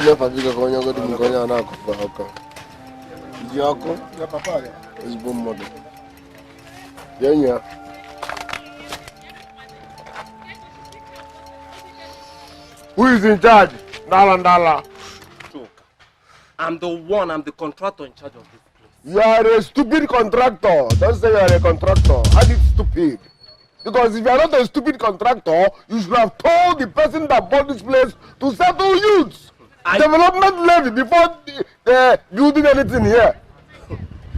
Ile fabika kwa nyago di mkonya na kupa. Yako ya papaya. Is bom model. Yenya. Who is in charge? Ndala. I'm the contractor in charge of this place. You are a stupid contractor. Don't say you are a contractor. How is stupid? Because if you are not a stupid contractor, you should have told the person that bought this place to settle youths. Development levy before the building anything here.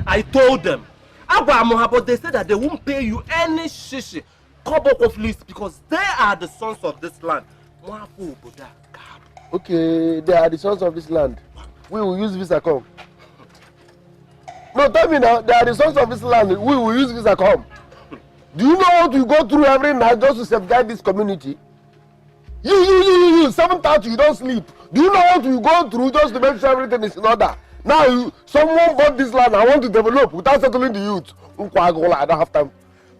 I told them. But they said that they won't pay you any shishi, kobo of lease because they are the sons of this land. Okay, they are the sons of this land. We will use Visacom. No, tell me now, they are the sons of this land. We will use Visacom. Do you know what we go through every night just to safeguard this community? You, 7:30, you don't sleep. Do you know what we go through just to make sure everything is in order? Now, someone bought this land, I want to develop without settling the youth. I don't have time.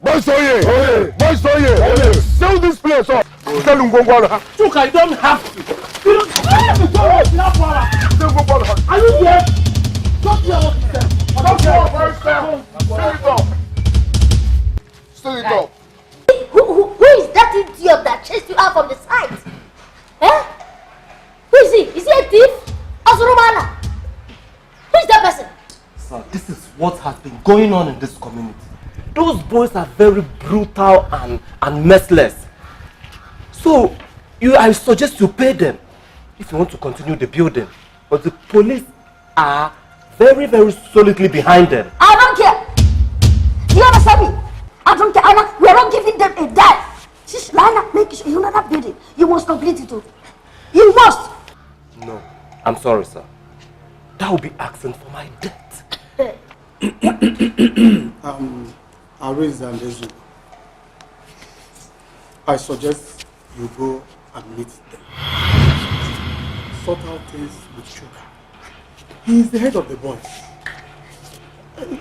Boys, sell this place up. Tell him go. Look, I don't have to. Are you here? Stop here. Still it up. Who is that idiot that chased you out from the site? Eh? Who is he? Is he a thief? Osromana? Who is that person? Sir, this is what has been going on in this community. Those boys are very brutal and merciless. So, I suggest you pay them if you want to continue the building. But the police are very, very solidly behind them. I don't care. You understand me? I don't care. Anna, we are not giving them a dime. Shish, Lana, make sure you know that building. You must complete it too. You must. No, I'm sorry, sir. That will be asking for my debt. Arisa and Ezu, I suggest you go and meet them. Sort out things with Sugar. He is the head of the boys.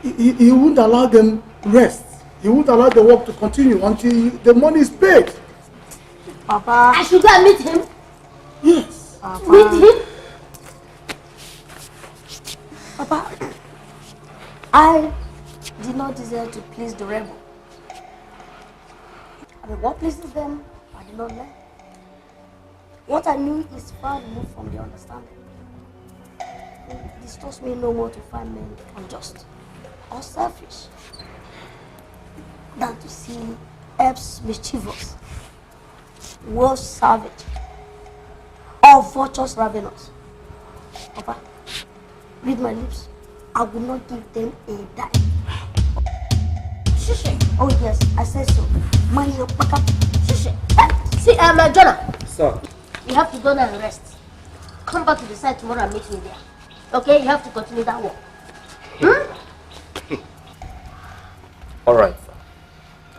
He won't allow them rest. He won't allow the work to continue until the money is paid. Papa. I should go and meet him? Yes. Papa. Meet him? Papa, I did not desire to please the rebel. I mean, what pleases them, I did not learn. What I knew is far removed from the understanding. It disturbs me no more to find men unjust or selfish than to see apes mischievous, wolves savage, or vultures ravenous. Papa, read my lips. I will not give them a dime. Shush. Oh yes, I said so. Mind your back up. Shush. See, Jonah. Sir. You have to go there and rest. Come back to the site tomorrow and meet me there. Okay? You have to continue that work. All right, sir.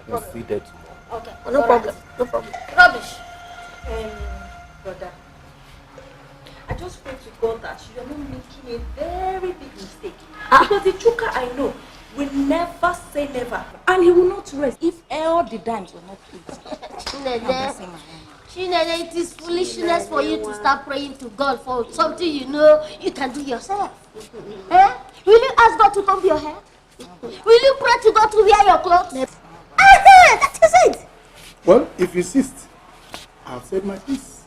We'll see there tomorrow. Okay. No problem. No problem. Rubbish. Brother, I just pray to God that you are not making a very big mistake. Because the Chuka I know will never say never. And he will not rest if all the dimes were not paid. Chinedu, it is foolishness for you to start praying to God for something you know you can do yourself. Eh? Will you ask God to comb your hair? Will you pray to God to wear your clothes? That is it. Well, if you insist, I've said my piece.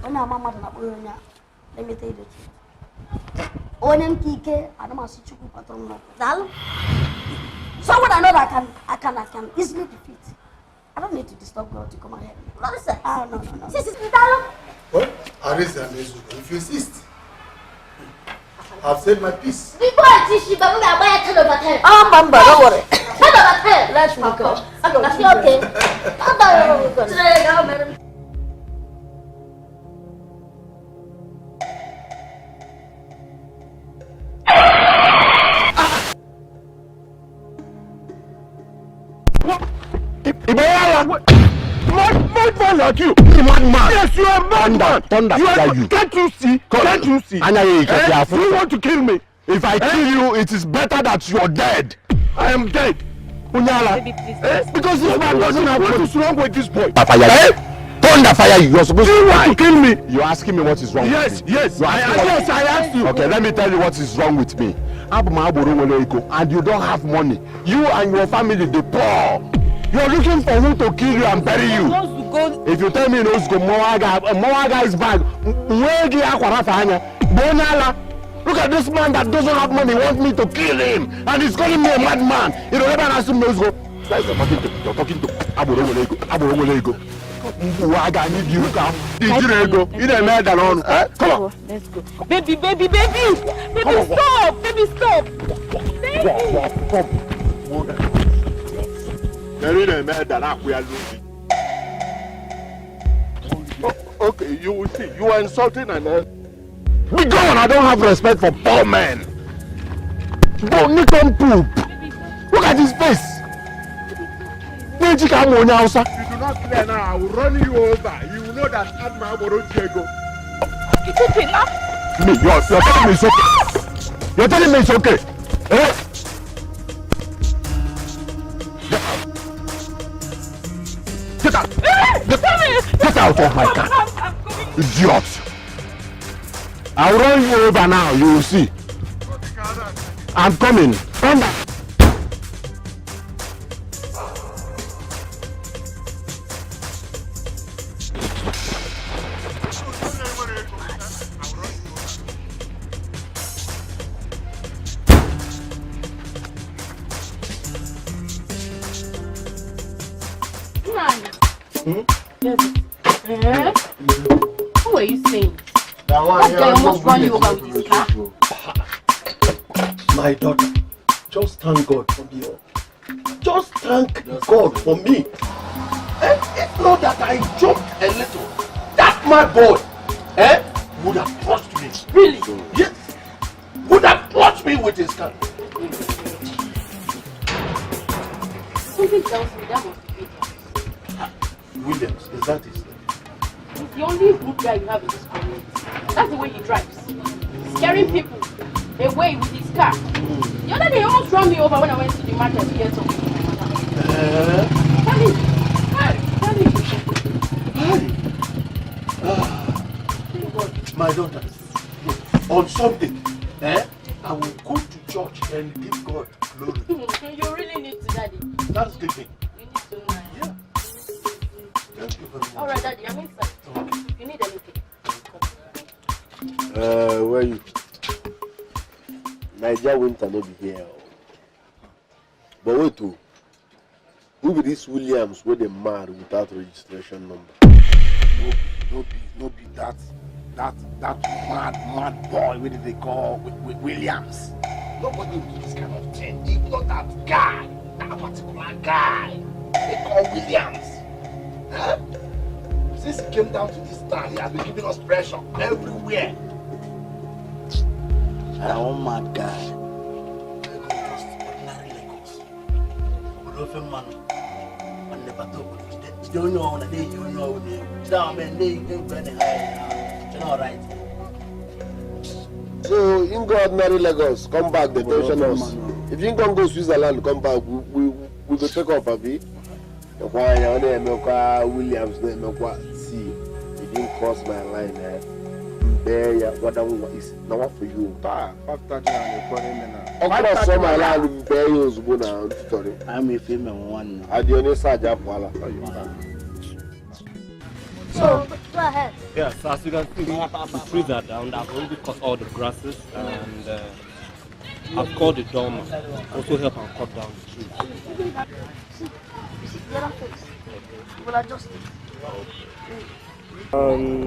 Let me tell you the truth. Someone I know that I can easily defeat. I don't need to disturb God to come ahead. Nonsense. No. Well, Arisa and Ezu, if you insist, I've said my piece. Before I teach you, but I'm going to 10 over 10. Mamba, don't worry. 10 over 10. Let's go. Okay. Madman like you, madman. Yes, you are madman. Can't you see? Can't you see? You want to kill me? If I kill you, it is better that you are dead. I am dead. Unyala. Because this man doesn't have what is wrong with this boy. thunder fire you. You're supposed to want to kill me? You're asking me what is wrong with me. Yes, I asked you. Okay, let me tell you what is wrong with me. And you don't have money. You and your family, they poor. You're looking for who to kill you and bury you. If you tell me no, go Moaga is bad. Look at this man that doesn't have money, wants me to kill him, and he's calling me a madman. You don't ever ask him, go. You're talking to Abu. Moaga need you come. Did you go? You didn't make that on. Come on. Let's go. Baby, stop. Baby, stop. Okay, you will see. You are insulting and Be gone! I don't have respect for poor men. Don't need some poop. Look at his face. If you do not clear now, I will run you over. You will know that Adma Diego. It's okay now. Me, you're telling me it's okay. You're telling me it's okay. Eh? Get out. Get out of my car. Idiot. I'll run you over now, you will see. I'm coming. Come back. Yes. Who are you saying? That guy almost ran you over with his car. My daughter, just thank God for me. Just thank God for me. And it's not that I jumped a little. That mad boy would have touched me. Really? Yes. Would have touched me with his car. Something tells me that must be Williams, is that his name? He's the only good guy you have in this community. That's the way he drives. Scaring people away with his car. The other day he almost ran me over when I went to the market to get something. My daughter, on Sunday, I will go to church and give God glory. You really need to, Daddy. That's the thing. You need to know. Yeah. Thank you very much. Alright, Daddy, I'm inside. If you need anything, where you? Nigeria winter no be here. But wait too. Who be this Williams where they mad without registration number? No be that mad boy. What did they call Williams? Nobody will do this kind of thing. Even not that guy, that particular guy. They call Williams. Huh? Since he came down to this town, he has been giving us pressure everywhere. And one mad guy. Just ordinary Lagos. Man. And never talk. You don't know that you know. Alright. So in go ordinary Lagos, come back, they tension us. If you can go Switzerland, come back, we go take off a bit. Williams, see, you didn't cross my line, There, what is now for you. I'm a female one. I the only sergeant. So, go ahead. Yes, as you can see, the trees are down. I've already cut all the grasses and I've called the dormer. Also help and cut down the trees. The other face. We'll adjust it.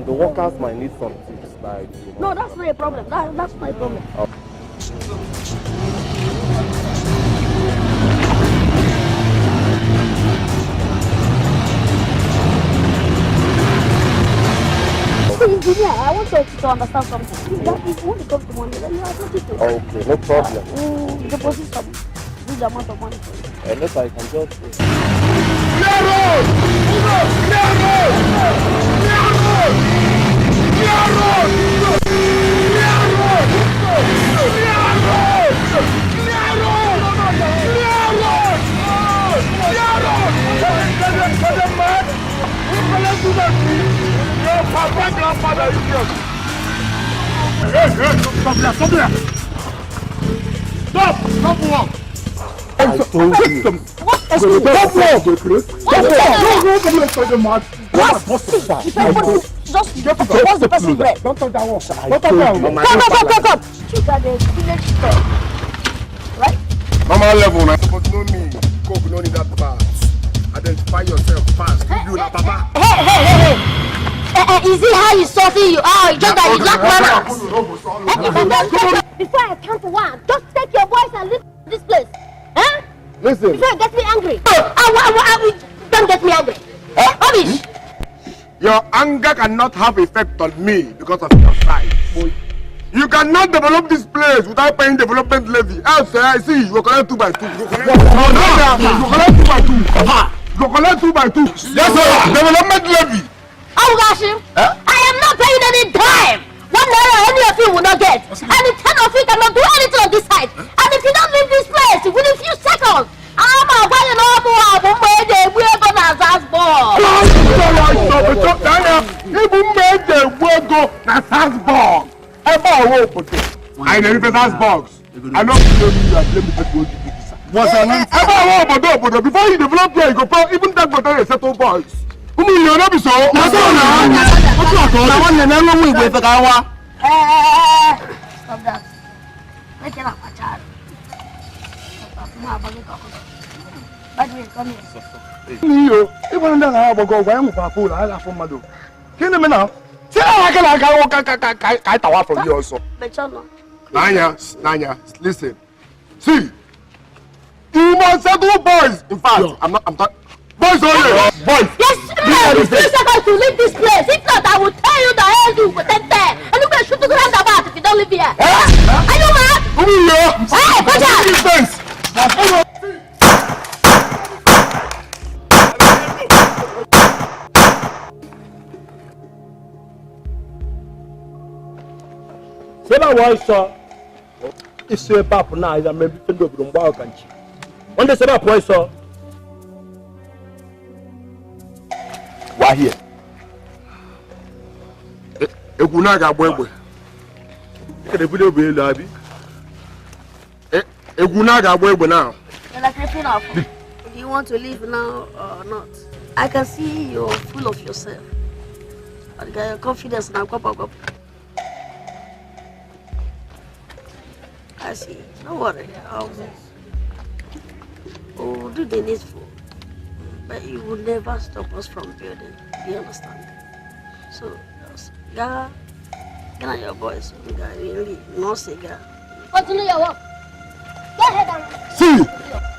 The workers might need some tips like... No, that's not a problem. That's my problem. Engineer, I want you to understand something. That is when it comes to money, then you have nothing to. Okay, no problem. Deposit some good amount of money for you. Unless I can just... Let's do that. Stop there, stop there! Stop! Stop walk! I told you. What? Stop walk! Just what's the person's bread? Don't touch that one. Don't touch that one. Come. Chuka, the village square. Right? Mama level now. But no me. Coke no need that fast. Identify yourself fast. You na papa. Hey. Is it how you sorting you? Oh, just that you lack manners. Before I count to one, just take your voice and leave this place. Huh? Listen. Before you get me angry. Don't get me angry. Lavish. Your anger cannot have effect on me because of your size. You cannot develop this place without paying development levy. Else, I see you collect 2 by 2. You collect 2 by 2. You collect 2 by 2. Yes, sir. Development levy. Oh, gosh, I am not paying any dime. 1 naira any of you will not get. And the 10 of you cannot do anything on this side. And if you don't leave this place within a few seconds, I'm a while and all more. We're going to ask ball. Even made the word go na Salzburg. I never Salzburg. I know you are blaming the good. Was an answer. Before you develop here, you go for even that but I settle boys. Who you know be so? Stop that. Make it up, my child. By the way, come here. Even then I will go when we are full. I have for Mado. Can you now? See, I can from you also. Nanya, listen. See, you must settle boys. In fact, I'm talking. Boys only. Boys. Yes, 3 seconds to leave this place. If not, I will tell you the hell you will take there. And you can shoot the ground about if you don't live here. Are you mad? Who are you? Hey, watch out! Seba waiso isi papu na ida maybe fendo brumba okanchi. Wanda seba waiso Why here? Eguna ga gbegbe. ikede video be elu abi. Eguna ga gbegbe now. You're like ripping off. Do you want to leave now or not? I can see you're full of yourself. I got your confidence now. Go. I see. Don't worry. We'll do the needful. But you will never stop us from building. Do you understand? So, get on your voice. Really, no cigar. Continue your work. Go ahead and See.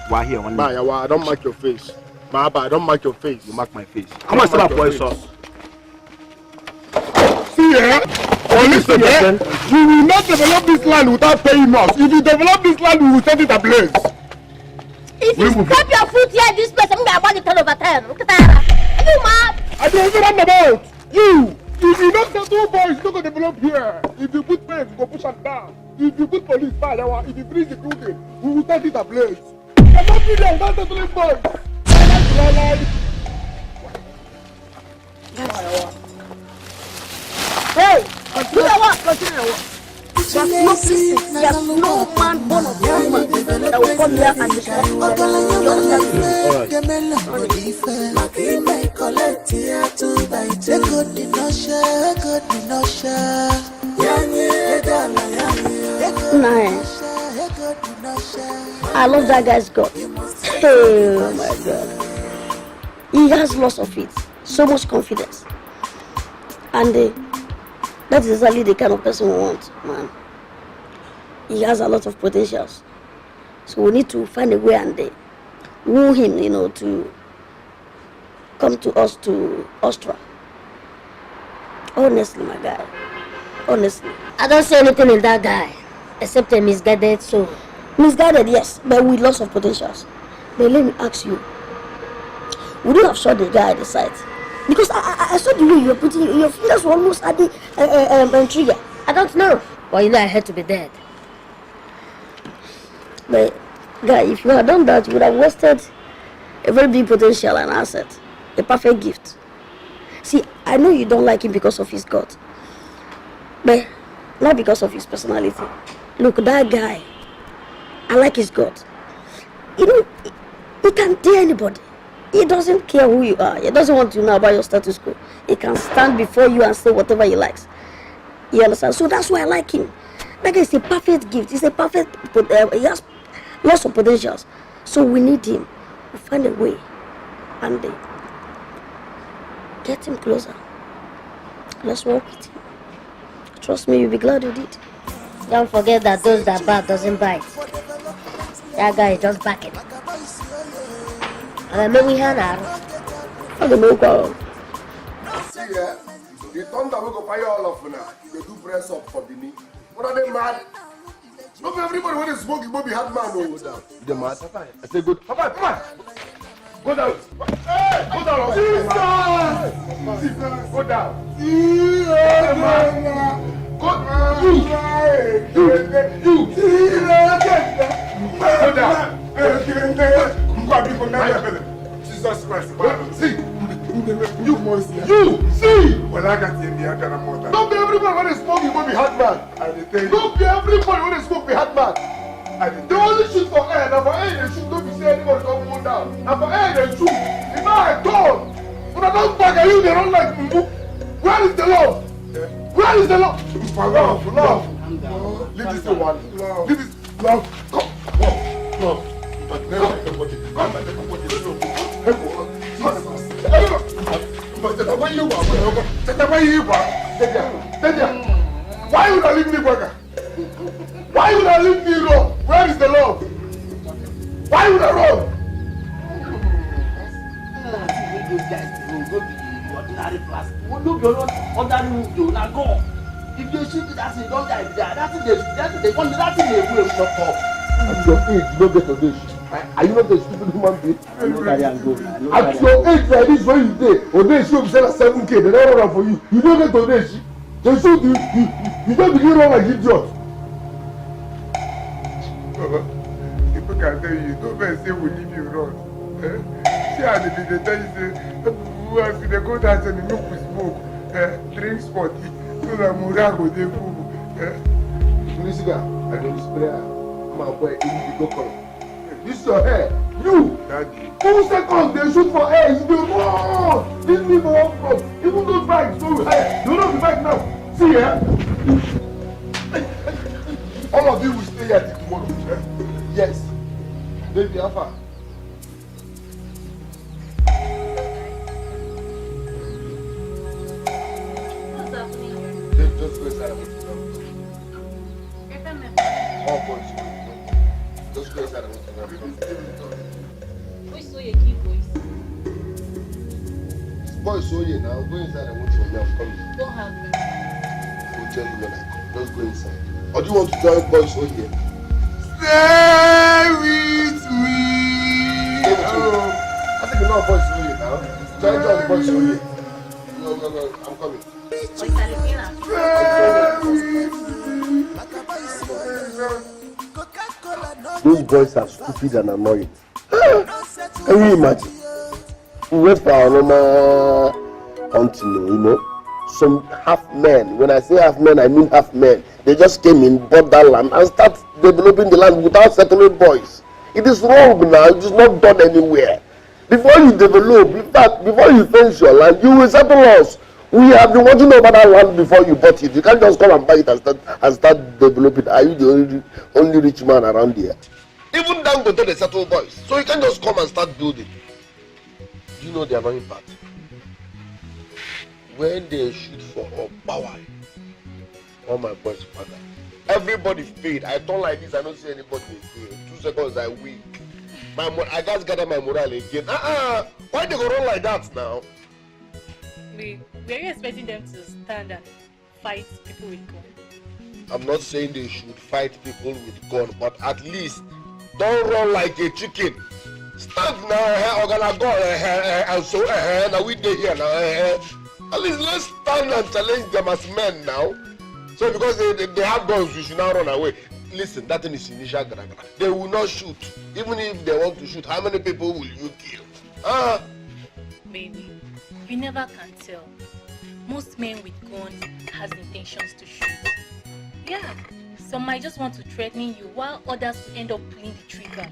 Why here one day? I don't mark your face. I don't mark your face. You mark my face. How much about waiso? See here. Listen, we will not develop this land without paying us. If you develop this land, we will set it ablaze. if you scrape your foot here in this place, I'm going to turn over 10. Look at that. Are you mad? I don't even about you. If you don't settle boys, you're not going to develop here. If you put fence, you go push them down. If you put police fire, if you finish the building, we will set it ablaze. I'm not doing that, not settling boys. Hey, continue your work. There's no place, there's no man born of woman that will come here and destroy. Nice. I love that guy's God. Oh my God. He has lots of it. So much confidence. And that is exactly the kind of person we want, man. He has a lot of potentials. So we need to find a way and woo him, to come to us to Austria. Honestly, my guy. Honestly. I don't see anything in that guy, except a misguided soul. Misguided, yes, but with lots of potentials. But let me ask you, would you have shot the guy at the side? Because I saw the way you were putting your fingers were almost at the trigger. I don't know. Well, I had to be dead. But, guy, if you had done that, you would have wasted a very big potential and asset. A perfect gift. See, I know you don't like him because of his God. But not because of his personality. Look, that guy, I like his guts. You know, he can dare anybody. He doesn't care who you are. He doesn't want to know about your status quo. He can stand before you and say whatever he likes. You understand? So that's why I like him. That guy is a perfect gift. He's a perfect, he has lots of potentials. So we need him. We find a way and get him closer. Let's work with him. Trust me, you'll be glad you did. Don't forget that those that bite doesn't bite. That guy is just backing. Maybe we had I don't know. See here, the thunder we go fire all of now. They do press up for the knee. What are they mad? Not everybody when they smoke, it will be hard man. Go down. They mad. I say good. Papa. Go down. Hey, go down. Jesus. Go down. Jesus Christ. See. You see. Well, I got in the other more. Don't be everybody when they smoke, it will be hard man. Don't be everybody when they smoke, be hard man. They only shoot for air. Now for air they shoot. Don't be saying anybody come down. Now for air they shoot. If I don't, when I don't back at you, they don't like me. Where is the love? Where is the love? Love. Leave this to one. Leave this. Love. Come. Love. But never everybody. Why would I leave me, brother? Why would I leave me alone? Where is the love? Why would I run? Those guys go be ordinary plastic. No be ordinary do na go. If they shoot that thing, don't die there. That thing they will shut up. At your age, you don't get to this. Are you not a stupid human being? At your age like this, when you day, or they should sell a 7K, they don't run for you. You don't get to this. They shoot you. You don't begin run like idiot. Baba, people can tell you, don't say we leave you run. See how they tell you, say, once they go dance and they look with smoke, drink sporty, so that Mura go dey full. Listen, I don't spray. My boy, you go come. This is your hair. You! Daddy. 2 seconds, they shoot for air. You do more. This people won't come. Even those bikes, so hey, you know the bike now. See here. All of you will stay here till tomorrow. Yes. Baby, how far? What's happening here? Just go inside and wait. All boys. Just go inside and wait. Which so you keep voice? Boys, so yeah, now go inside and wait for me. I'm coming. Don't have me. I'll tell you when I come. Just go inside. Or do you want to join boys so here? Stay with me. I think you know boys so here now. Join the boys so here. No, I'm coming. Those boys are stupid and annoying. Can you imagine? We went for our normal hunting, you know. Some half men. When I say half men, I mean half men. They just came in, bought that land, and start developing the land without settling boys. It is wrong now. It is not done anywhere. Before you develop, in fact, before you fence your land, you will settle us. We have been watching over that land before you bought it. You can't just come and buy it and start developing. Are you the only rich man around here? Even down to the settle boys. So you can't just come and start building. Do you know the annoying part? When they shoot for power, all my boys father. Everybody paid. I don't like this. I don't see anybody again. 2 seconds I weak. I just gather my morale again. Why they go run like that now? Were you expecting them to stand and fight people with guns? I'm not saying they should fight people with gun, but at least don't run like a chicken. Stand now, gonna go and so now we dey here now. At least let's stand and challenge them as men now. So because they have guns, you should now run away. Listen, that thing is initial gragra. They will not shoot. Even if they want to shoot, how many people will you kill? Baby, you never can tell. Most men with guns has intentions to shoot. Yeah, some might just want to threaten you while others will end up pulling the trigger.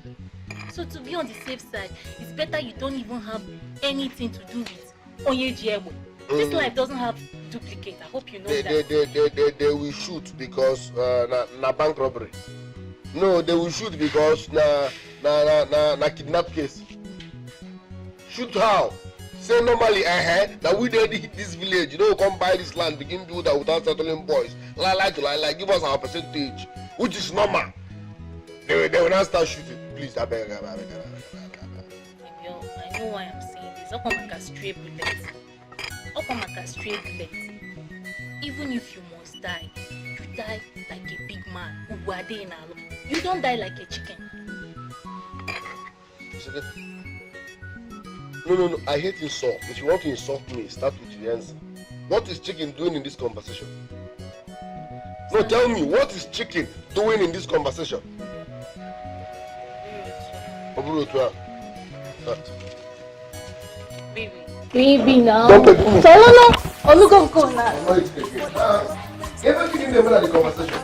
So to be on the safe side, it's better you don't even have anything to do with Onyejiebo. This life doesn't have duplicate. I hope you know that. They will shoot because na bank robbery. No, they will shoot because na kidnap case. Shoot how? Say normally, that we did this village, you know, come buy this land, begin do that without settling boys. Like, give us our percentage, which is normal. They will not start shooting. Please, I beg. I know why I'm saying this. Up on like a stray bullet. Even if you must die, you die like a big man. You don't die like a chicken. No, I hate insult. If you want to insult me, start with the answer. What is chicken doing in this conversation? No, tell me, what is chicken doing in this conversation? Baby now. Don't baby me. No. Oh, look of course now. Everything in the middle of the conversation.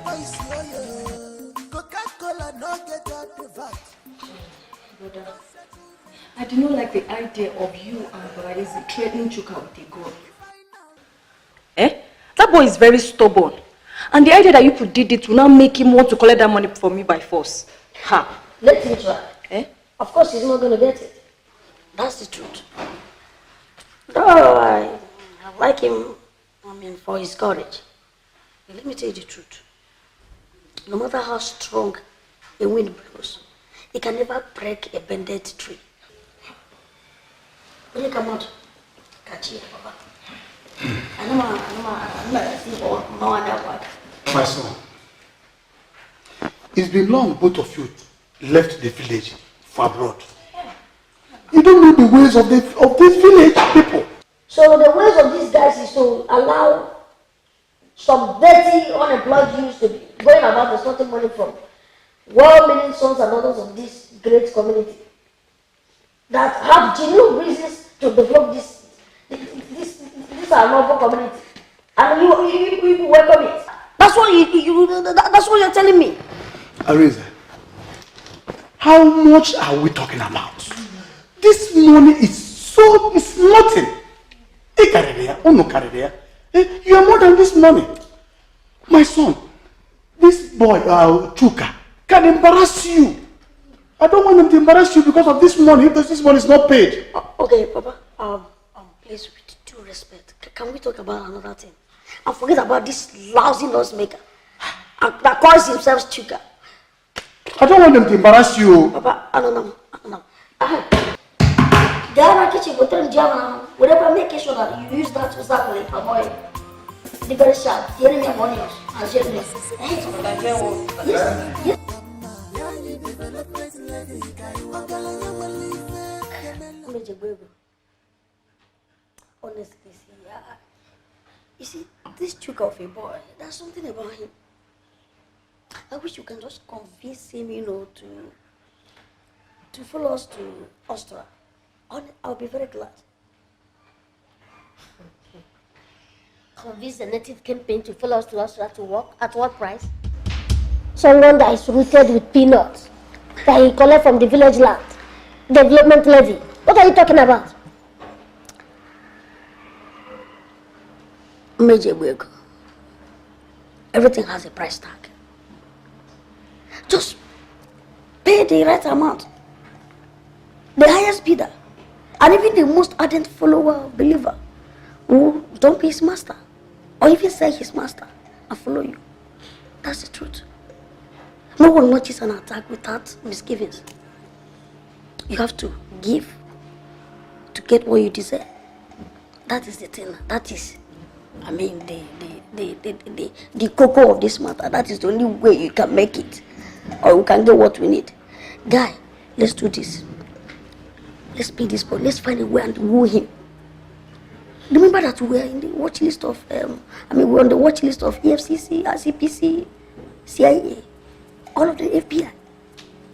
I do not like the idea of you and Baraizi threatening Chuka with a gun. That boy is very stubborn. And the idea that you did it will now make him want to collect that money from me by force. Ha! Let him try. Of course he's not going to get it. That's the truth. I like him, for his courage. But let me tell you the truth. No matter how strong a wind blows, it can never break a bended tree. When you come out, catch it, Papa. My son, it's been long both of you left the village for abroad. You don't know the ways of this village people. So the ways of these guys is to allow some dirty, unemployed youths to be going about extorting money from well-meaning sons and daughters of this great community that have genuine reasons to develop this our noble community, and you welcome it. That's what you're telling me. Areza, how much are we talking about? This money is nothing. You are more than this money. My son, this boy, Chuka, can embarrass you. I don't want him to embarrass you because of this money, if this money is not paid. Okay, Papa, please, with due respect, can we talk about another thing? And forget about this lousy noise maker that calls himself Chuka. I don't want them to embarrass you. Papa, I don't know. They are in the kitchen, but tell them, whatever, make sure that you use that to start with a boy. The very sharp, hearing your money, and sharing it. Yes. Honestly, you see, this trick of a boy, there's something about him. I wish you can just convince him, to follow us to Austria. I'll be very glad. Convince the native campaign to follow us to Austria to work? At what price? Someone that is rooted with peanuts that he collect from the village land. Development levy. What are you talking about? Everything has a price tag. Just pay the right amount. The highest bidder. And even the most ardent follower, believer, who don't be his master. Or even say his master and follow you. That's the truth. No one launches an attack without misgivings. You have to give to get what you deserve. That is the thing. That is, the cocoa of this matter. That is the only way you can make it. Or we can get what we need. Guy, let's do this. Let's pay this boy. Let's find a way and woo him. Remember that we are in the watch list of, we're on the watch list of EFCC, ICPC, CIA, all of the FBI.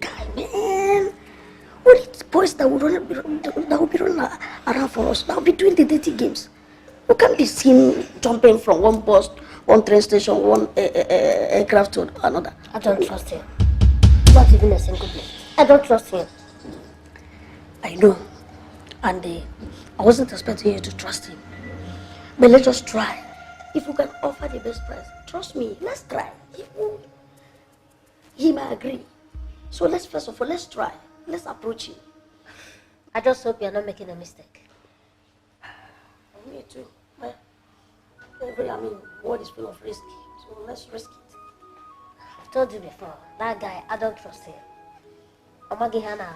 Guy, man. All these boys that will be running around for us, that will be doing the dirty games. We can't be seen jumping from one bus one train station, one aircraft to another. I don't trust him. Not even a single bit. I don't trust him. I know. And I wasn't expecting you to trust him. But let's just try. If you can offer the best price, trust me, let's try. He might agree. So let's first of all, let's try. Let's approach him. I just hope you're not making a mistake. Me too. What is full of risk? So let's risk it. I've told you before, that guy, I don't trust him. Omagihana.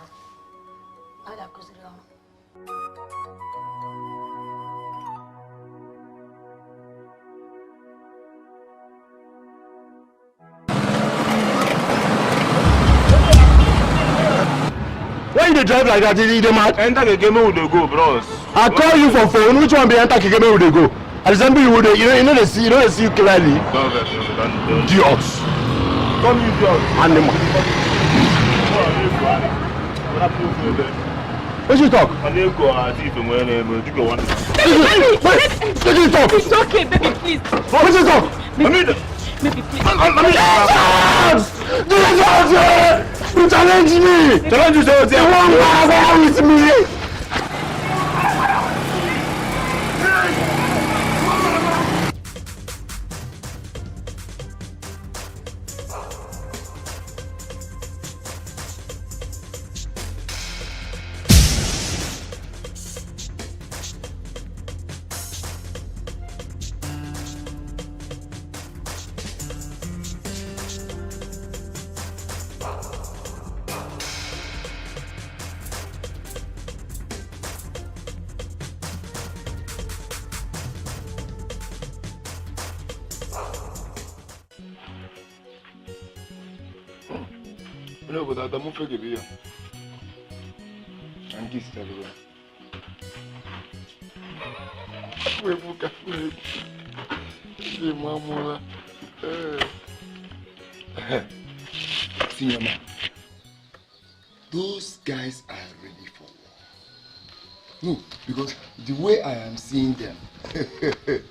Why you drive like that? You mad? Enter the game with the go, bros. I call you for phone. Which one be enter the game with the go? I resemble you with the, you know they see you clearly. Idiots. Come idiot. Animal. What you talk? I need to go and see if I'm going to go one. What you talk? It's okay, baby, please. What you talk? Baby, please. You challenge me! Challenge you, sir. You want to with me? No, but I'm not going to be here. And this is everywhere. Senior man, those guys are ready for war. No, because the way I am seeing them, because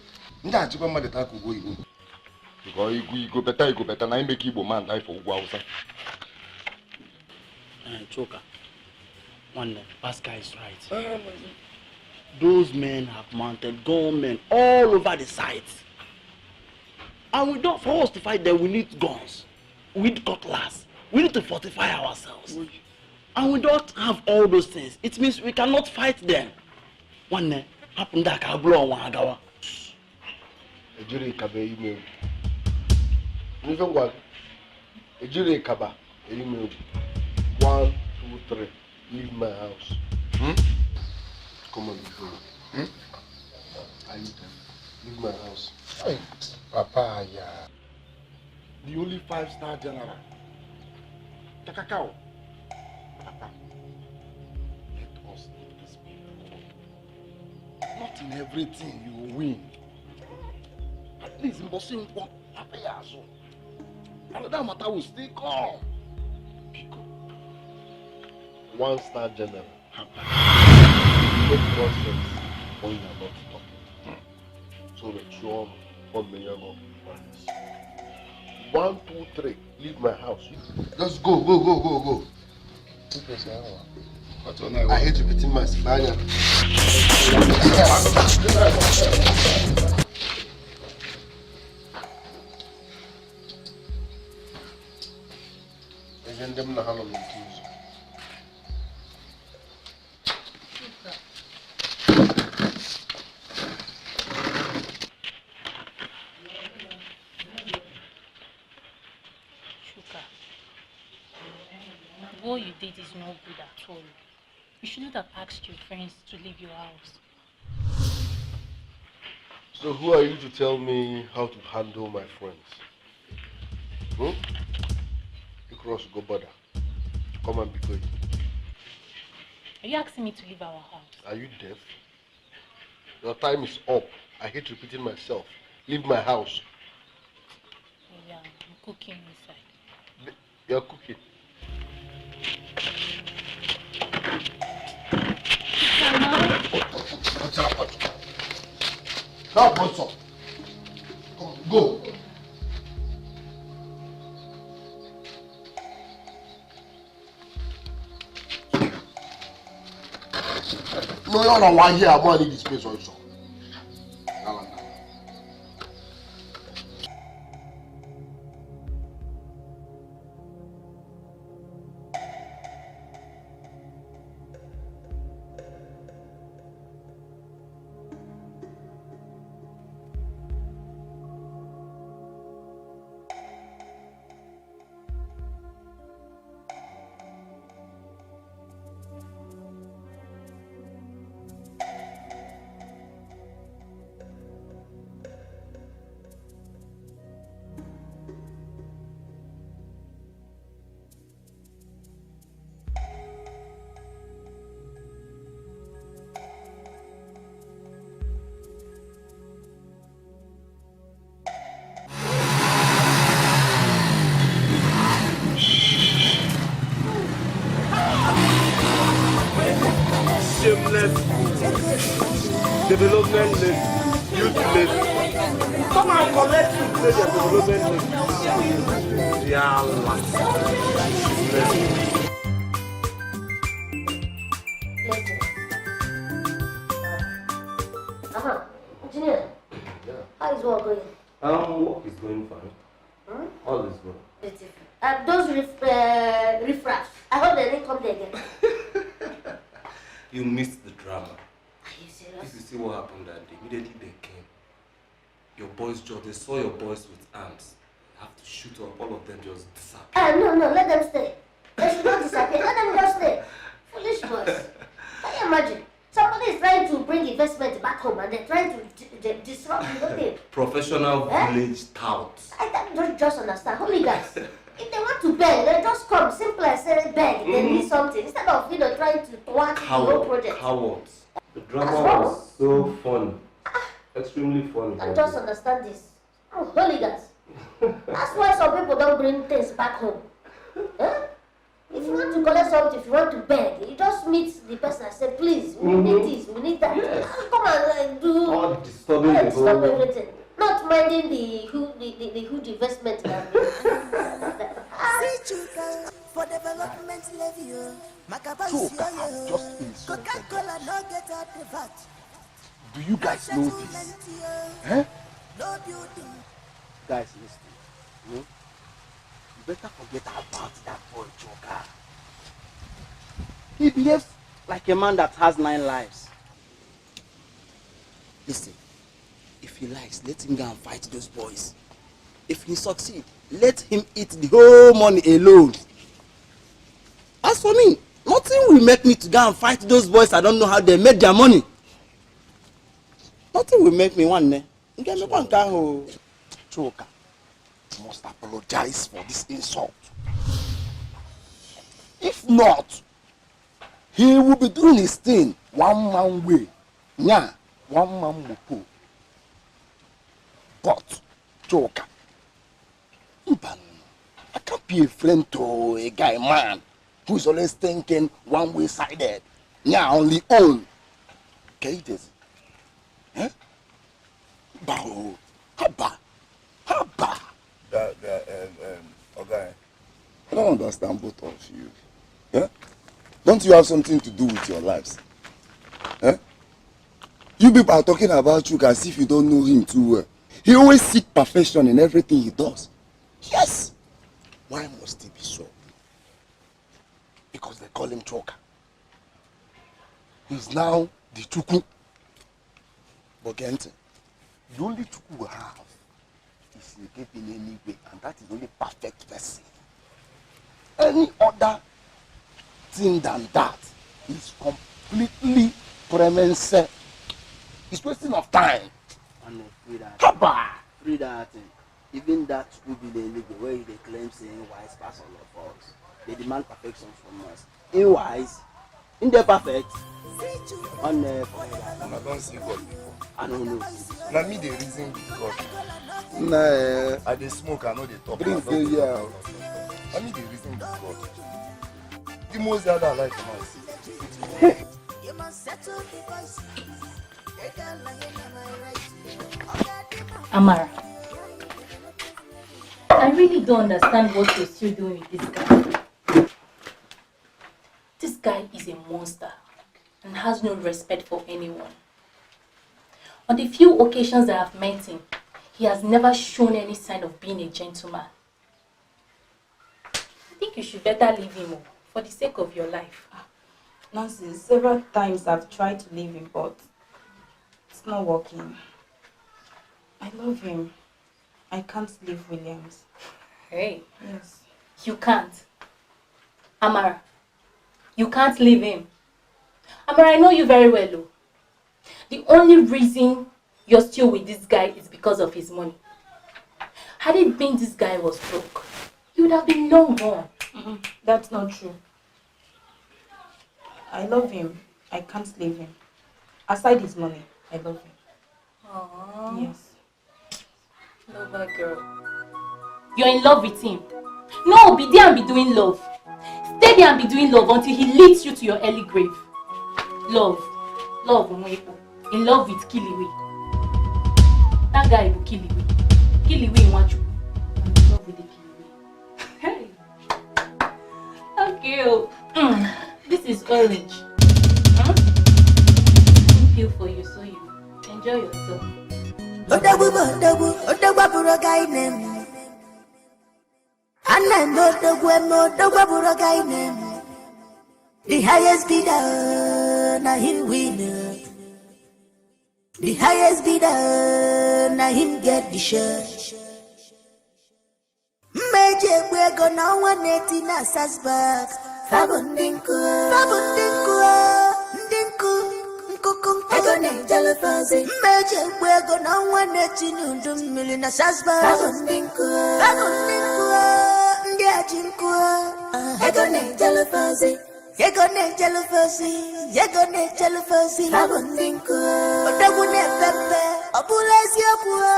you go better, now you make Igbo man die for Ugwausa. Choker, one Pascal is right. Those men have mounted gunmen all over the site. And we don't, for us to fight them, we need guns. We need cutlass. We need to fortify ourselves. And we don't have all those things. It means we cannot fight them. One happen that I blow on one agawa. Ejire Kaba email. Even one. Ejire Kaba email. 1, 2, 3. Leave my house. Come on, before. I need them. Leave my house. Hey, Papa, yeah. The only 5-star general. Takakao. Papa. Let us leave this people. Not in everything you win. At least in bossing one Papa Yazo. Another matter will still come. 1-star general. Make nonsense when you are not talking. So the sure 1 million of 1, 2, 3. Leave my house. Just go. I hate repeating my Spanish. And them not handle it. What you did is not good at all. You shouldn't have asked your friends to leave your house. So who are you to tell me how to handle my friends? You cross go border. Come and be good. Are you asking me to leave our house? Are you deaf? Your time is up. I hate repeating myself. Leave my house. Yeah, I'm cooking inside. You're cooking. What's up? Now, what's up? Come on. Go. No, you're not one here. I'm going to need this place also. Developmentless, useless. Come and collect you to your developmentless. Yeah, Engineer. Yeah. How is work going? Work is going fine. All is good. Beautiful. Those riffraffs, I hope they didn't come there again. You missed the drama. Are you serious? If you see what happened that day, immediately they came. Your boys, they saw your boys with arms. You have to shoot up, all of them just disappear. No, let them stay. They should not disappear. Let them just stay. Foolish boys. Can you imagine? Somebody is trying to bring investment back home and they're trying to disrupt the whole thing. Professional village touts. I don't just understand. Holy guys. If they want to beg, they just come. Simple as say beg. They need something. Instead of trying to thwart the whole project. Cowards. The drama was so fun. Extremely funny. I just understand this. Oh, holy guys. That's why some people don't bring things back home. Huh? If you want to collect something, if you want to beg, you just meet the person and say, please, we need this, we need that. Yes. Come and do All disturbing the disturb whole... everything. Not minding the huge investment that for development level. Choka have just insulted us. Do you guys know this? Eh? Guys, listen. You better forget about that boy, Choka. He behaves like a man that has 9 lives. Listen, if he likes, let him go and fight those boys. If he succeeds, let him eat the whole money alone. As for me, nothing will make me to go and fight those boys. I don't know how they made their money. Nothing will make me one day. Choka must apologize for this insult. If not, he will be doing his thing one man way. Yeah, one man will. But, Choka, I can't be a friend to a guy, man, who is always thinking one-way sided. Yeah, only own. Ikedieze. Eh? Bao. Haba. Okay. I don't understand both of you. Eh? Don't you have something to do with your lives? Eh? You people are talking about you as if you don't know him too well. He always seeks perfection in everything he does. Yes. Why must he be so? Because they call him Choka. He's now the Chuku. But Gente, the only Chuku we have is Ikedieze anyway, and that is the only perfect person. Any other thing than that is completely premise. It's wasting of time. And free that. Haba! Free that thing. Even that will be the illegal where they claim saying wise pass all of us. They demand perfection from us. In wise, in the perfect, on the I don't see God before. I don't know. Now me the reason with God. Nah, I dey smoke, I know they talk. bring the year. I me the reason with God. The most other I like noise. Amara, really don't understand what you're still doing with this guy. This guy is a monster and has no respect for anyone. On the few occasions that I've met him, he has never shown any sign of being a gentleman. I think you should better leave him for the sake of your life. Nonsense. Several times I've tried to leave him, but it's not working. I love him. I can't leave Williams. Hey. Yes. You can't. Amara, you can't leave him. Amara, I know you very well, though. The only reason you're still with this guy is because of his money. Had it been this guy was broke, you would have been long gone. That's not true. I love him. I can't leave him. Aside his money, I love him. Aww. Yes. Lover girl. You're in love with him. No, be there and be doing love. Stay there and be doing love until he leads you to your early grave. Love. Love, Umoepo. In love with Kiliwe. That guy will Kiliwe. Kiliwe in Wachu. I'm in love with the Kiliwe. Hey. Okay. This is orange. I feel for you, so you enjoy yourself. The highest bidder, na him winner. The highest bidder, na him get the share. Major we go now 180 na Sasbach. Fabundinku, Egone Jalafazi. Major we go now 180 nundum million na Sasbach. Fabundinku, Ndiajinku, Egone Jalafazi. Yegone jealousy, Fabundinku, Odagune Pepe, Opulesi Opua,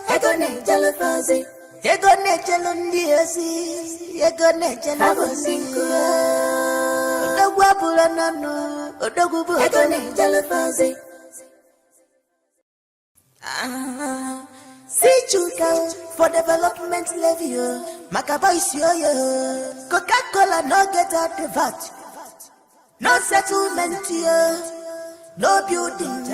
Yegone jealousy, Yegone jelundiasi, Yegone Fabundinku, Odagwabula Nano, Odagubu, Yegone jealousy. See Chuka for development level, Makaboy yo, Coca-Cola no get out the VAT. No settlement here, no building.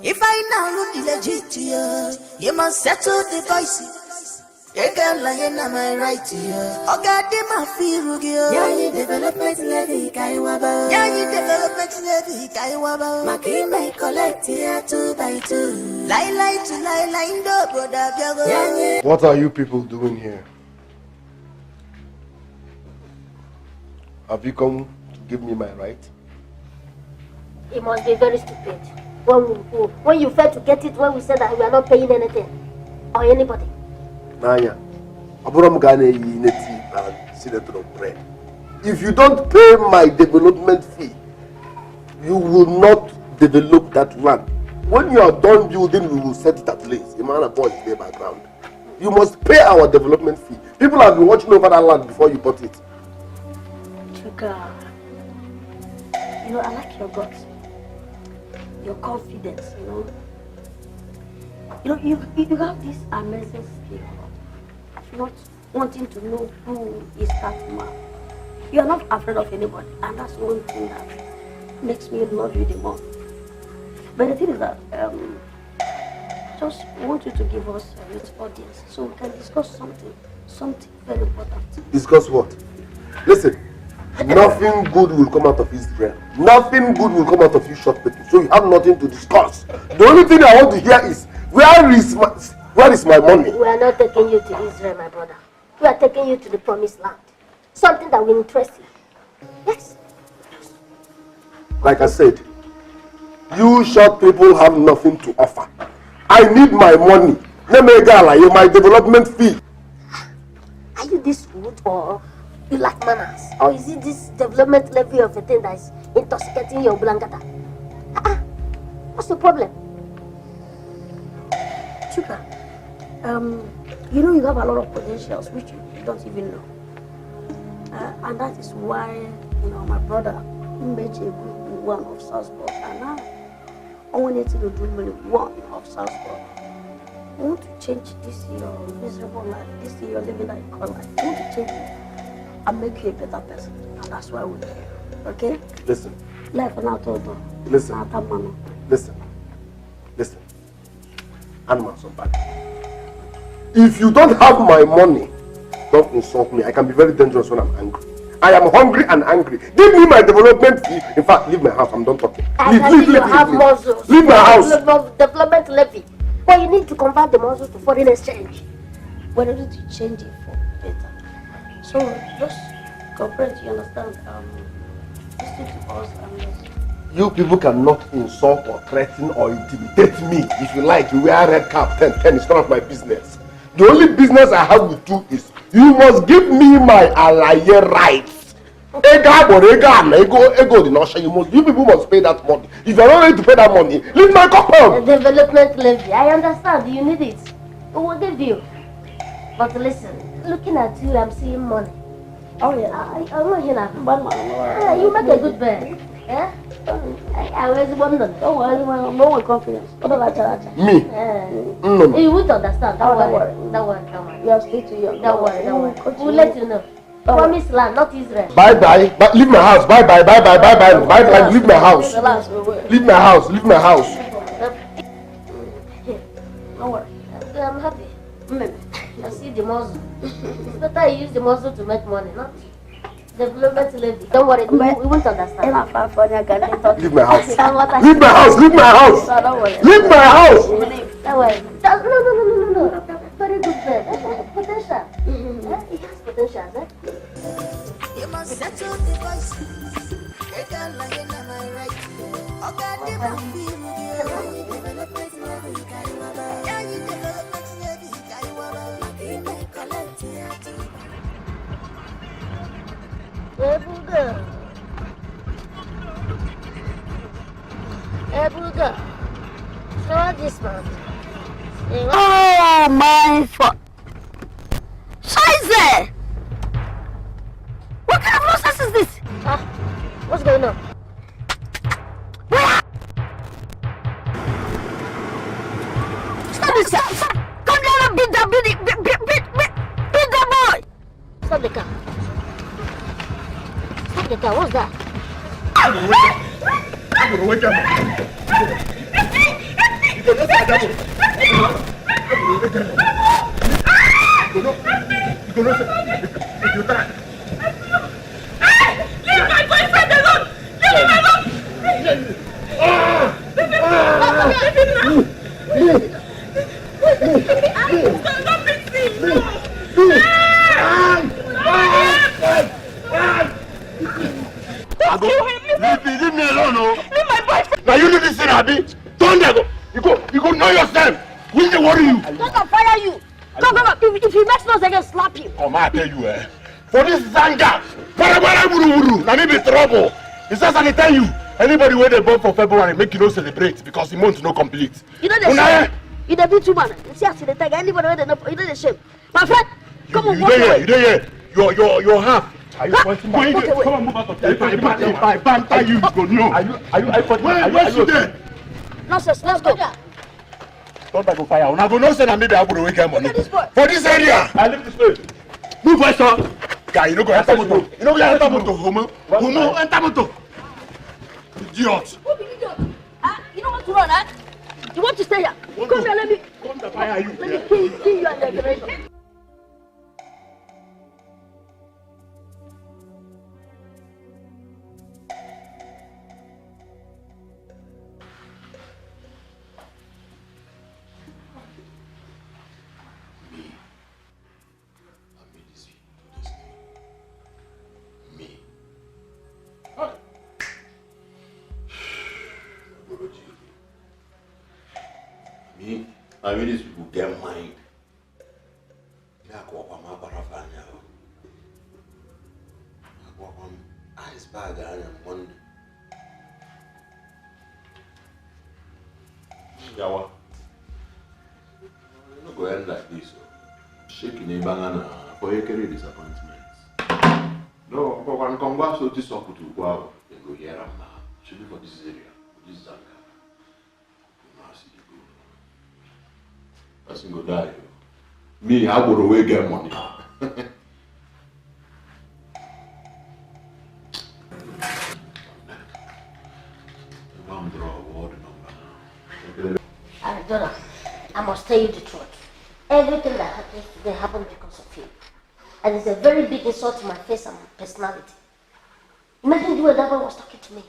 If I now look legit here, you must settle the voices. You can lie in my right here. Oh God, they must feel you. Yeah, you development levy, Kaiwaba. Yeah, you development levy, Kaiwaba. Maki may collect here 2 by 2. Lie to lie, no brother. What are you people doing here? Have you come give me my right? It must be very stupid. When you failed to get it when we said that we are not paying anything or anybody. Nanya, Aburam Gane Yineti and Senator of Bread. If you don't pay my development fee, you will not develop that land. When you are done building, we will set it ablaze. The man of God is there background. You must pay our development fee. People have been watching over that land before you bought it. Chuka. You know, I like your guts, your confidence, you have this amazing skill of not wanting to know who is that man. You are not afraid of anybody, and that's one thing that makes me love you the more. But the thing is that, just want you to give us a little audience so we can discuss something very important. Discuss what? Listen. Nothing good will come out of Israel. Nothing good will come out of you short people. So you have nothing to discuss. The only thing I want to hear is where is my money? We are not taking you to Israel, my brother. We are taking you to the promised land. Something that will interest you. Yes. Like I said, you short people have nothing to offer. I need my money. My development fee. Are you this rude or you lack manners? Or is it this development level of a thing that is intoxicating your blankata? What's the problem? Chuka, you have a lot of potentials which you don't even know. And that is why, my brother made a group one of Salzburg, and now I wanted to do really one of Salzburg. I want to change this your miserable life, this your living like your life. I want to change it and make you a better person. And that's why we're here. Okay? Listen. Life and out of Listen. Listen. Animal somebody. If you don't have my money, don't insult me. I can be very dangerous when I'm angry. I am hungry and angry. Give me my development fee. In fact, leave my house. I'm done talking. Leave my house. Development levy. But you need to convert the muscles to foreign exchange. We're ready to change it for better. So just cooperate, you understand? Listen to us and You people cannot insult or threaten or intimidate me. If you like, you wear red cap 10. It's none of my business. The only business I have with you is you must give me my alaye rights. You people must pay that money. If you're not ready to pay that money, leave my compound. The development levy. I understand. You need it. We will give you. But listen, looking at you, I'm seeing money. oh yeah. I'm not here. You make a good man. Yeah? I was wondering. Don't worry, no one confidence. Me? You won't understand. Don't worry. You are still too young. Don't worry. We'll let you know. Promised land, not Israel. Bye. Leave my house. Bye. Leave my house. Leave my house. Don't worry. I'm happy. I see the muscle. It's better you use the muscle to make money, not development levy. Don't worry, we won't understand. Leave my house. Leave my house. Don't worry. Leave my house. Don't worry. No. Very good man. Potential. He has potential, eh? You must settle the voice. A girl like you know my right. Oh God, never feel you. Development level, you carry waba. Yeah, you development level, you carry waba. You make collect it. Ebuga. Show this man. Oh my fuck! Scheiße! What kind of nonsense is this? What's going on? Stop this! Stop! Come down and beat the boy! Stop the car. Stop the car. What's that? I'm gonna wake up. You Leave my boyfriend alone! Leave him alone! Leave me alone, no. Leave my boyfriend. Now you do this thing, Abi. Don't go. You go know yourself. Will they worry you? Don't fire you. Come. If he makes noise, I can slap him. Come on, I tell you, for this zanga, now me be trouble. It's just I tell you, anybody where they born for February, make you no celebrate because the month no complete. You know the shame. You the be too man. See, I see the tag. Anybody where they know, you know the shame. My friend, come on. You there. You're half. Are you pointing back? Come on, move out of there. If I banter you, go no. Where's you there? Nonsense, let's go. Don't go fire. Now go no say maybe I will wake up money. For this area, I live this place. Move first, sir. Guy, you no go enter motor. You no go enter motor. Homo, enter motor. Idiot. What idiot? You don't want to run, huh? You want to stay here? Come here, let me. Come to fire you. Let me kill you and your generation. I mean, these people get mind. Iceberg and Monday. Yawa. You don't go end like this. Shaking a banana for your career disappointments. No, but when come back, so this up to go and go here and now. Should be for this area. This is Person go die. Me, I go away get money. Donna, I must tell you the truth. Everything that happens today happened because of you. And it's a very big insult to my face and my personality. Imagine the way that boy was talking to me.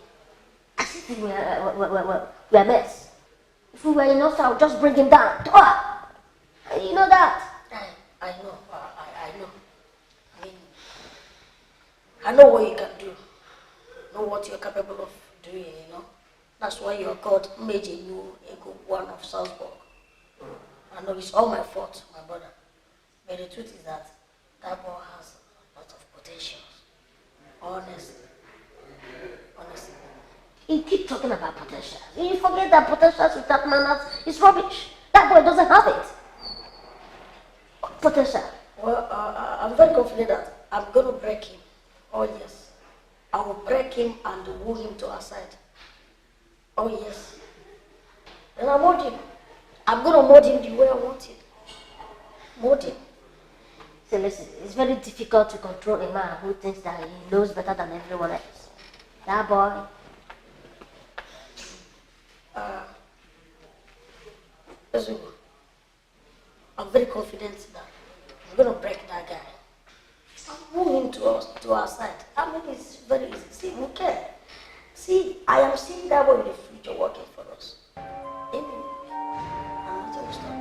As if we were mates. If we were in Australia, I would just bring him down. You know that? I know. I know. I mean, I know what you can do. Know what you're capable of doing, you know. That's why you're called Major You Ego One of Salzburg. I know it's all my fault, my brother. But the truth is that boy has a lot of potential. Honestly. You keep talking about potential. You forget that potential with that man is rubbish. That boy doesn't have it. Potential. Well, I'm very confident that I'm going to break him. Oh, yes. I will break him and woo him to our side. Oh, yes. And I'll mold him. I'm going to mold him the way I want him. Mold him. So listen, it's very difficult to control a man who thinks that he knows better than everyone else. That boy. Listen, I'm very confident that I'm going to break that guy. I'll move him to our side. I mean, it's very easy. See, we can. See, I am seeing that boy in the future working for us. Anyway, I'm not going to stop.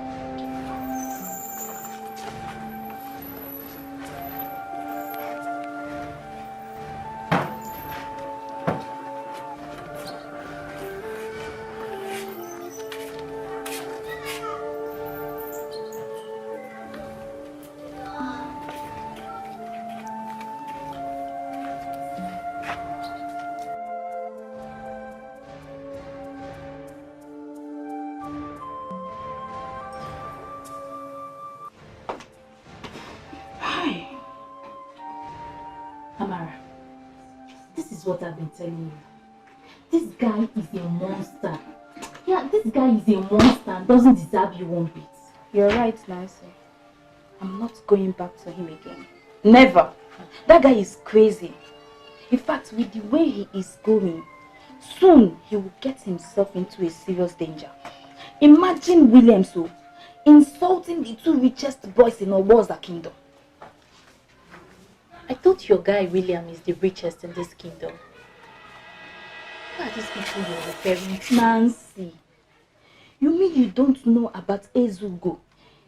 What I've been telling you. This guy is a monster. Yeah, this guy is a monster and doesn't deserve you one bit. You're right, Nancy. I'm not going back to him again. Never. That guy is crazy. In fact, with the way he is going, soon he will get himself into a serious danger. Imagine William so insulting the two richest boys in Oboza kingdom. I thought your guy William is the richest in this kingdom. Who are these people you're referring to? Nancy, you mean you don't know about Ezugo,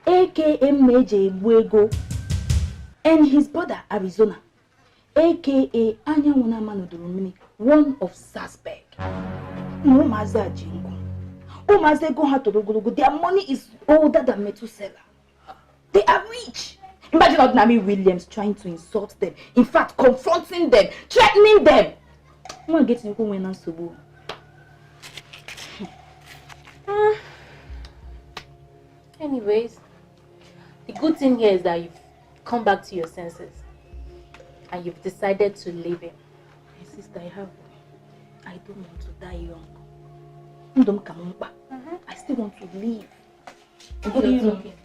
aka Meje Buego, and his brother Arizona, aka Anyawuna Manodurumini, one of Salzburg? No Maza Jingo. Oh Maza go Hatodogologo, their money is older than Methuselah. They are rich. Imagine ordinary Williams trying to insult them. In fact, confronting them, threatening them. I'm not getting you when I'm so. Anyways, the good thing here is that you've come back to your senses and you've decided to leave him. My sister, I don't want to die young. I still want to live. What are you talking?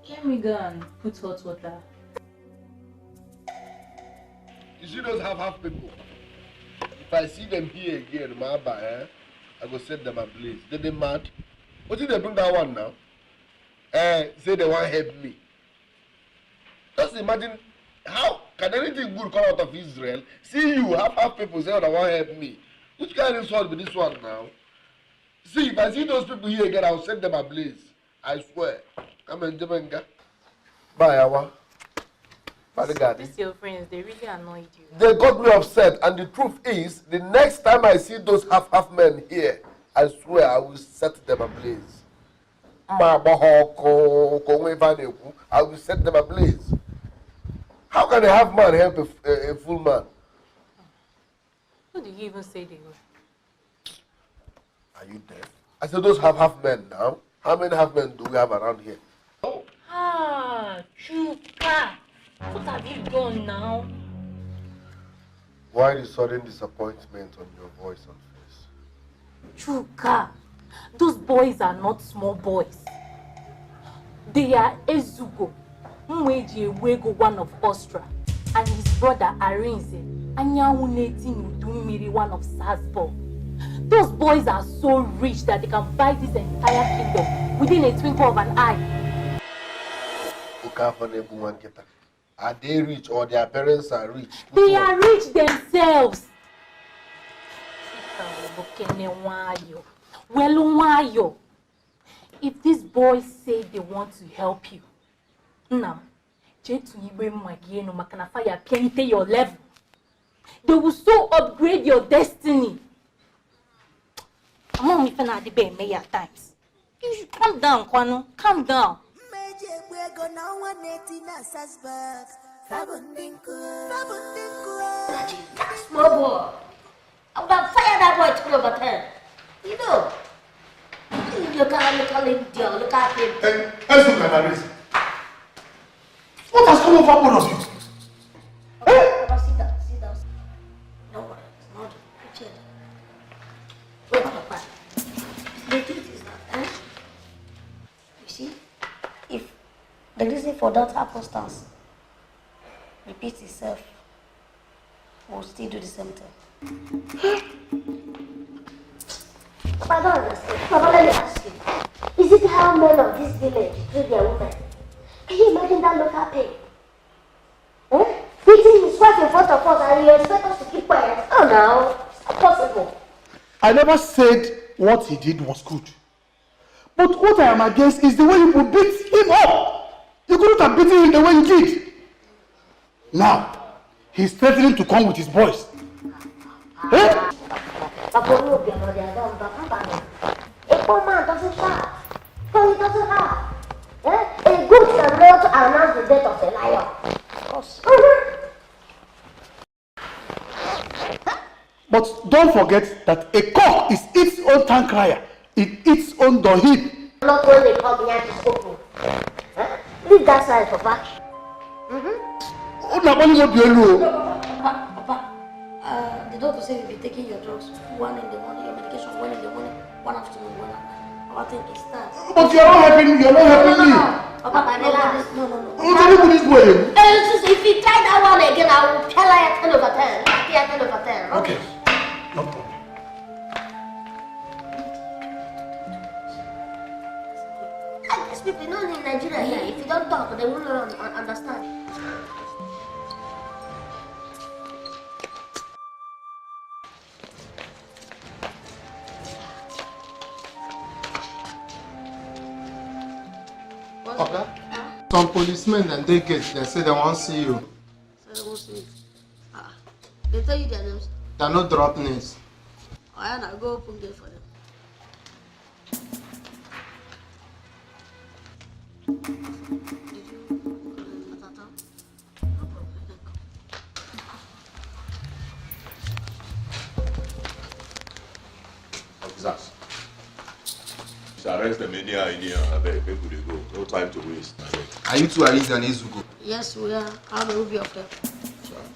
Let me go and put hot water. You see those half people? If I see them here again, I go set them ablaze. They mad. What did they bring that one now? Say they want to help me. Just imagine how can anything good come out of Israel? See you, half people say they want to help me. Which kind of insult be this one now? See, if I see those people here again, I'll set them ablaze. I swear. Come on, Jemenga. Bye, Awa. These your friends, they really annoyed you. They got me upset, and the truth is, the next time I see those half men here, I swear I will set them ablaze. I will set them ablaze. How can a half man help a full man? Who do you even say they were? Are you deaf? I said those half men now. How many half men do we have around here? Oh. Ah, Chuka. What have you done now? Why the sudden disappointment on your voice and face? Chuka, Those boys are not small boys. They are Ezugo, Mweji Wego, one of Austria, and his brother Arinze, Anyawuneti Nudumiri, one of Sasbo. Those boys are so rich that they can buy this entire kingdom within a twinkle of an eye. Are they rich or their parents are rich? They are rich themselves. If these boys say they want to help you, your level. They will so upgrade your destiny. I'm not times. You should calm down, Kwano. Calm down. Small boy. I would have fired that boy 12 over 10. You know. Look at him, look at him. Hey, let's look at Lavish. What has come over both of you? Papa, sit down. Don't worry, it's not Micheal. Wait, Papa. The truth is that, you see, if the reason for that happenstance repeats itself, we'll still do the same thing. Papa, I don't understand. Papa, let me ask you. Is it how men of this village treat their women? Can you imagine that local pain? Beating his wife in front of us and you expect us to keep quiet? Oh no, it's not possible. I never said what he did was good. But what I am against is the way you would beat him up. You couldn't have beaten him the way you did. Now, he's threatening to come with his boys. Eh? A poor man doesn't shout. So he doesn't have. A good can know to announce the death of the lion. Of course. But don't forget that a cock is its own town crier. It eats own dohid. Not when they come behind to spoken. Leave that side, Papa. Papa, the doctor said you'll be taking your drugs. One in the morning, your medication, one in the morning, one afternoon, one at night. I think it's that. But you're not helping me. Papa, no. If you try that one again, I will tell her at 10 over 10. 10 over 10. Okay. No problem. And these people, know in Nigeria here, if you don't talk, they won't understand. Okay. Some policemen and they say they won't see you. So they won't see me. They tell you their names? They're not drop names. Oh, yeah, now go open gate for them. Officers, arrest the mania in here and beg people to go. No time to waste. Are you two Ariz and Ezugo? Yes, we are. How may we be of help?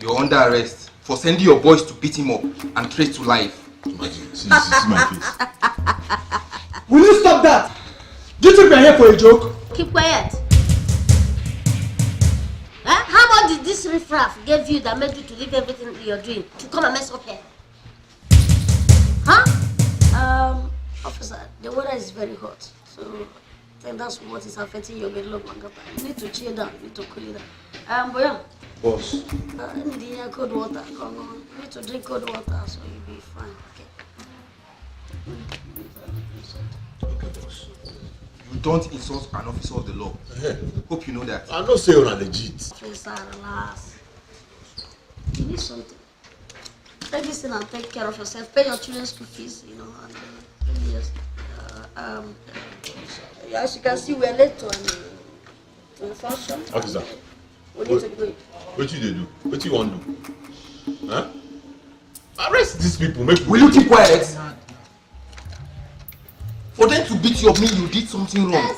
You're under arrest for sending your boys to beat him up and trace to life. Imagine, see my face. Will you stop that? Do you think we're here for a joke? Keep quiet. How much did this riffraff give you that made you to leave everything you're doing to come and mess up here? Officer, the weather is very hot, so I think that's what is affecting your middle of Mangapa. You need to chill down, you need to cool it down. Boyan. Boss. You need cold water. Come on. You need to drink cold water so you'll be fine. Okay, boss. You don't insult an officer of the law. Hope you know that. I'm not saying on legit. Officer, relax. You need something. Take this in and take care of yourself. Pay your children's school fees, you know, and yes. As you can see, we're late to the function. Officer. We need to do it. What you do? What you want to do? Huh? Arrest these people. Will you keep quiet? For them to beat you up means you did something wrong.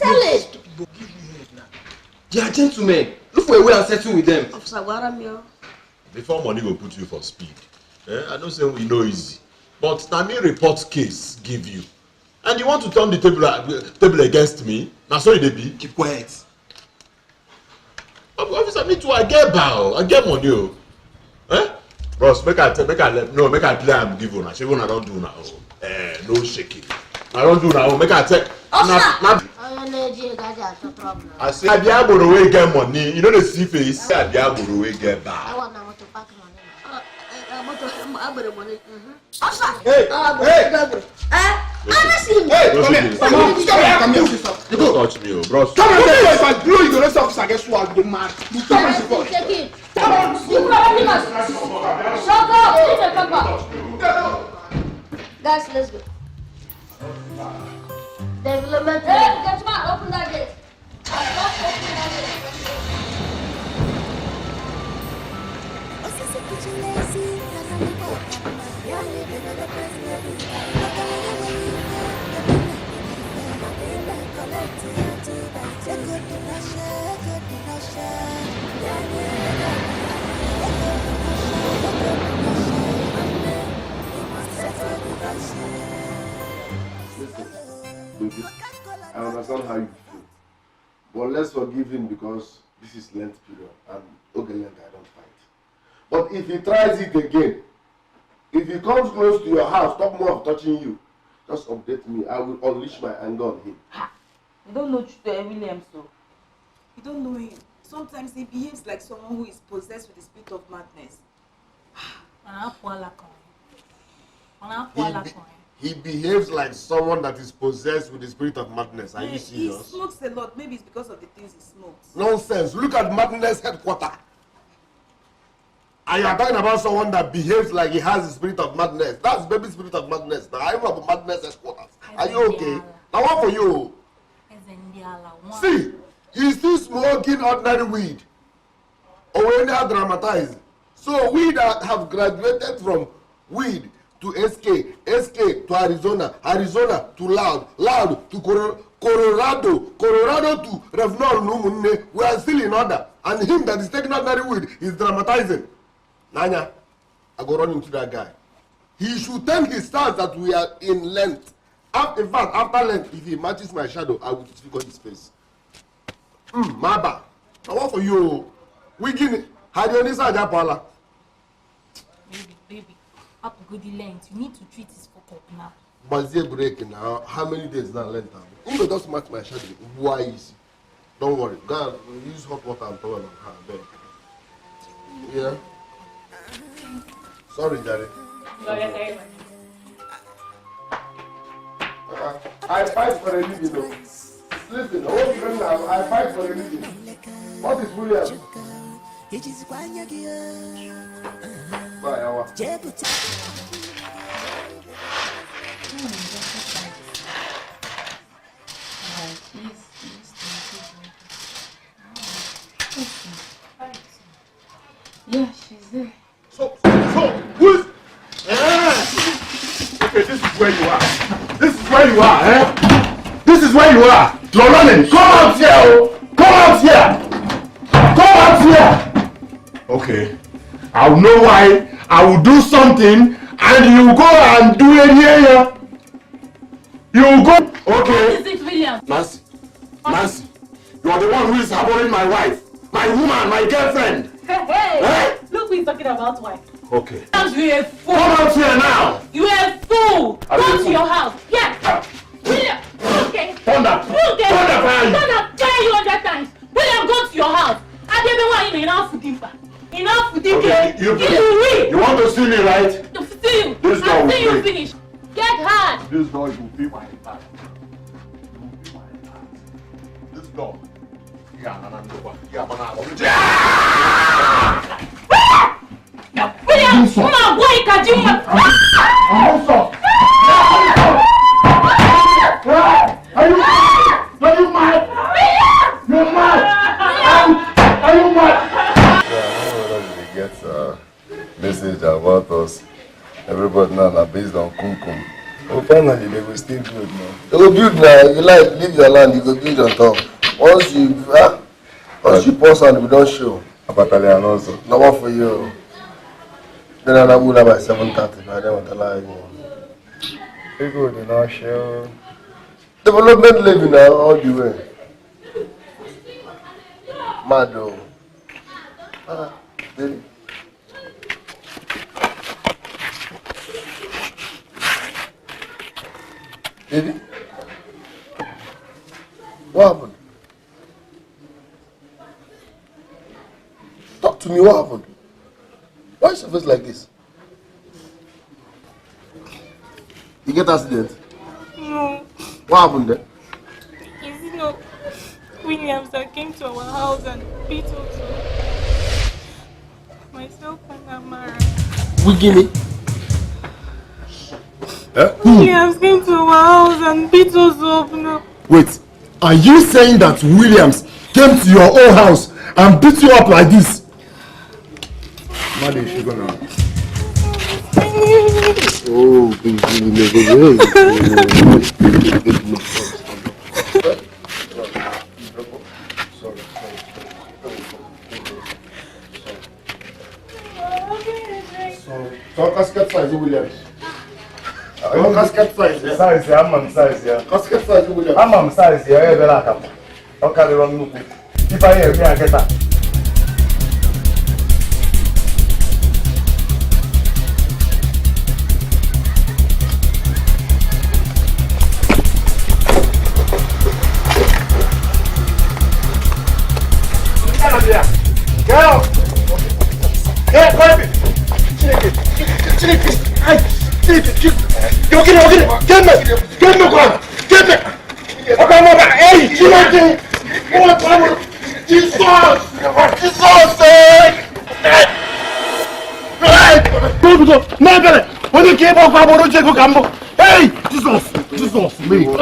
They are gentlemen. Look for a way and settle with them. Officer, what am you? Before money will put you for speed. I don't say we know easy. But Nami report case give you. And you want to turn the table against me? Now sorry they be. Keep quiet. Officer, me too, I get bow. I get money. Eh? Bros, make I play am give una. Shey una don do now. No shaking. I don't do now. Make I tell. I say Adiaboro wey get money. You know the see face. Adiaboro wey get bow. I want to pack money. Hey! Honestly, hey, come here. Come here. Don't touch me, bros. Come on, if I blow you, the rest of us I get swag the man. You come and support. take it. You probably must. Shut up. Leave the paper. Guys, let's go. Development. Hey, get man, open that gate. Open that Listen, I understand how you feel, but let's forgive him because this is Lent period and Lent I don't fight. But if he tries it again, if he comes close to your house, talk more of touching you, just update me. I will unleash my anger on him. You don't know William, so. You don't know him. Sometimes he behaves like someone who is possessed with the spirit of madness. He behaves like someone that is possessed with the spirit of madness. Are you serious? He smokes a lot. Maybe it's because of the things he smokes. Nonsense. Look at madness headquarters. And you are talking about someone that behaves like he has the spirit of madness. That's baby spirit of madness. Now I have madness headquarters. Are you okay? Now what for you? See, he's still smoking ordinary weed. Or when they are dramatized. So we that have graduated from weed to SK to Arizona to Loud to Colorado to Revnol Numunne, we are still in order. And him that is taking ordinary weed is dramatizing. Nanya, I go run into that guy. He should thank his stars that we are in Lent. In fact, after Lent, if he matches my shadow, I will disfigure his face. Maba. Now what for you? We give Hadionisa Japala. Baby. Up good Lent. You need to treat his fuck up now. But it's a break now. How many days now Lent? You go just match my shadow. Why is it? Don't worry. Go and use hot water and towel on her bed. Yeah. Sorry, Daddy. I fight for a living, though. Listen, I fight for a living. What is William? Bye, Awa. Yeah, she's there. So, who's... Okay, this is where you are. This is where you are, eh? This is where you are. You're running. Come out here, oh. Come out here. Come out here. Okay. I'll know why. I will do something and you go and do it here. You go. Okay. What is it, William? Nancy, you are the one who is harboring my wife, my woman, my girlfriend. Hey! Eh? Look who is talking about wife. Okay. You a fool. Come out here now. You a fool. Go to your house. Yes. William. Okay. Thunder. Okay. Thunder fire you. Thunder fire you 100 times. William, go to your house. I didn't want you enough to give back. Enough to give okay. You want to see me, right? To see you. This door will see you break. finish. Get hard. This door will be my back. This door. William, come on, boy, catch you. Are you mad? You're mad. Are you mad? Get message about us. Everybody now are based on kumkum. Well, finally they will still build now. They will build now. You like leave your land, you go build on top. Once you pause and we don't show. A battalion also. No one for you. Then I will have by 7:30. I don't want to lie. People do not show. Development living now all the way. Mad though. Baby. Baby? What happened? Talk to me, what happened? Why is your face like this? You get accident? No. What happened then? Is it not Williams that came to our house and beat us up? Myself and Amara. Wigini? Williams came to our house and beat us up now. Wait, are you saying that Williams came to your own house and beat you up like this? Money, she's gonna. Oh, So, casket size, Williams. Casket size, yeah. Size, yeah. I'm size, yeah. Casket size, Williams. I'm size, yeah. Very like okay, the wrong look. If I hear me, I get that. Girl! Hey, baby! Chineke! Hey! Chineke! Get me! Get me! Get me! Get me! Okay, mama! Hey! Chineke! What? Jesus! Jesus! Hey! Go! No, when you came up, I'm going to go Gambo. Hey! Jesus! Jesus! Me! Why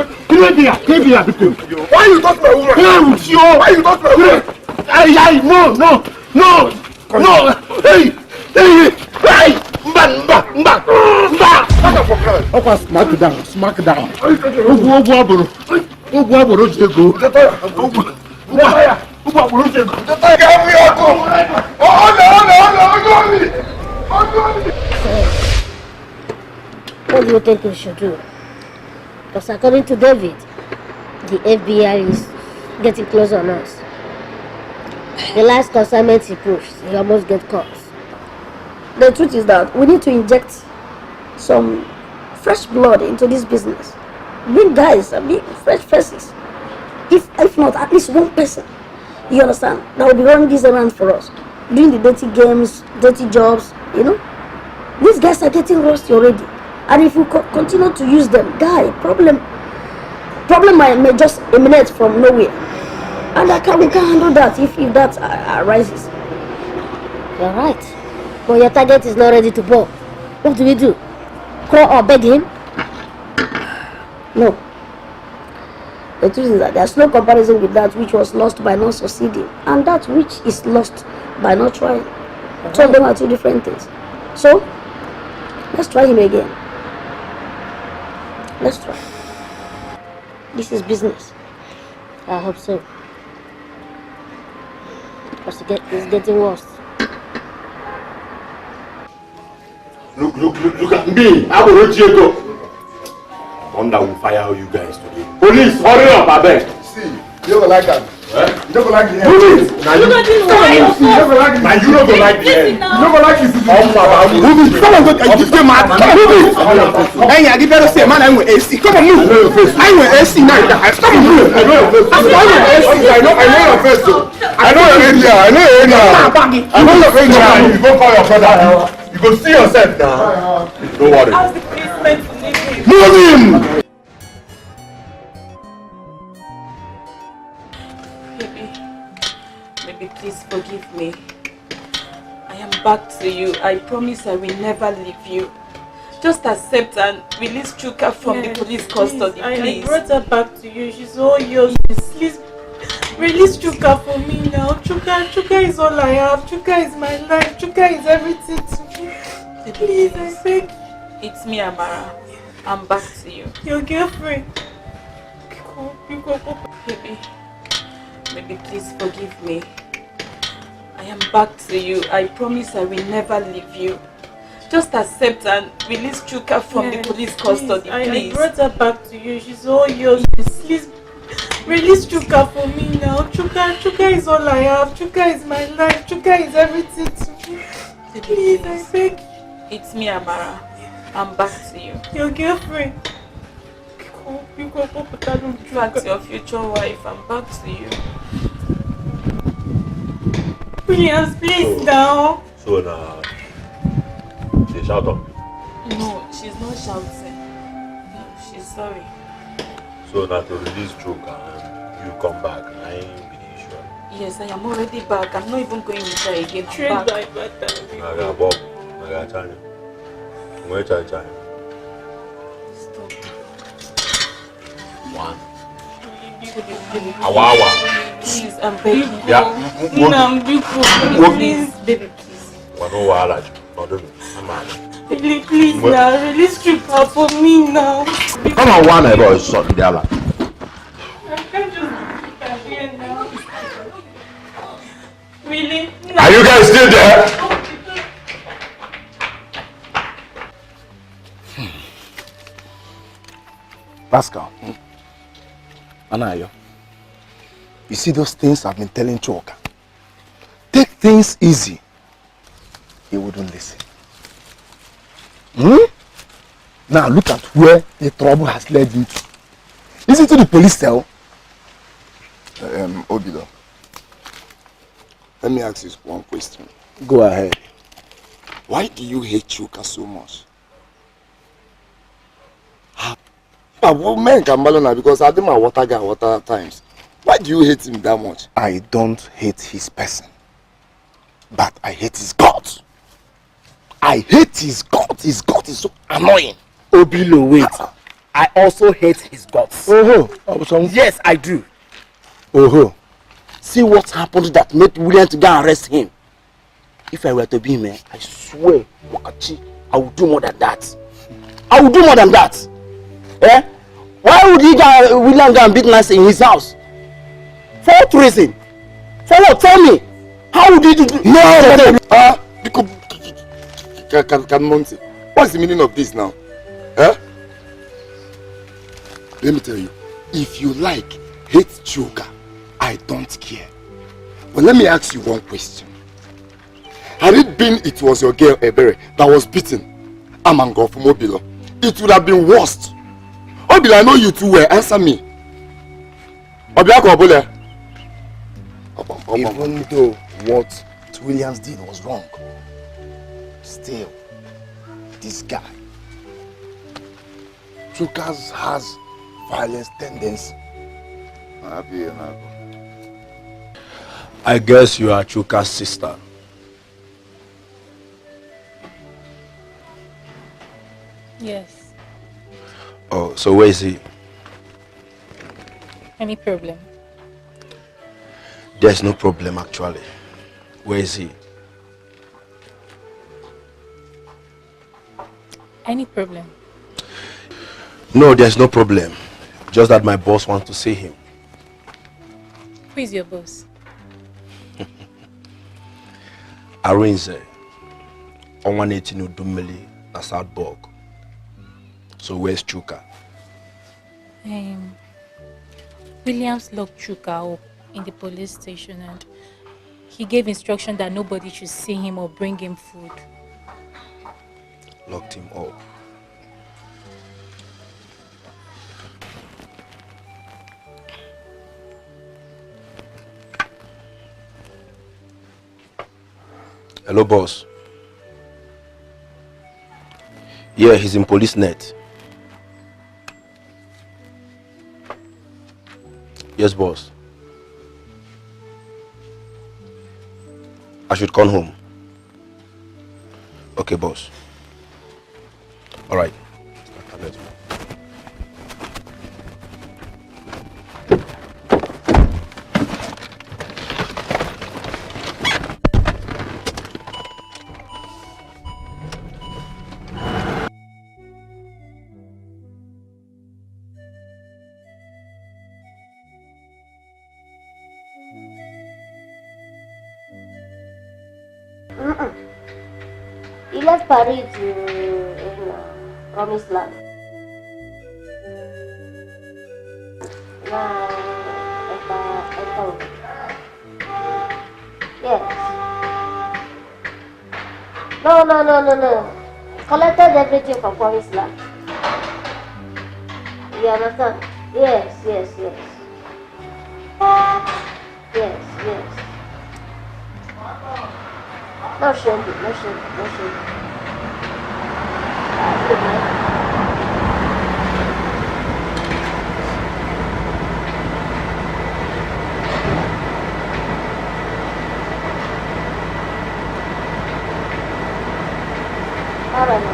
you touch my woman? Why you touch my woman? Hey! No! Hey! Mba! Okay, smack down. Ogu aboro jego. What do you think we should do? Because according to David, the FBI is getting closer on us. The last consignment he pushed, he almost get caught. The truth is that we need to inject some fresh blood into this business. Big guys, big fresh faces. If not, at least one person, you understand, that will be running this around for us. Doing the dirty games, dirty jobs, you know. These guys are getting rusty already. And if we continue to use them, problem may just emanate from nowhere. And we can't handle that if that arises. You're right. But your target is not ready to ball. What do we do? Crawl or beg him? No. The truth is that there's no comparison with that which was lost by not succeeding and that which is lost by not trying. Two of them are two different things. So, let's try him again. Let's try. This is business. I hope so. Because it's getting worse. Look at me. I will let you go. Thunder will fire you guys today. Police, hurry up, I beg. See, you don't like that. You don't like the Police! Now you don't like it. Now you don't like the You don't like it. Move it. Someone go and give them mad. Move it. Hey, I better say, man, I'm with AC. Come on, move. I'm with AC now. Come on, move. I know your face. I know your area. I know your area. You go call your brother. You go see yourself now. Don't worry. How's the policeman to leave him? Move him. Baby, please forgive me. I am back to you. I promise I will never leave you. Just accept and release Chuka from the police custody, please. I brought her back to you. She's all yours. Please release Chuka for me now. Chuka is all I have. Chuka is my life. Chuka is everything to me. Please, I beg. It's me, Amara. I'm back to you. Your girlfriend. Baby, please forgive me. I am back to you. I promise I will never leave you. Just accept and release Chuka from the police custody, please. I brought her back to you. She's all yours. Please release Chuka for me now. Chuka is all I have. Chuka is my life. Chuka is everything to me. Please, I beg you. It's me, Amara. I'm back to you. Your girlfriend. Back to your future wife. I'm back to you. Williams, please now. So now, they shout on me. No, she's not shouting. No, she's sorry. So now to release Chuka and you come back, I ain't be the issue. Yes, I am already back. I'm not even going with her again. I'm back. Naga Bob, Naga Chanya. Where Chanya? Stop. One. Awawa. Please, I'm begging. Yeah. Please, baby, please. One over Alaj. No, don't. I'm mad. Please now, release Chuka for me now. Come on, one about something there. I can't just keep her here now. Really? No. Are you guys still there? Pascal, Anayo, you see those things I've been telling Chuka? Take things easy. He wouldn't listen. Now look at where the trouble has led him to. Is it to the police cell? Obido, let me ask you one question. Go ahead. Why do you hate Chuka so much? Well, men can balance because I do my water guy water times. Why do you hate him that much? I don't hate his person, but I hate his God. I hate his God. His God is so annoying. Obilo, wait. I also hate his guts. Yes, I do. See what happened that made William to go and arrest him. If I were to be him, I swear, I would do more than that. I would do more than that. Eh? Why would William go and beat Nancy in his house? For what reason? For what? Tell me. How would he do? No. Monty, what's the meaning of this now? Huh? Let me tell you, if you like, hate Chuka, I don't care. But let me ask you one question. Had it been it was your girl Ebere that was beaten Amango from Obilo, it would have been worse. Obilo, I know you too well. Answer me. Even though what Williams did was wrong, still, this guy, Chuka has violence tendency. I guess you are Chuka's sister. Yes. Oh, so where is he? Any problem? There's no problem actually. Where is he? Any problem? No, there's no problem. Just that my boss wants to see him. Who is your boss? Arinze. Onwanetinu Dumeli na Southburg. So where's Chuka? Williams locked Chuka up in the police station and he gave instruction that nobody should see him or bring him food. Locked him up. Hello, boss. Yeah, he's in police net. Yes, boss. I should come home. Okay, boss. All right. left Paris to Promised Land. Yes. No. Collected everything from Promised Land. You understand? Yes. Yes. No shame. Good night. All right.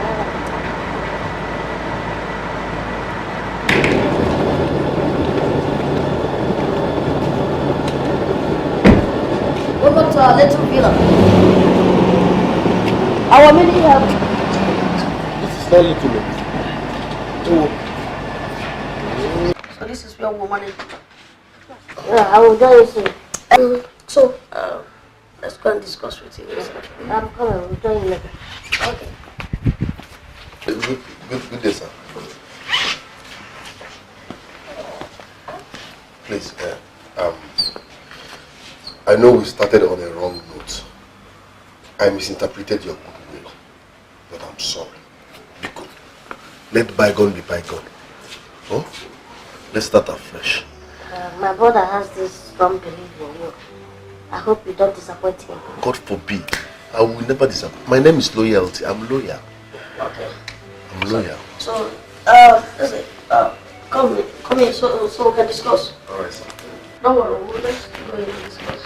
Welcome to our little villa. Our mini help. This is not little. Oh. So this is where we'll manage. Yeah, I will join you soon. So, let's go and discuss with you. I'm coming. We'll join you later. Okay. Good day, sir. Please, I know we started on a wrong note. I misinterpreted your goodwill, but I'm sorry. Be good. Let bygone be bygone. Oh? Let's start afresh. My brother has this strong belief in you. I hope you don't disappoint him. God forbid. I will never disappoint. My name is Loyalty. I'm loyal. Okay. I'm loyal. So, listen, come here so we can discuss. Alright, sir. Don't worry, we'll just go ahead and discuss.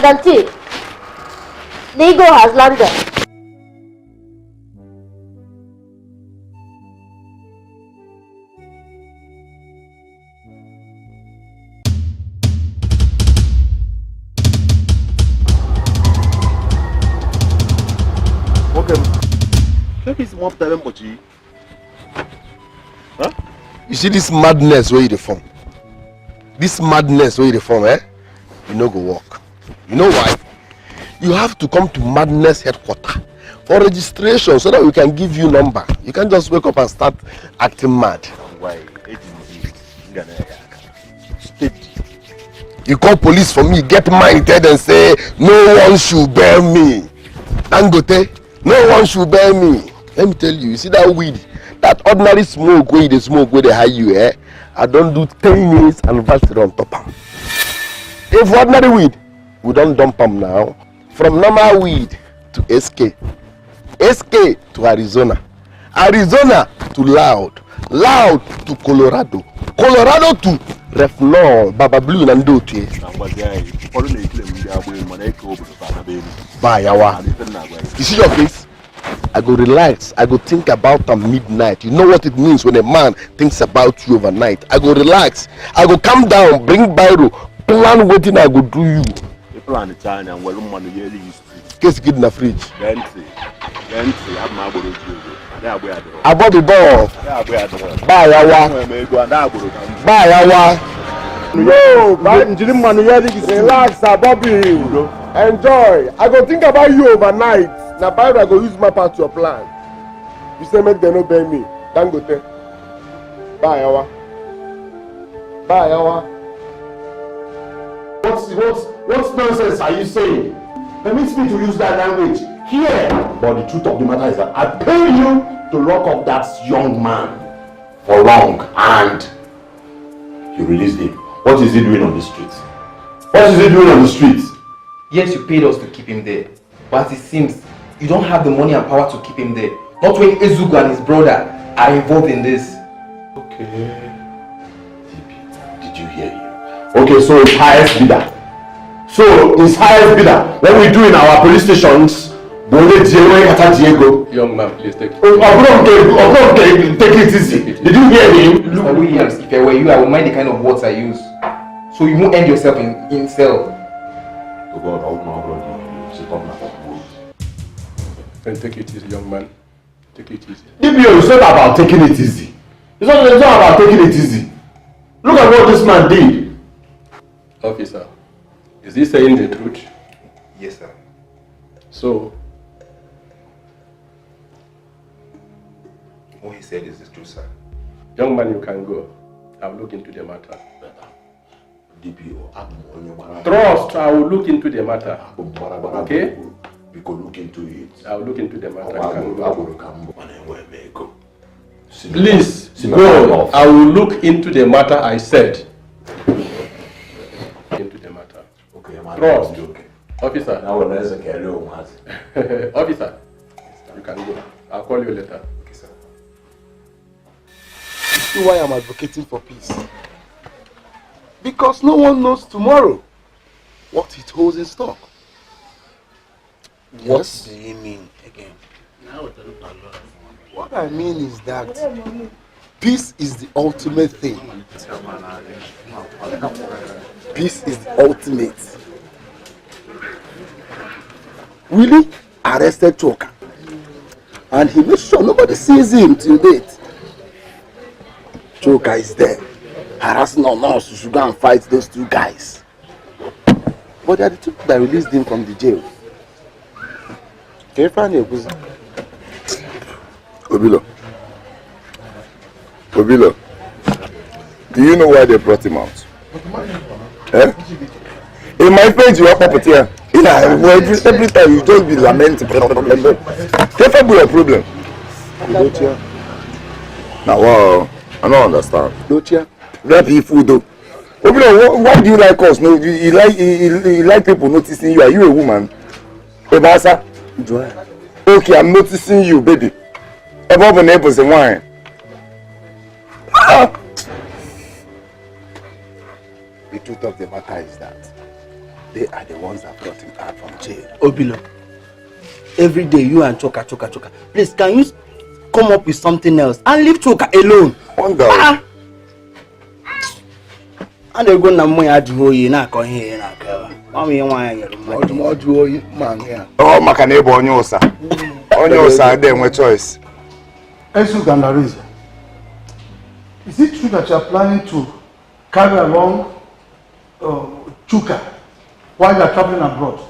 Danti, the ego has landed. Huh? You see this madness where you form? This madness where you form, eh? You no go work. You know why? You have to come to Madness headquarters for registration so that we can give you number. You can't just wake up and start acting mad. Why? You call police for me, get minded and say, no one should bear me. Dangote, no one should bear me. Let me tell you, you see that weed, that ordinary smoke where they smoke where they hide you, eh? I don't do 10 years anniversary on top of. If ordinary weed, we don't dump them now. From normal weed to SK. SK to Arizona. Arizona to Loud. Loud to Colorado. Colorado to Refnol, Baba Blue and Dote. Bayawa. You see your face? I go relax. I go think about them midnight. You know what it means when a man thinks about you overnight. I go relax. I go calm down, bring Biro, plan waiting I go do you. Plan China and well money yearly history. Case get in the fridge. Gently, I'm not going to do. I bought the ball. Bayawa. Bayawa. No, relax, Bobby. Enjoy. I go think about you overnight. Now, Bible, I go use my part to your plan. You say make them no bear me. Dangote. Bayawa. What nonsense are you saying? Permit me to use that language here. But the truth of the matter is that I paid you to lock up that young man for wrong and you released him. What is he doing on the streets? Yes, you paid us to keep him there. But as it seems, you don't have the money and power to keep him there. Not when Ezugu and his brother are involved in this. Okay. Did you hear him? Okay, so it's highest bidder. When we do in our police stations, Diego. Young man, please take it. Take it easy. Did you hear him? Mr. Williams, if I were you, I would mind the kind of words I use. So you won't end yourself in cell. Then take it easy, young man. Take it easy. DPO, it's not about taking it easy. It's not about taking it easy. Look at what this man did. Officer, is he saying the truth? Yes, sir. So, what he said is the truth, sir. Young man, you can go. I'll look into the matter. Trust, I will look into the matter. Okay? We could look into it. I'll look into the matter. Go. Please, go. I will look into the matter, I said. Into the matter. Okay, Trust. Okay. Officer. Now let's carry on. Officer, you can go. I'll call you later. Okay, sir. You see why I'm advocating for peace? Because no one knows tomorrow what it holds in stock. What do you mean again? What I mean is that peace is the ultimate thing. Peace is the ultimate. Willie arrested Choka, and he made sure nobody sees him till date. Choka is there, harassing on us. We should go and fight those two guys. But they are the two that released him from the jail. Can you find your cousin? Obilo, do you know why they brought him out? Eh? In my page, you have property here. Every time you just be lamenting. That's be your problem. Now, wow, I don't understand. That people though. Obilo, why do you like us? No, you like people noticing you. Are you a woman? Ebasa? Okay, I'm noticing you, baby. Above the neighbors and wine. The truth of the matter is that they are the ones that brought him out from jail. Obilo, every day you and Choka. Please, can you come up with something else and leave Choka alone? Wonder. And they're going to money na ko here na ka. Mami Oh, makanebo onyosa. Onyosa dem with choice. Esugandarize. Is it true that you are planning to carry along Chuka while you are traveling abroad?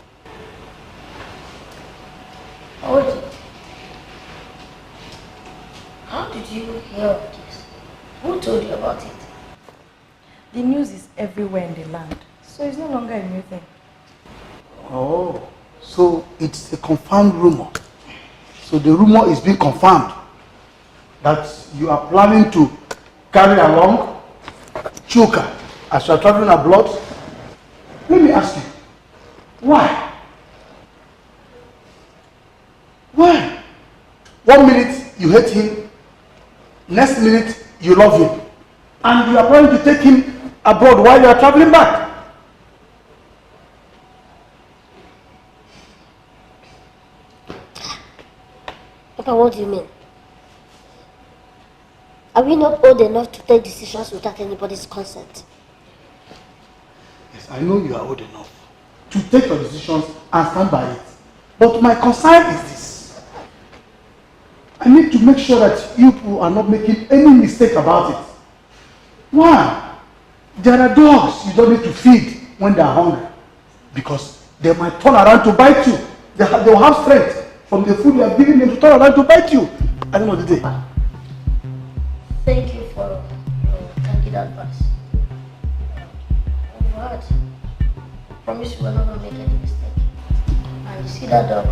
How did you hear of this? Who told you about it? The news is everywhere in the land, so it's no longer a new thing. Oh, so it's a confirmed rumor. So the rumor is being confirmed that you are planning to carry along Chuka as you are traveling abroad. Let me ask you, why? Why? 1 minute you hate him, next minute you love him, and you are planning to take him abroad while you are traveling back. Papa, what do you mean? Are we not old enough to take decisions without anybody's consent? Yes, I know you are old enough to take your decisions and stand by it. But my concern is this. I need to make sure that you people are not making any mistake about it. One, there are dogs you don't need to feed when they are hungry, because they might turn around to bite you. They will have strength from the food you have given them to turn around to bite you at the end of the day. Thank you for your candid advice. But I promise you we're not going to make any mistake. And you see that dog,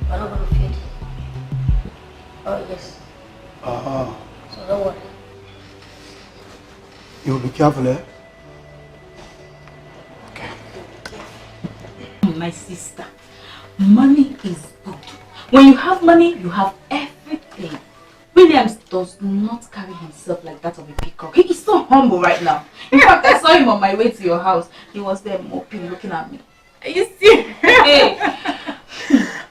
we're not going to feed it. Oh, yes. So don't worry. You will be careful, eh? My sister, money is good. When you have money, you have everything. Williams does not carry himself like that of a peacock. He is so humble right now. In fact, I saw him on my way to your house. He was there moping, looking at me. Are you serious? Hey.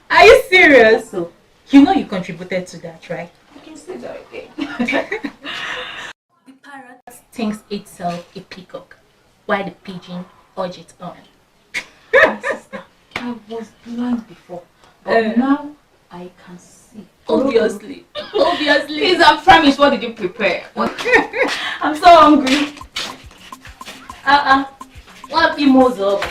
Are you serious? So, you know you contributed to that, right? You can say that again. The parrot thinks itself a peacock, while the pigeon urges it on. My sister, I was blind before, but now I can see. Obviously. Please, I promise. What did you prepare? I'm so hungry. One Pimo's up.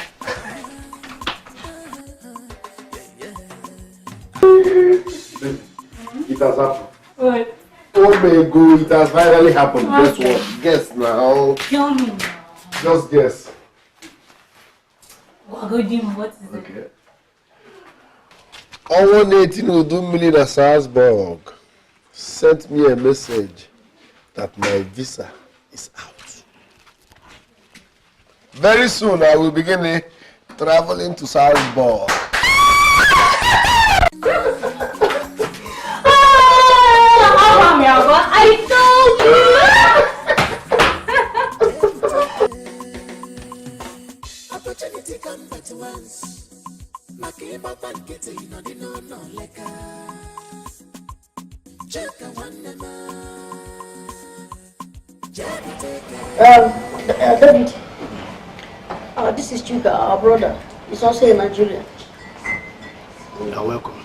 It has happened. What? Oh my God, it has finally happened. Guess what? Guess now. Tell me now. Just guess. What is it? Okay. Our 18 Udumili in Salzburg sent me a message that my visa is out. Very soon I will begin traveling to Salzburg. I told you! Opportunity come but once. Makiba pankete ino di no leka. Cheka one David, this is Chuka, our brother. He's also a Nigerian. You are welcome.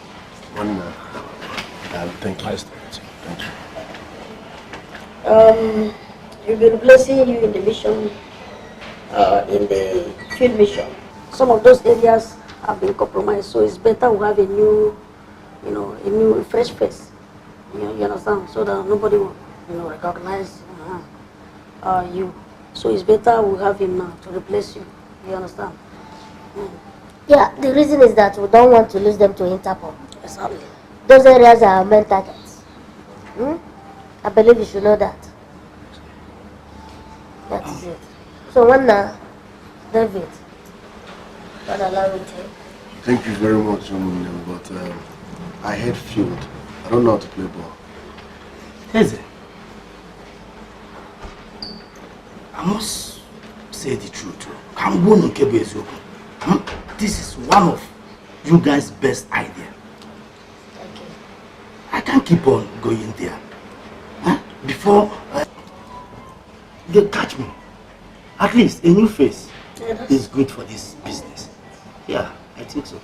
Thank you. Thank you. We'll be replacing you in the mission, in the field mission. Some of those areas have been compromised, so it's better we have a new, a new fresh face. You understand? So that nobody will, recognize you. So it's better we have him now to replace you. You understand? Yeah, the reason is that we don't want to lose them to Interpol. Exactly. Those areas are main targets. I believe you should know that. That's it. So when David, God allow me to. Thank you very much, but I hate field. I don't know how to play ball. Eze, I must say the truth. This is one of you guys' best idea. I can't keep on going there. Before they catch me. At least a new face is good for this business. Yeah, I think so.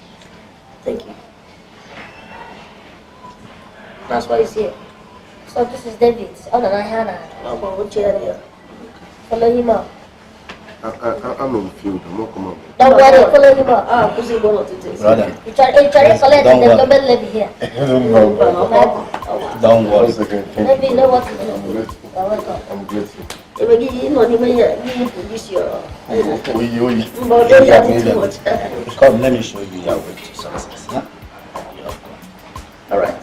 Thank you. That's why he's here. So this is David. Oh, no, follow him up. I'm on field. I'm not coming. Don't worry, follow him up. Brother, You try to collect the development levy here. don't worry. Maybe you know what to do. You're welcome. I'm grateful. Come, let me show you your way to success. Huh? All right.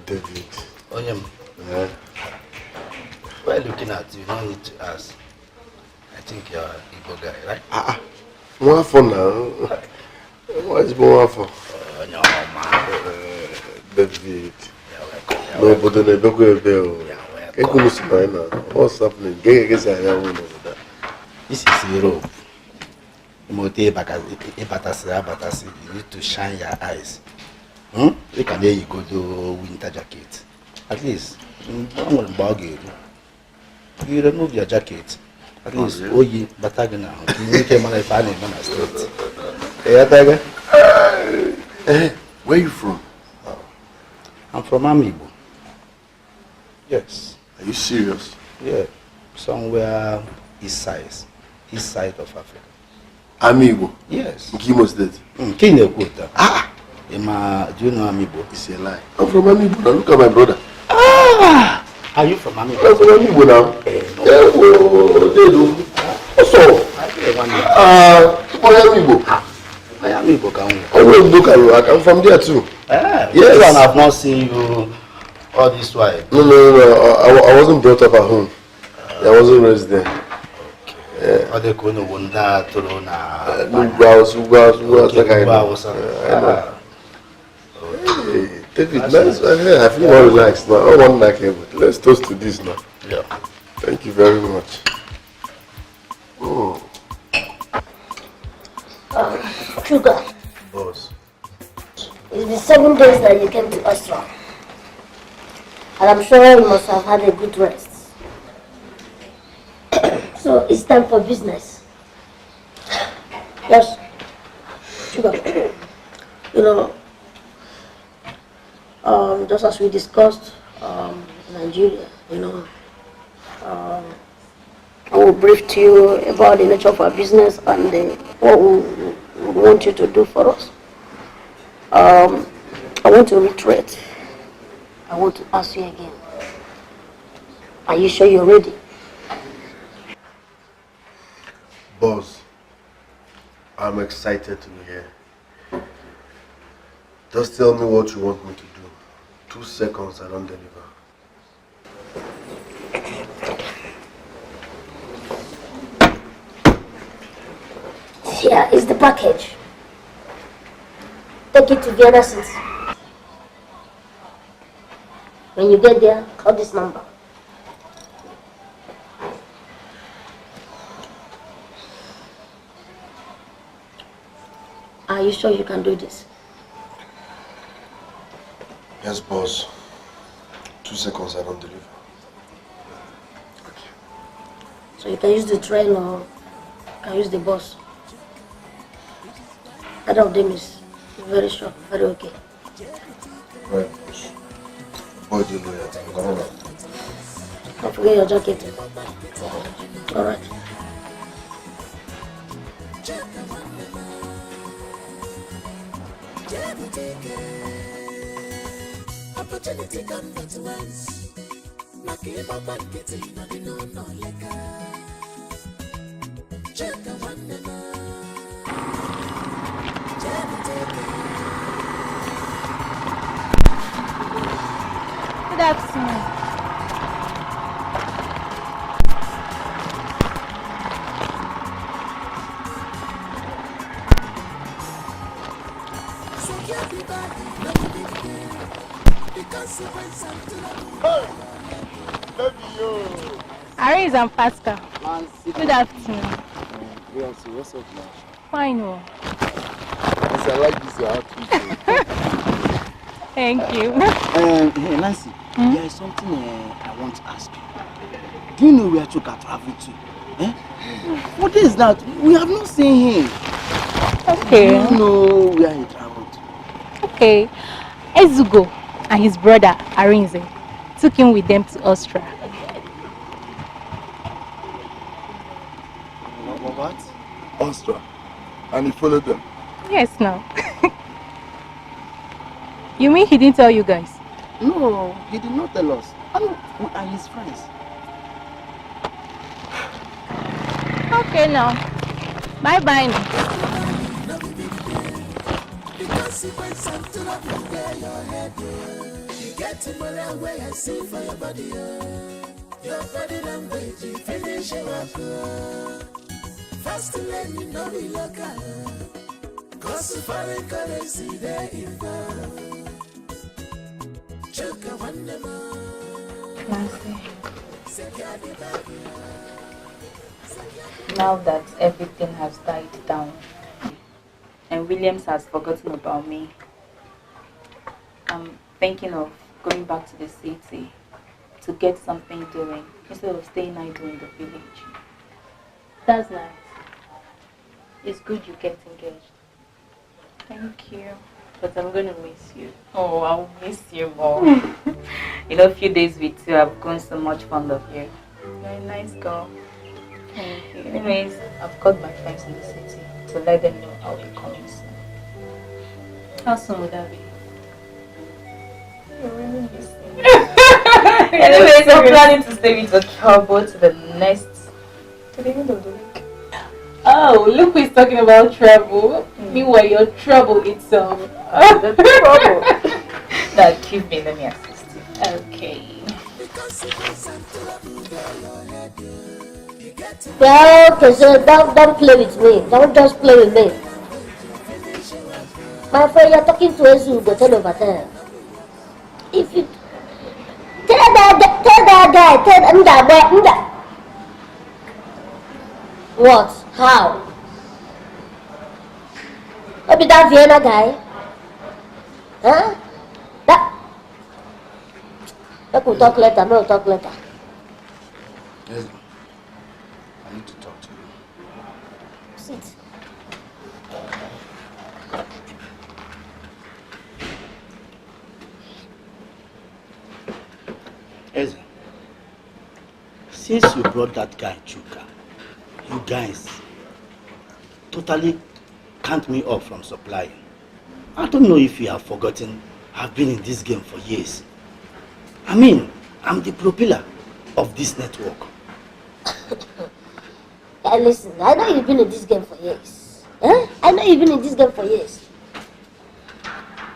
David. Onyem. Yeah. While looking at you, no need to ask. I think you're an Igbo guy, right? One for now. What is one for? No, man. David. No, but then I don't go there. What's happening? This is Europe. You need to shine your eyes. You can hear you go to winter jacket. At least, you remove your jacket. At least, you batagana. You can manage to street. Where are you from? I'm from Amibo. Yes. Are you serious? Yeah. Somewhere east side of Africa. Amibo? Yes. Kimo State? Kinekuta. Do you know Amibo? It's a lie. I'm from Amibo. Now look at my brother. Are you from Amibo? I'm from Amibo now. I'm from there too. Yes. Yes. And I've not seen you all this while. No. I wasn't brought up at home. I wasn't raised there. I David, nice. I feel more relaxed now. I want like it. Let's toast to this now. Yeah. Thank you very much. Oh. Sugar. Boss. It's been 7 days that you came to Austria. And I'm sure you must have had a good rest. So it's time for business. Yes. Sugar. Just as we discussed, Nigeria, I will brief to you about the nature of our business and what we want you to do for us. I want to reiterate. I want to ask you again. Are you sure you're ready? Boss, I'm excited to be here. Just tell me what you want me to do. 2 seconds, I don't deliver. Here is the package. Take it to Vienna City. When you get there, call this number. Are you sure you can do this? Yes, boss. 2 seconds, I don't deliver. Okay. So you can use the train or you can use the bus. Either of them is very sure, very okay. Right, boss. Boy, do you know that? I'm gonna run. Don't forget your jacket. Alright. Opportunity come but once. Lucky up and getting nothing no leka. Check a one Good afternoon. Aris and Pascal. Good afternoon. What's up now? Fine. Oh. Yes, I like this your outfit. Thank you. Hey, Nancy, there is something I want to ask you. Do you know where Chuka traveled to? Eh? What is that? We have not seen him. Okay. Do you know where he traveled? Okay. Ezugo and his brother Arinze took him with them to Austria. What? Austria. And he followed them? Yes, no. You mean he didn't tell you guys? No, he did not tell us. I know we are his friends. Okay, now. Bye-bye now. You get to where I see for your body. Your body language, you finish your work. Fast to let me know we local. Cause the foreign currency there in the Chuka one Now that everything has died down and Williams has forgotten about me, I'm thinking of going back to the city to get something doing instead of staying idle in the village. That's nice. It's good you get engaged. Thank you. But I'm going to miss you. Oh, I'll miss you more. You know, a few days with you, I've grown so much fond of you. You're a nice girl. Thank you. Anyways, I've called my friends in the city to let them know I'll be coming soon. How soon would that be? You're really missing me. Anyways, I'm planning to stay with your cowboy to the end of the week. Oh, look who's talking about trouble. Meanwhile, your trouble itself. The trouble. Now, give me, let me assist you. Okay. Yeah, okay, so don't play with me. Don't just play with me. My friend, you're talking to Ezu, go tell over there. If you tell that guy, tell that. What? How? What be that Vienna guy? Huh? That. We'll talk later. We'll talk later. Yes, I need to talk to you. Sit. Eze, since you brought that guy Chuka, you guys totally canned me off from supplying. I don't know if you have forgotten I've been in this game for years. I mean, I'm the propeller of this network. Hey, listen, I know you've been in this game for years. Huh? I know you've been in this game for years.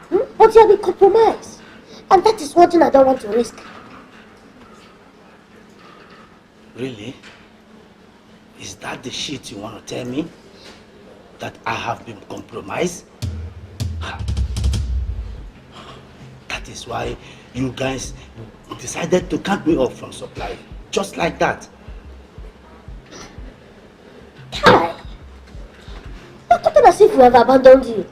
But you have been compromised. And that is one thing I don't want to risk. Really? Is that the shit you want to tell me? That I have been compromised? That is why you guys decided to cut me off from supplying. Just like that. Kai! You're talking as if we have abandoned you.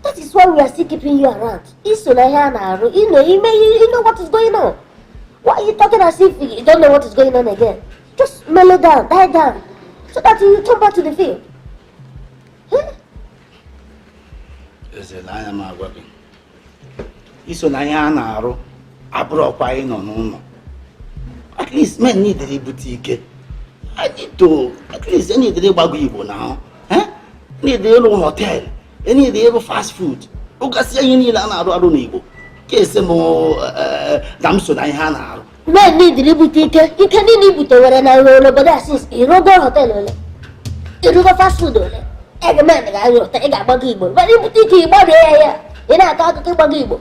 That is why we are still keeping you around. You know what is going on. Why are you talking as if you don't know what is going on again? Just mellow down, die down, so that you turn back to the field. Huh? There's a lie I'm working. It's an iron At least men need a boutique. I need to, at least any day baguibo now. Need the little hotel. Any the fast food. Ogasia any lana adonibo. Case more damson I hana. Men need the boutique. You can live with the one I roll, but that's since you don't go hotel. You do fast food. Egg man, I will take a bagibo. But you boutique body here. You know, I got to bagibo.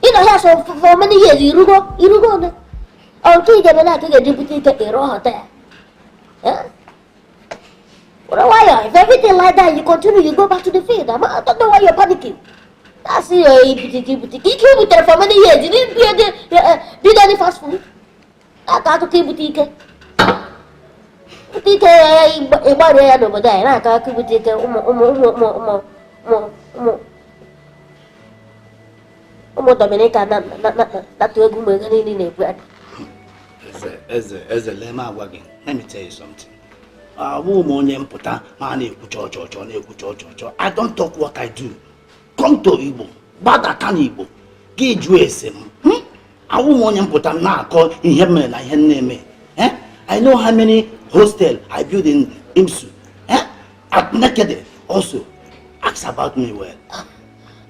You know, has for many years you go. Until you get a boutique at a hotel. Huh? Why? If everything like that, you continue, you go back to the field. I don't know why you're panicking. I see your boutique. You came with there for many years. You didn't build any fast food. I got to keep boutique. Boutique, over there. I got to boutique. Dominica, not to a good as a lemma wagon. Let me tell you something. I don't talk what I do. Come to Igbo, Bada can Igbo, Gage Wesem. I won't put a knock call Iheme and Iheme. I know how many hostels I build in Imsu. At Nekede also. Ask about me well.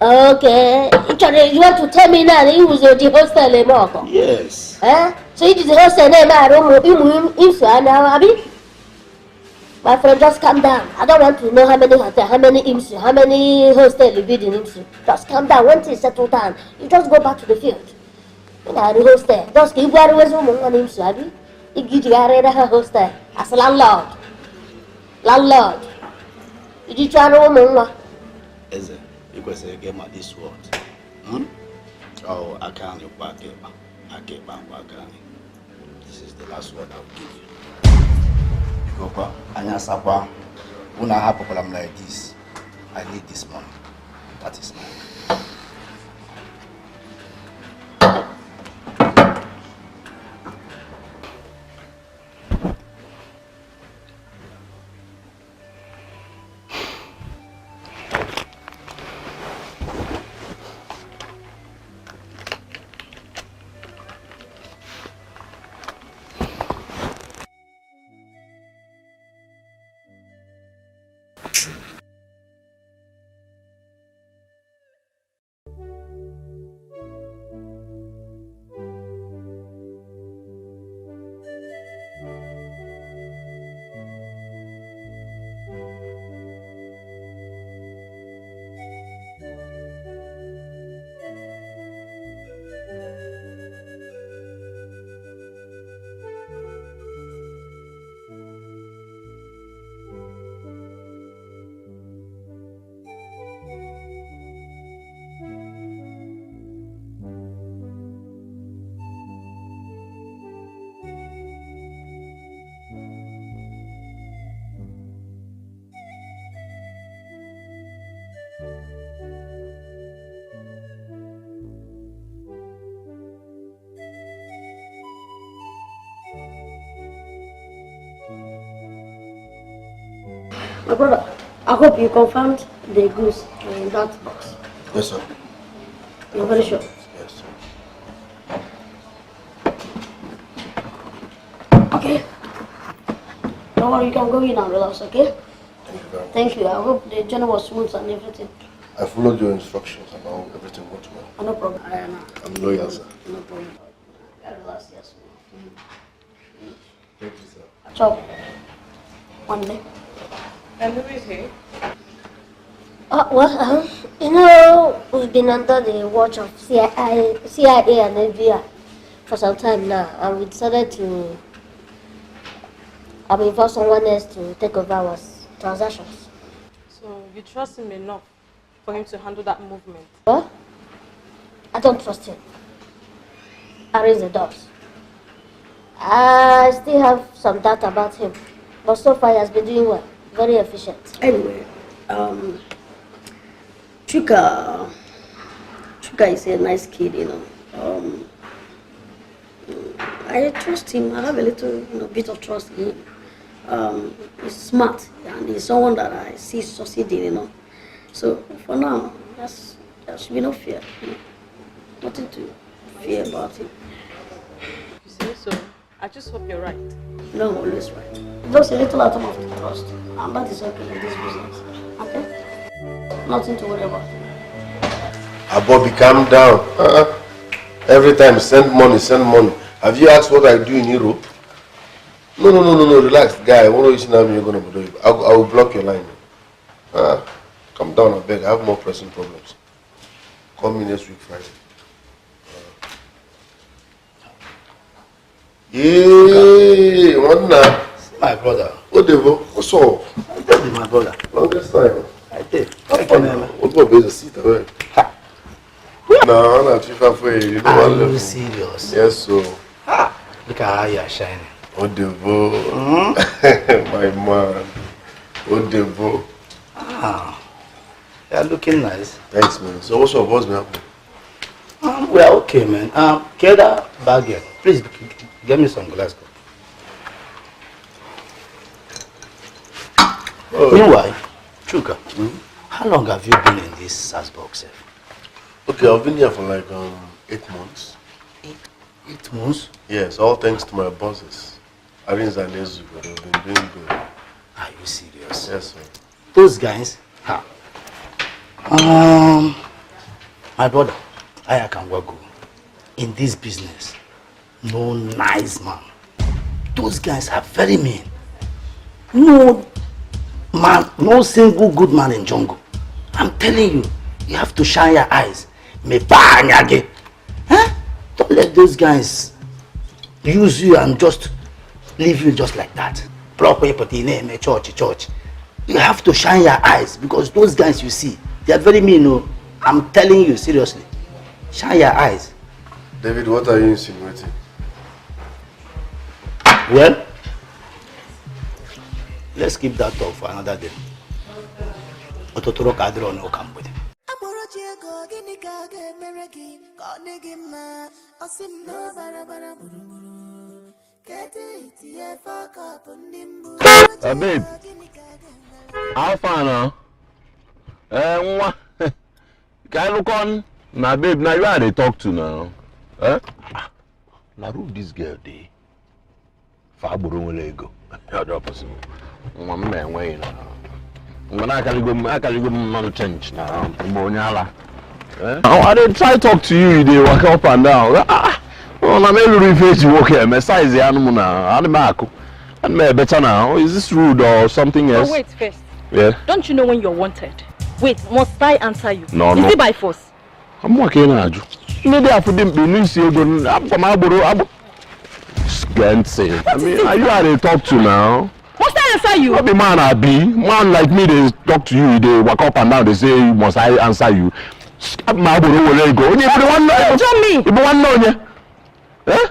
Okay. You want to tell me now that he was the hostel in Morocco? Yes. So it is the hostel name I don't Imsu now, Abi? My friend, just calm down. I don't want to know how many hotels, how many IMSU, how many hostels you build in IMSU. Just calm down. Once you settle down, you just go back to the field. You know, the hostel. Just keep where you are on IMSU, Abi. You get you a hostel. As a landlord. Landlord. You did try to woman. Is it? Because I gave my this word. Oh, I can't look back. This is the last word I'll give you. Anyasapa, when I have a problem like this, I need this money. That is mine. My brother, I hope you confirmed the goods in that box. Yes, sir. You're very sure? Yes, sir. Don't worry, you can go in and relax, okay? Thank you very much. Thank you. I hope the journey was smooth and everything. I followed your instructions and now everything went well. No problem. I'm loyal, sir. No problem. Relax, yes. Thank you, sir. Chop. One day. And who is he? You know, we've been under the watch of CIA and FBI for some time now, and we decided to involve someone else to take over our transactions. So you trust him enough for him to handle that movement? Well, I don't trust him. I raise the doors. I still have some doubt about him, but so far he has been doing well, very efficient. Anyway, Chuka is a nice kid, you know. I trust him. I have a little, bit of trust in him. He's smart and he's someone that I see succeeding, you know. So for now, there should be no fear. You know. Nothing to fear about him. You say so. I just hope you're right. No, I'm always right. Just a little atom of trust, and that is okay in this business. Okay? Nothing to worry about. Bobby, calm down. Every time, send money, send money. Have you asked what I do in Europe? No, relax, guy. I won't listen to me, you're going to do it. I will block your line. Come down, I beg. I have more pressing problems. Call me next week, Friday. Yay! What now? My brother. What Devo? What's up? I tell you, my brother. Longest time. I did. What about Osita? No, I'm not FIFA for you. You know Are what? you serious? Yes, so. Look at how you're shining. What Devo? My man. What Devo? You're looking nice. Thanks, man. So what's up? What's been happening? We're okay, man. Get that bag here. Please, get me some glass. Meanwhile, Chuka, how long have you been in this SAS box? Okay, I've been here for like 8 months. 8 months? Yes, all thanks to my bosses. Arins and Zubby, they've been doing good. Are you serious? Yes, sir. Those guys? My brother, I can work good. In this business, no nice man. Those guys are very mean. No man, no single good man in jungle. I'm telling you, you have to shine your eyes. Me bang again. Don't let those guys use you and just leave you just like that. Proper name, church. You have to shine your eyes because those guys you see, they are very mean. No, I'm telling you seriously. Shine your eyes. David, what are you insinuating? Well, let's keep that talk for another day. Ototoro kadro no kambode. Babe, how far now? Can you come? Now, babe, now you are they talk to now. Now, who this girl dey? Faburu will go. You're possible. One man way now. When I can go man change now. Bonyala. I dey try talk to you. They walk up and down. Oh, now maybe refuse to walk here. My size the animal now. Animal. And me better now. Is this rude or something else? Oh, wait first. Yeah. Don't you know when you're wanted? Wait, must I answer you? No, Is it by force? I'm working on you. Maybe I put them beneath you. I'm from Aburo. Can't say. I mean, are you how they talk to now? Must I answer you? Not be man I be. Man like me, they talk to you. They walk up and down. They say, must I answer you? My Aburo will let go. You tell me. You want know you? Eh?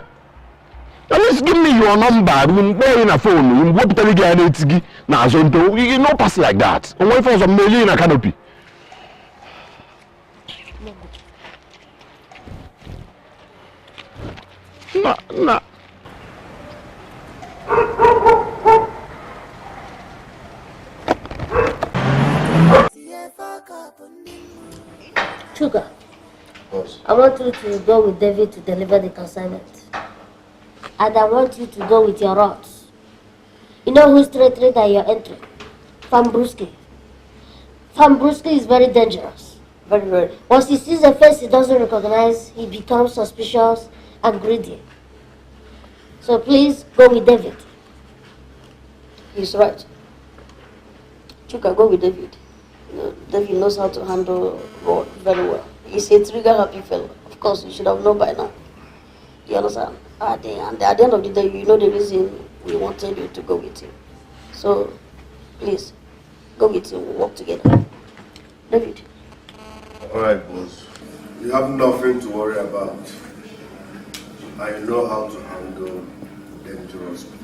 At least give me your number. We go in a phone. We go to get anything. Now, so you no pass like that. And wait for some million in a canopy. Nah. Sugar, I want you to go with David to deliver the consignment. And I want you to go with your rods. You know whose territory that you're entering? Fambruski. Fambruski is very dangerous. Very, very. Once he sees a face he doesn't recognize, he becomes suspicious and greedy. So please go with David. He's right. Chuka, go with David. David knows how to handle God very well. He's a trigger-happy fellow. Of course, you should have known by now. You understand? And at the end of the day, you know the reason we wanted you to go with him. So, please, go with him. We'll work together. David. Alright, boss. You have nothing to worry about. I know how to handle dangerous people.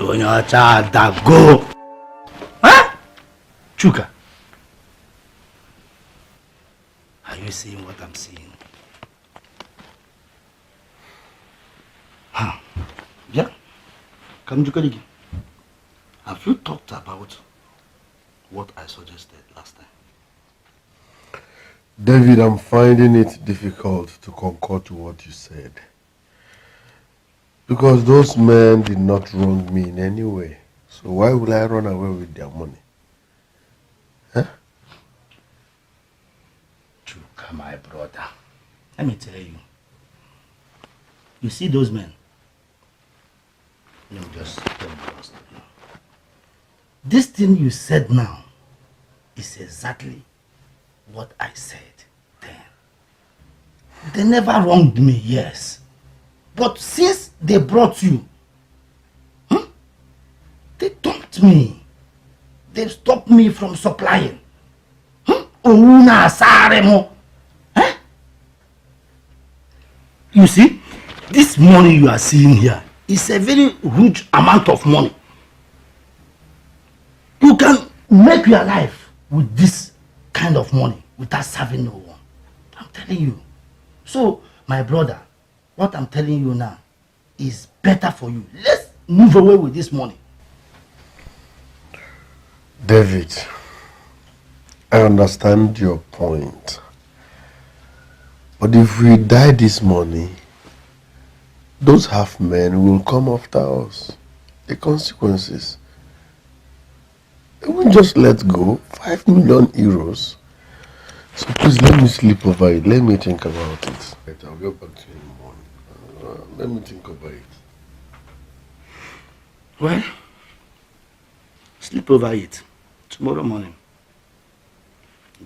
On your child that go. Huh? Chuka. Are you seeing what I'm seeing? Huh? Yeah. Come Chuka. Have you talked about what I suggested last time? David, I'm finding it difficult to concur to what you said. Because those men did not wrong me in any way. So why would I run away with their money? Huh? Chuka, my brother. Let me tell you. You see those men? Let me just tell you. This thing you said now is exactly what I said then. They never wronged me, yes. But since they brought you, they dumped me. They stopped me from supplying. You see, this money you are seeing here is a very huge amount of money. You can make your life with this kind of money without serving no one. I'm telling you. So, my brother, what I'm telling you now is better for you. Let's move away with this money. David, I understand your point. But if we die this morning, those half men will come after us. The consequences. They won't just let go. 5 million euros. So please let me sleep over it. Let me think about it. Right, I'll get back to you in the morning. Let me think about it. Well, sleep over it. Tomorrow morning.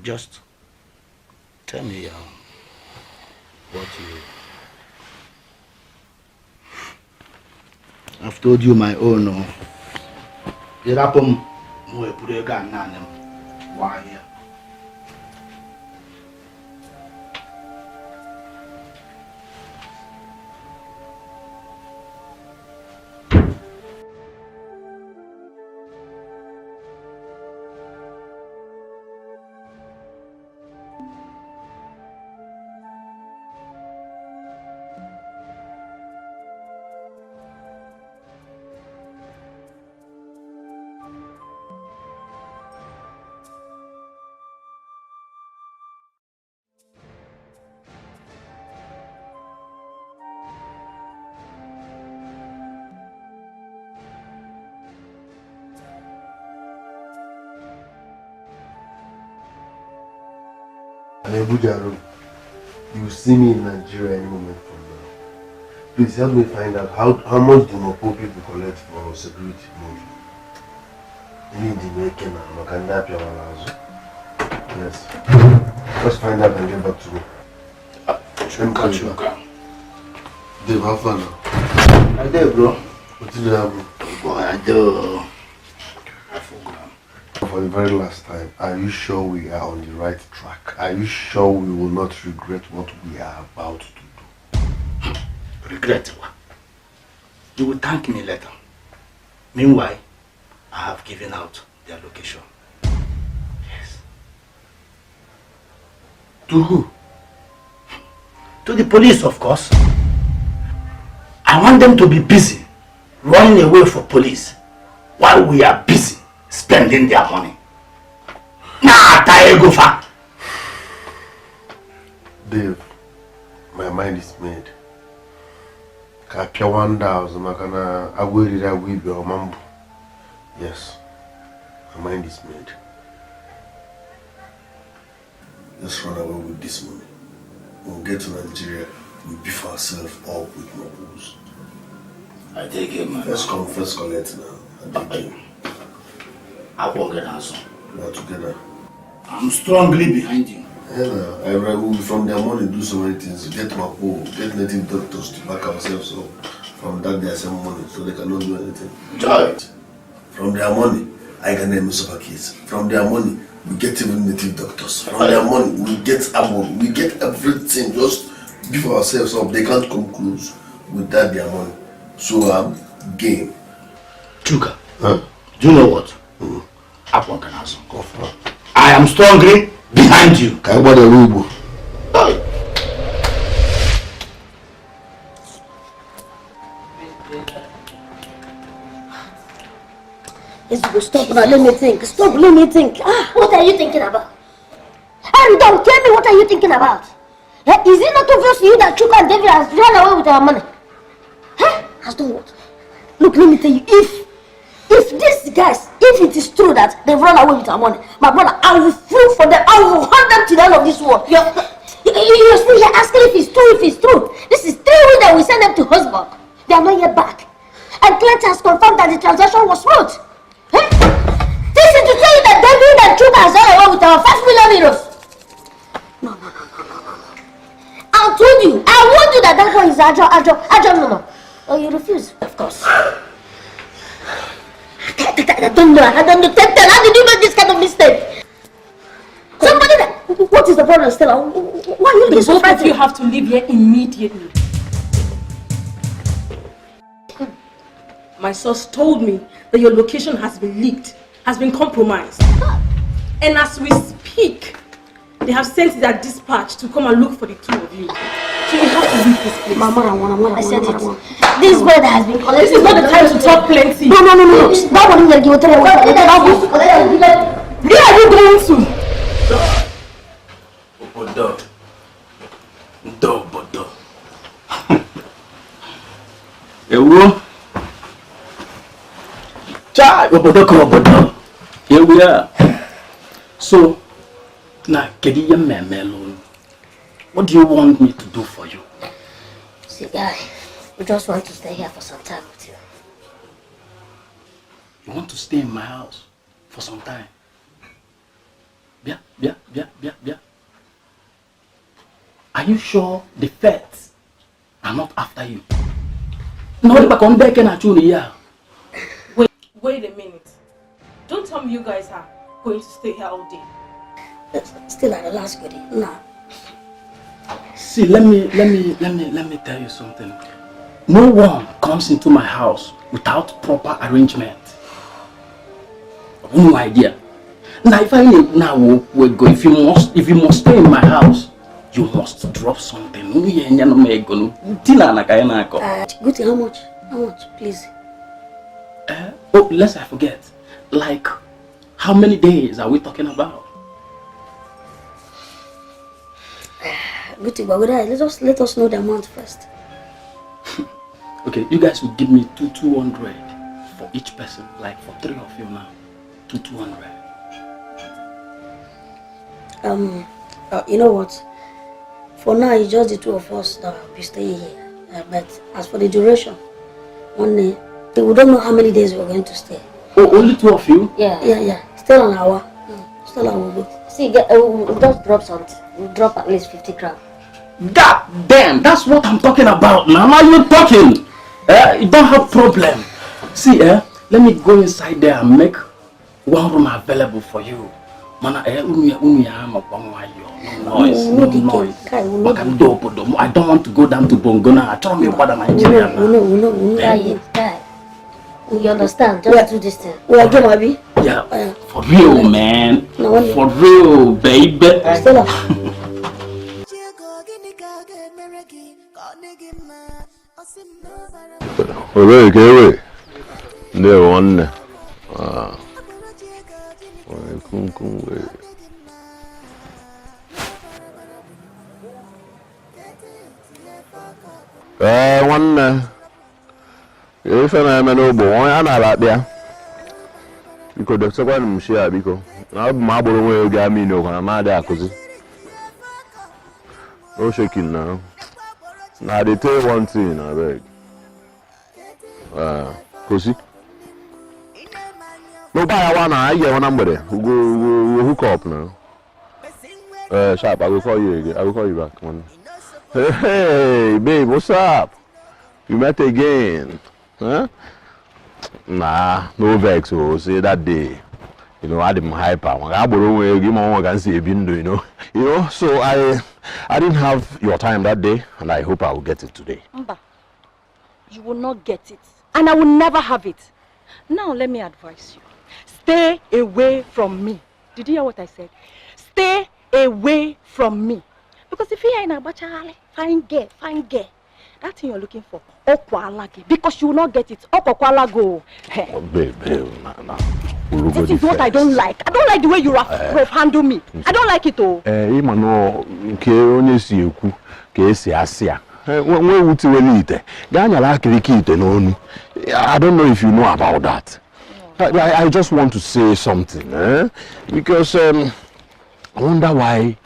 Just tell me what you... I've told you my own. Why? Ebujaro, you will see me in Nigeria any moment from now. Please help me find out how much do Mopo people collect for security movie. Need the making and Makanda Piawalazo. Yes. Just find out and get back to me. Dave, how far now? I did, bro. What did you have? I do. For the very last time, are you sure we are on the right track? Are you sure we will not regret what we are about to do? Regret what? You will thank me later. Meanwhile, I have given out their location. Yes. To who? To the police, of course. I want them to be busy running away from police while we are busy spending their money. Nah, go far. Dave, my mind is made. Kapia 1,000, makana agwiri da wibi o mambo. Yes, my mind is made. Let's run away with this money. We'll get to Nigeria, we beef ourselves up with no booze. I take it, man. Let's come, first collect now. I take it. I won't get answer. We are together. I'm strongly behind you. Yeah, I will from their money do so many things. Get my pool, get native doctors to back ourselves up. From that they send money so they cannot do anything. Right. From their money, I can name super kids. From their money, we get even native doctors. From their money, we get ammo, we get everything. Just beef ourselves up. They can't come close with that their money. So game. Chuka, huh? Do you know what? I am strongly behind you. Stop now, let me think. Stop, let me think. What are you thinking about? Harry, don't tell me what are you thinking about? Is it not obvious to you that Chuka and David has run away with our money? Has done what? Look, let me tell you, if these guys, if it is true that they've run away with our money, my brother, I will prove for them, I will hunt them to the end of this world. You're asking if it's true, This is 3 weeks that we send them to Hosburg. They are not yet back. And Clint has confirmed that the transaction was smooth. This is to tell you that David and Chuka has run away with our 5 million euros. No. I told you, I warned you that one is Ajo, no. Oh, you refuse? Of course. I don't know. How did you make this kind of mistake? Somebody that... What is the problem, Stella? Why are you being so frightened? You have to leave here immediately. My source told me that your location has been leaked, has been compromised. And as we speak, they have sent their dispatch to come and look for the 2 of you. So you have to leave this place. Mama, I said it. This boy that has been collecting... This is not the time to talk plenty. No. That one will give you 3 hours. Where are you going to? Bodo. Ewo. Chai, Bodo. Here we are. So, now, Kediye Memelo, what do you want me to do for you? See, guy, we just want to stay here for some time with you. You want to stay in my house for some time? Yeah. Are you sure the feds are not after you? No, back on deck and actually, Wait a minute. Don't tell me you guys are going to stay here all day. Still at the last goodie. No. See, let me tell you something. No one comes into my house without proper arrangement. No idea. Now, if I need now we go. If you must stay in my house, you must drop something. Good, how much? How much, please? Oh, lest I forget. Like, how many days are we talking about? Good, but let us know the amount first. Okay, you guys will give me 200 for each person. Like for 3 of you now, 200. You know what? For now, it's just the 2 of us that will be staying here. But as for the duration, one day, we don't know how many days we're going to stay. Oh, only 2 of you? Yeah. Still an hour. Still an hour. See, we'll just drop something. We'll drop at least 50 crowns. God damn, that's what I'm talking about, man. Are you talking? You don't have problem. See, let me go inside there and make 1 room available for you. Man, no noise. I don't want to go down to Bongona. I told me what am I Nigerian. We understand. Just do this thing. We are going, Abi. Yeah, for real, man. For real, baby. Wait, getaway. There one. One. If I'm an old boy, I'm not there. Because the second share because now my boy will get me no when I'm out there cause no shaking now. Now they tell one thing I beg. Cause nobody wanna hear one number there. We'll hook up now. Sharp, I will call you again. I will call you back, man. Hey babe, what's up? You met again. Huh? Nah, no vex. So say that day, you know, I didn't hyper. I can see you know. So I didn't have your time that day, and I hope I will get it today. Mba, you will not get it, and I will never have it. Now let me advise you: stay away from me. Did you hear what I said? Stay away from me, because if you are in a bachale, fine girl. That thing you're looking for, because you will not get it. Go. Oh, babe, nah. This is what I don't like. I don't like the way you rough handle me. I don't like it, oh. Imano, ke onye si eku, ke esi asia. When we will eat, I don't know if you know about that. I just want to say something, because I wonder why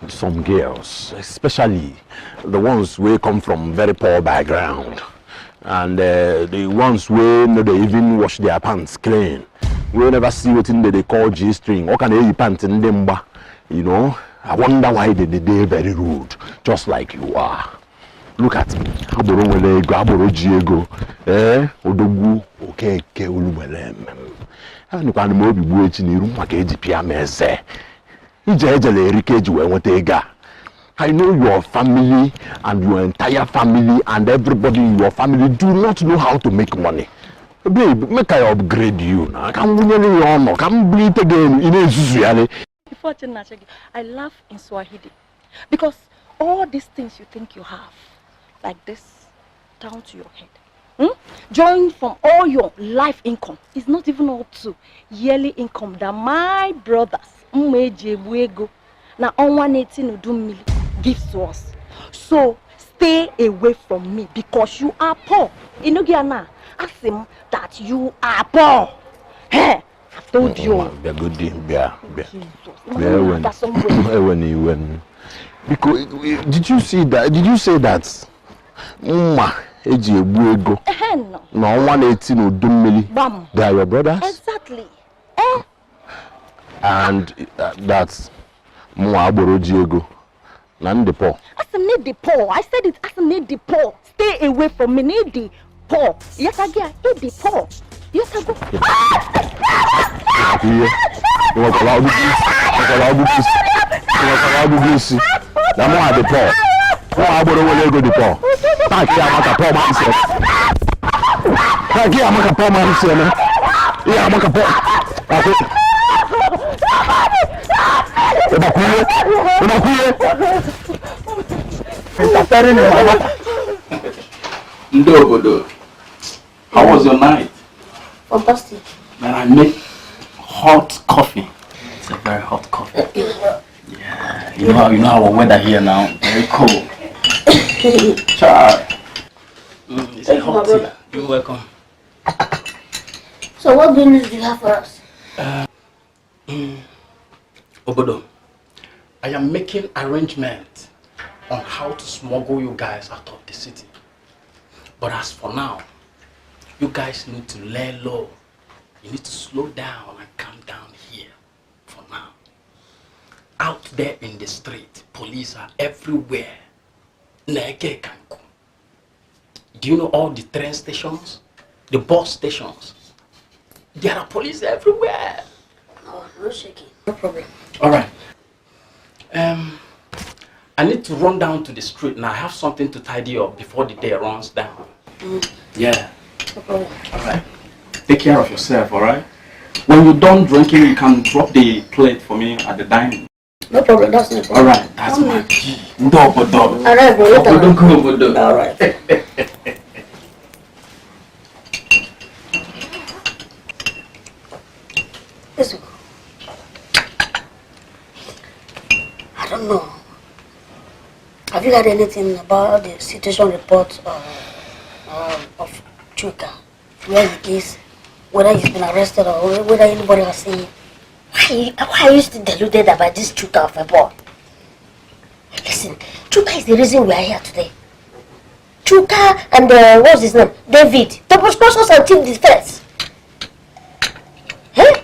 some girls, especially the ones who come from very poor background, and the ones who they even wash their pants clean, we never see what they call G-string. What can they pants in them? You know, I wonder why they very rude, just like you are. Look at me. Aboro Diego, Odogu, okay, Ulubelem. And you can move with you, Makejipia I know your family and your entire family and everybody in your family do not know how to make money. Babe, make I upgrade you now. Come bleed again. I laugh in Swahili because all these things you think you have, like this, down to your head, joined from all your life income, is not even up to yearly income that my brothers now on 180 do million gives to us. So stay away from me because you are poor. Inugiana, ask him that you are poor. Hey, I told you. Because did you see that? Did you say that? No. 180 no do million. They are your brothers. Exactly. And that's Moaboro Diego. None the poor. I need the poor. I said it. I need the poor. Stay away from me. Need the poor. Yes, I get it. The poor. Yes, I go. You want to allow this? The more the poor. Moaboro will go the poor. Thank you, I'm a poor man. Thank you, I'm a poor man. Yeah, I'm a poor. How was your night? Fantastic. Man, I make hot coffee. It's a very hot coffee. Yeah, you know our weather here now. Very cold. Child. It's a hot tea. You're welcome. So what good news do you have for us? Obodo, I am making arrangements on how to smuggle you guys out of the city. But as for now, you guys need to lay low. You need to slow down and calm down here for now. Out there in the street, police are everywhere. Do you know all the train stations? The bus stations? There are police everywhere. No shaking. No problem. Alright. I need to run down to the street now. I have something to tidy up before the day runs down. Yeah. No problem. Alright. Take care of yourself, alright? When you're done drinking, you can drop the plate for me at the dining. No problem, that's no problem. Alright, that's my key. Ndobodo. Alright, bro, Obodo. Alright. Listen, I don't know. Have you heard anything about the situation report of Chuka? Where he is, whether he's been arrested or whether anybody has seen him? Why are you still deluded about this Chuka of a boy? Listen, Chuka is the reason we are here today. Chuka and what's his name? David. They were sponsors and team defense.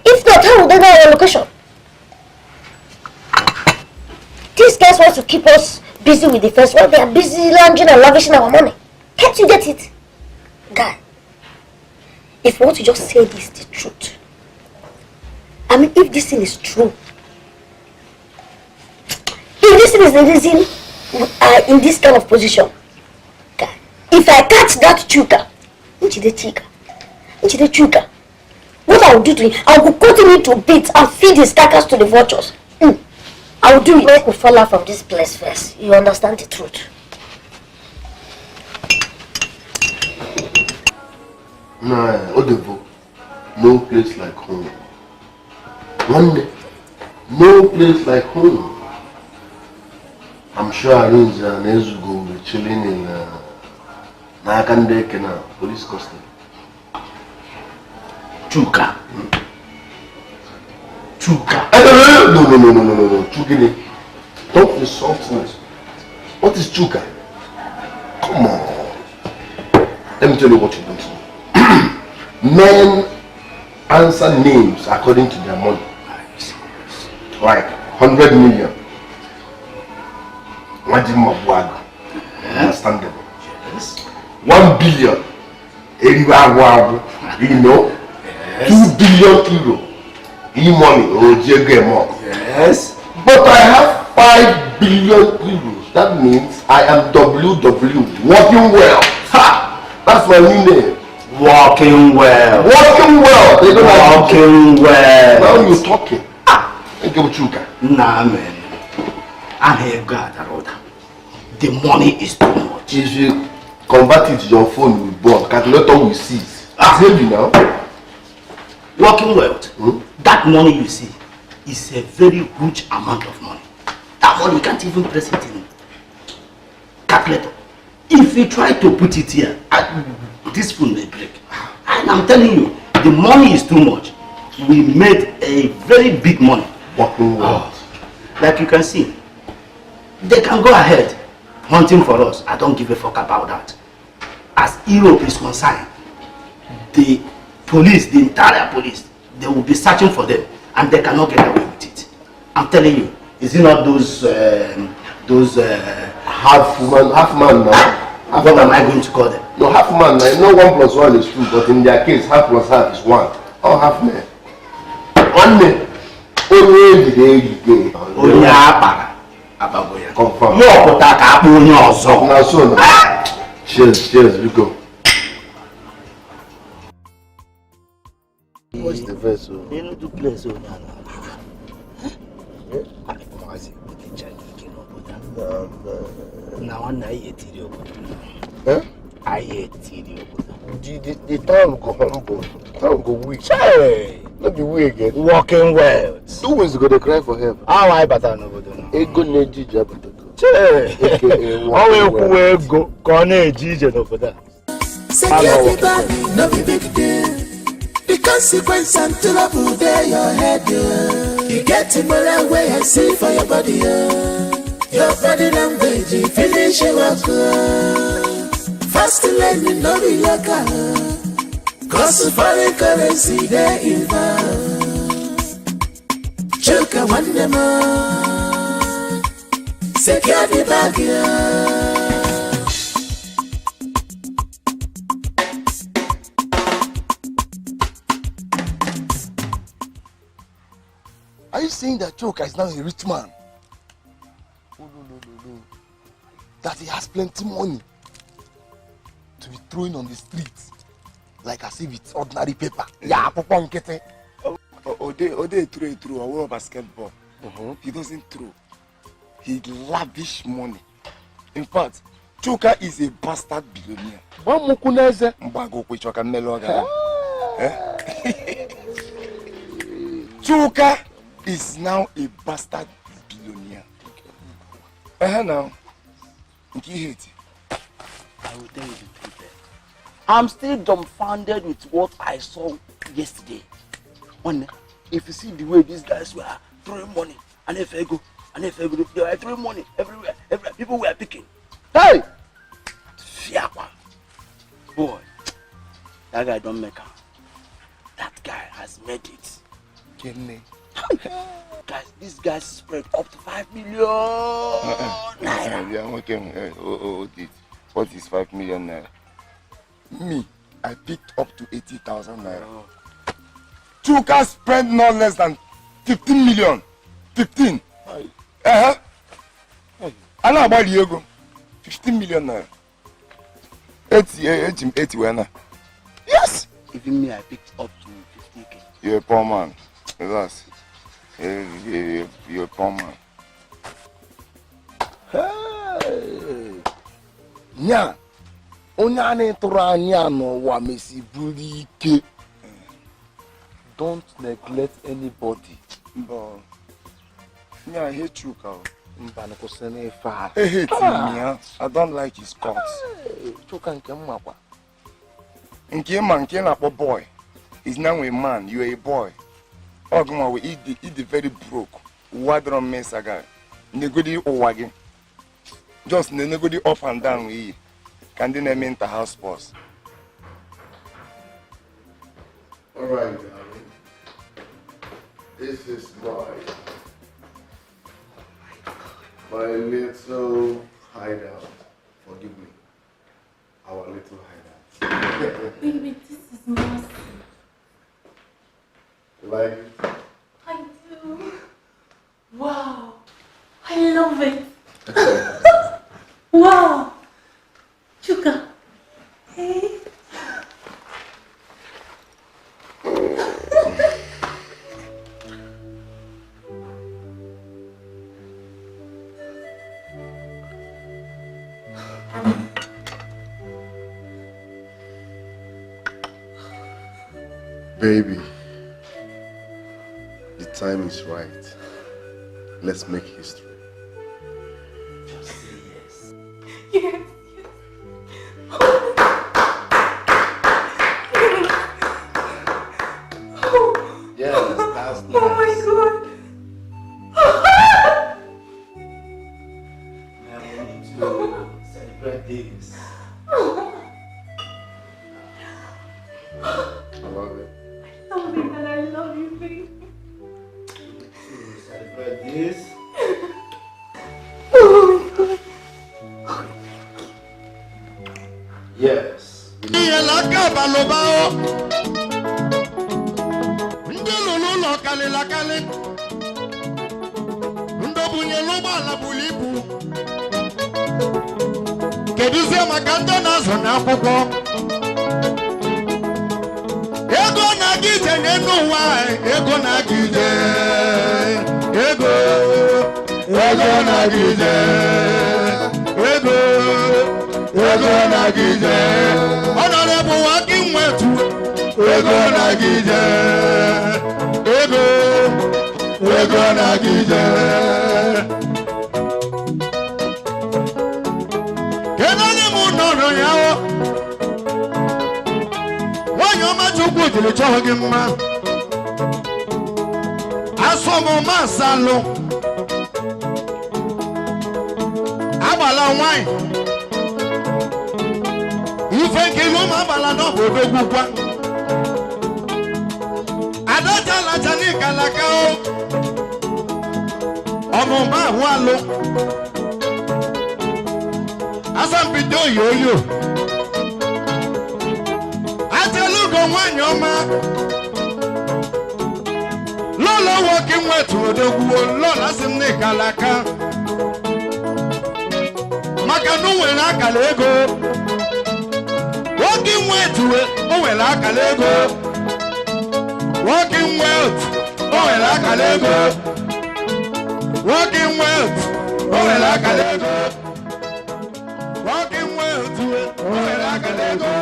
If not, how would they know our location? These guys want to keep us busy with defense while they are busy lounging and lavishing our money. Can't you get it? Guy, if you want to just say this the truth, I mean, if this thing is true, if this thing is the reason we are in this kind of position, guy, if I catch that Chuka, what I will do to him, I will cut him into bits and feed his carcass to the vultures. I will do it. Make me fall out from this place first. You understand the truth? Nah, Odevo, no place like home. One day, no place like home. I'm sure Arunza and Ezugo will be chilling in Nakandekena police custody. Chuka. Chuka. No. Chukini. Don't insult me. What is Chuka? Come on. Let me tell you what you don't know. Men answer names according to their money. Like 100 million. Understandable. Yes. 1 billion. You know? Yes. 2 billion euro. E-money. Yes. But I have 5 billion euros. That means I am WW. Working well. Ha! That's my new name. Walking well. Working well. They don't Walking well. Now you're talking. Thank you, Chuka. Nah, man. I have got that order. The money is too much. If you convert it to your phone with bond, calculator will seize. Maybe now. Working wealth. That money you see is a very huge amount of money. That money you can't even press it in calculator. If you try to put it here, this phone may break. And I'm telling you, the money is too much. We made a very big money. Working wealth. Like you can see, they can go ahead hunting for us. I don't give a fuck about that. As Europe is concerned, the police, the entire police, they will be searching for them and they cannot get away with it. I'm telling you, is it not those half man now? What am I going to call them? No, half man now. You know 1 plus 1 is 2, but in their case, half plus half is 1. All half men. 1 man. Only the day you go. Only Abagoya. Confirm. No, now so now. Cheers, we go. What's the verse? You know the place, now I hate you. I hate you. The town go humble. The town go weak. Not be weak again. Walking well. 2 weeks ago they cry for help. How I better know about it? Ego neji jabata. How we go? Kone jije no for that. Everybody, no be big deal. The consequence and trouble there your head. You get to more way I see for your body. Your body language, you finish your work. Fast learning, no be local. Cause foreign currency they involved. Chuka one them all. Secure the bag. Are you saying that Chuka is now a rich man? Oh, no. That he has plenty money to be throwing on the streets like as if it's ordinary paper. Yeah, Papa Nkete. Ode true, I want basketball. He doesn't throw. He lavish money. In fact, Chuka is a bastard billionaire. Chuka is now a bastard billionaire. Now. I will tell you the truth. I'm still dumbfounded with what I saw yesterday. If you see the way these guys were throwing money, and if I go, they were throwing money everywhere. People were picking. Hey! Fiakwa. Boy, that guy don't make it. That guy has made it. Guys, this guy spread up to 5 million naira. What is 5 million naira? Me, I picked up to 80,000 naira. Chuka spent no less than 15 million. 15. I know about Diego. 15 million naira. 80 when? Yes. Even me, I picked up to 50k. You're a poor man. That's you're a poor man. Hey. Nya. Onyane turanya no wa mesi bulike. Don't neglect anybody. But yeah, I hate you, Carl. I hate him, I don't like his cuts. Nke boy. He's now a man, you're a boy. Ogma we eat the very broke. Wadron mesaga. Negodi owagi. Just negodi up and down we can then name the house boss. Alright, darling. This is my little hideout. Forgive me. Our little hideout. Baby, this is mercy. You like it? I do. Wow. I love it. Wow. Chuka. Hey. Baby, the time is right. Let's make history. Just say yes. Yes. Yes, that's nice. Oh my God. Now we need to celebrate this. I love it. Tell me that I love you, baby. Celebrate this. Oh my God. Yes. Kedụzie maka ndị na-azụ n'akwụkwọ ego na-aga ije n'elu ụwa ego na-aga ije ego na-aga ije ego na-aga ije Honorable Working Wetu ego na-aga ije ego na-aga ije Chukwu jiri chọọ gị mma asọmụma asalụ agbala nwanyị ife nkiri ụmụ agbala n'obodo gwụkwa adaja lacha n'ikalaka ọmụma ahụ alụ asambido oyoyo nwanyị ọma lọlọ Working Wetu odogwuo lọla sị m n'ịkala aka maka na o nwere akala ego Working Wetu o nwere akala ego Working Wetu o nwere akala ego Walking wealth, oh like a Lego. Walking wealth, oh like a Lego.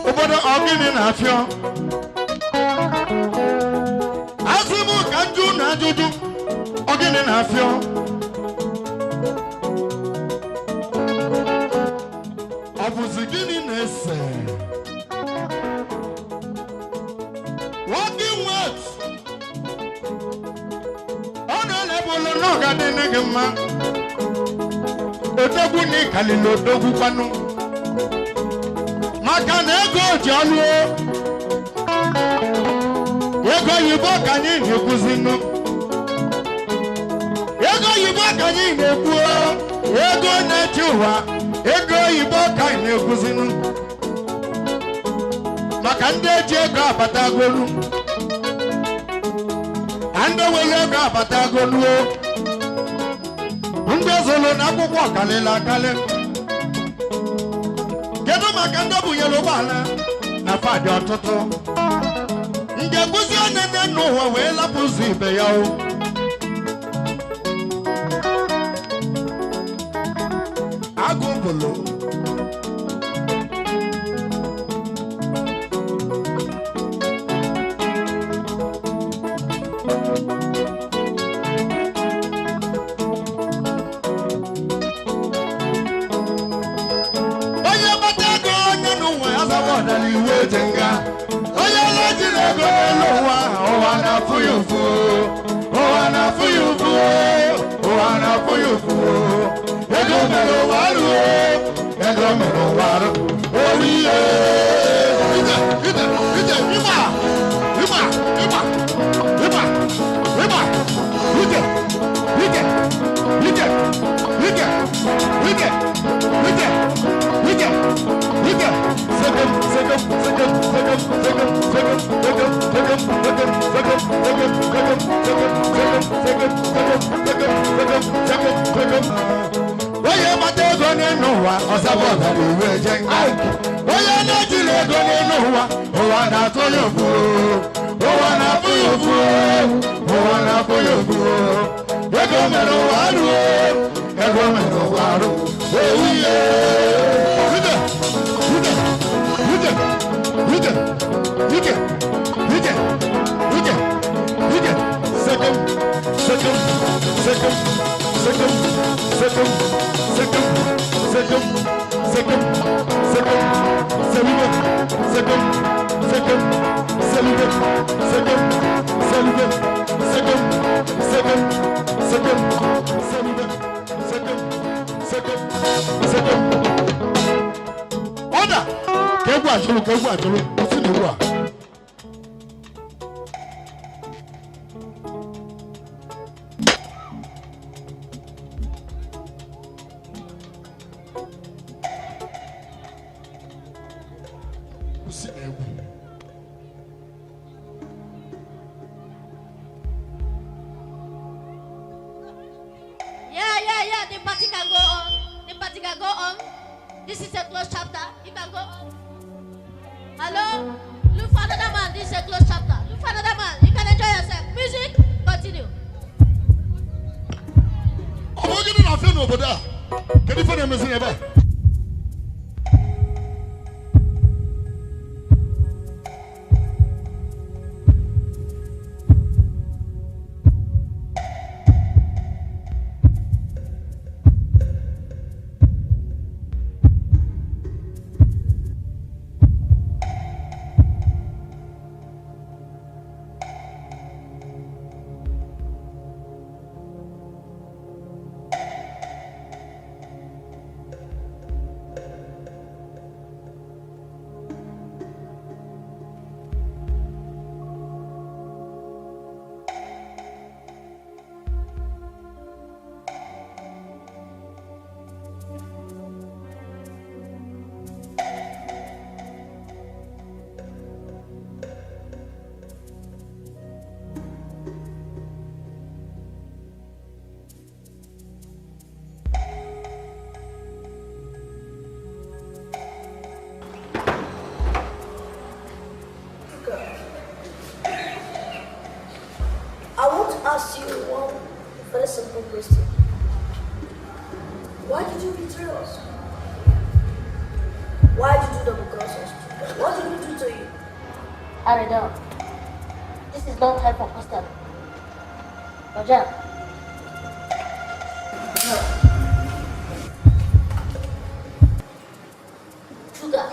Obodo ogini na afio Asimu kanju na juju ogini na afio Obuzi gini na ese Walking words Ono lebolo no gadene gema Odogwu ni kalilo odogwu kwanu Maka na ego jọlụ ego yibo ka anyị na-ekwuzinu ego yibo ka anyị na-ekwu ego na-eji ụwa ego yibo ka anyị na-ekwuzinu maka ndị eji ego abatagolu ndị nwere ego abatagolu ndị zolo na akwụkwọ kalịla akalị kedu maka ndị bunyere ụgbọala na fadị ọtụtụ nke kwụsị onene n'ụwa wee lapụzụ ibe ya o agụ bụlụ Jenga, oya lati le go lowa, o wana fuyufu, o wana fuyufu, o wana fuyufu. Ego mero waru, oh yeah. Ida, ima, Oye matego n'enuwa ọsabọta iwe jenga. Oye n'ejile ego n'enuwa ụwa na-atụ ya ofu. Ụwa na-afụ ya ofu. Ụwa na-afụ ya ofu. Ego mere ụwa arụ. Ego mere ụwa arụ. Ewuye. Order! Kegwu achụrụ, osi na iwu a. Yeah, the party can go on. The party can go on. This is a closed chapter. You can go on. Hello? Look for another man. This is a closed chapter. Look for another man. You can enjoy yourself. Music, continue. I'm going to do nothing over there. Can you find a message ever? simple question. Why did you betray us? Why did you double cross us? What did we do to you? Arida, this is not time for hostility. Roger. Sugar.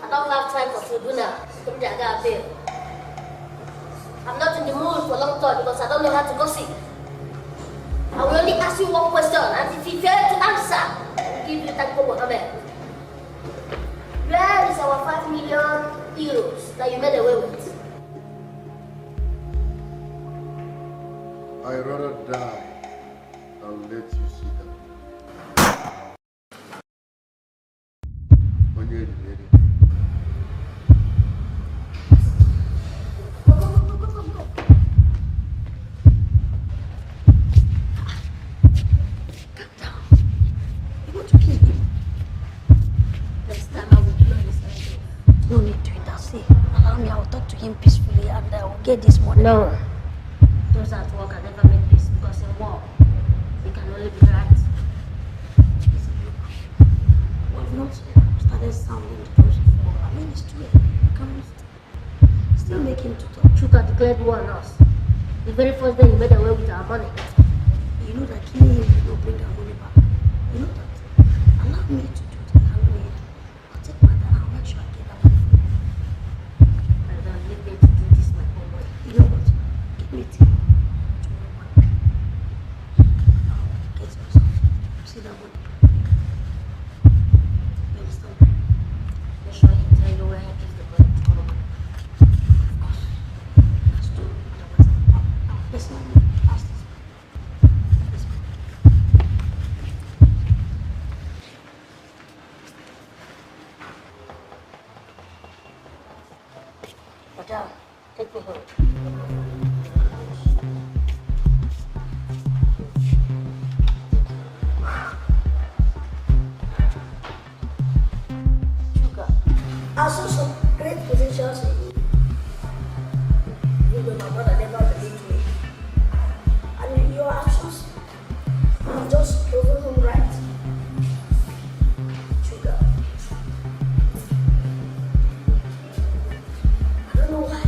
I don't have time for tribunal. I'm not in the mood for long talk because I don't know how to gossip. I will only ask you one question, and if you fail to answer, I will give you that kobo. Where is our 5 million euros that you made away with? I'd rather die than let you see that. When you're ready. No need to intercede. Allow me, I will talk to him peacefully and I will get this money. No. Those at work can never make peace because in war, it can only be right. We have not started sounding the close before. I mean, it's too late. We can still make him to talk. Chuka declared war on us. The very first day he made away with our money. You know that killing him will not bring our money back. You know that. Allow me to do that. I'll take my time. I'll make sure I get that money for you. I don't need me to do this my own way. You know what? Give me tea. Get yourself. See that money. You understand? Make sure he tell you where he gives the money tomorrow morning. Of course. That's true. Listen, ask this. Madam, take me home. I saw some great potentials in you. Even my brother never believed me. And your actions have just proven him right. Sugar. I don't know why.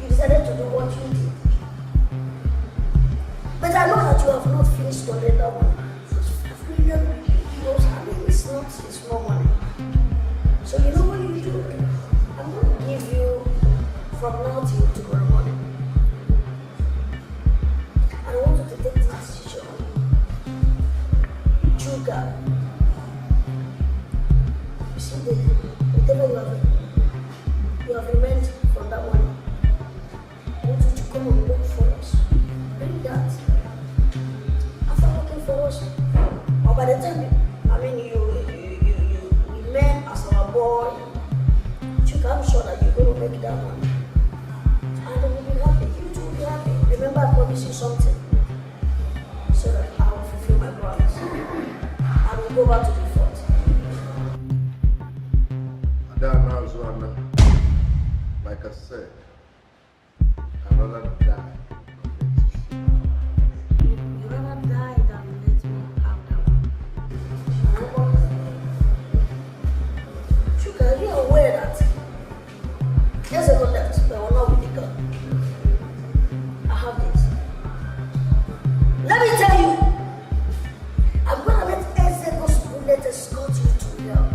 You decided to do what you did. But I know that you have not finished the other one. 5 million euros, I mean, it's not small money. So you know what you do? I'm going to give you from now till tomorrow morning. I want you to take this decision. Sugar. You see, whatever you have remained from that money, I want you to come and work for us. Bring that. After working for us, or by the time you remain as our boy, I'm sure that you're going to make that money. And we'll be happy. You too will be happy. Remember, I promised you something. So that I will fulfill my promise. I will go back to the fort. Like I said, I'd rather die. You'd rather die than let me have that one. Sugar, are you aware that there's a lot left, but we're not with the girl? I have this. Let me tell you, I'm gonna let Ezego's bullet escort you to hell.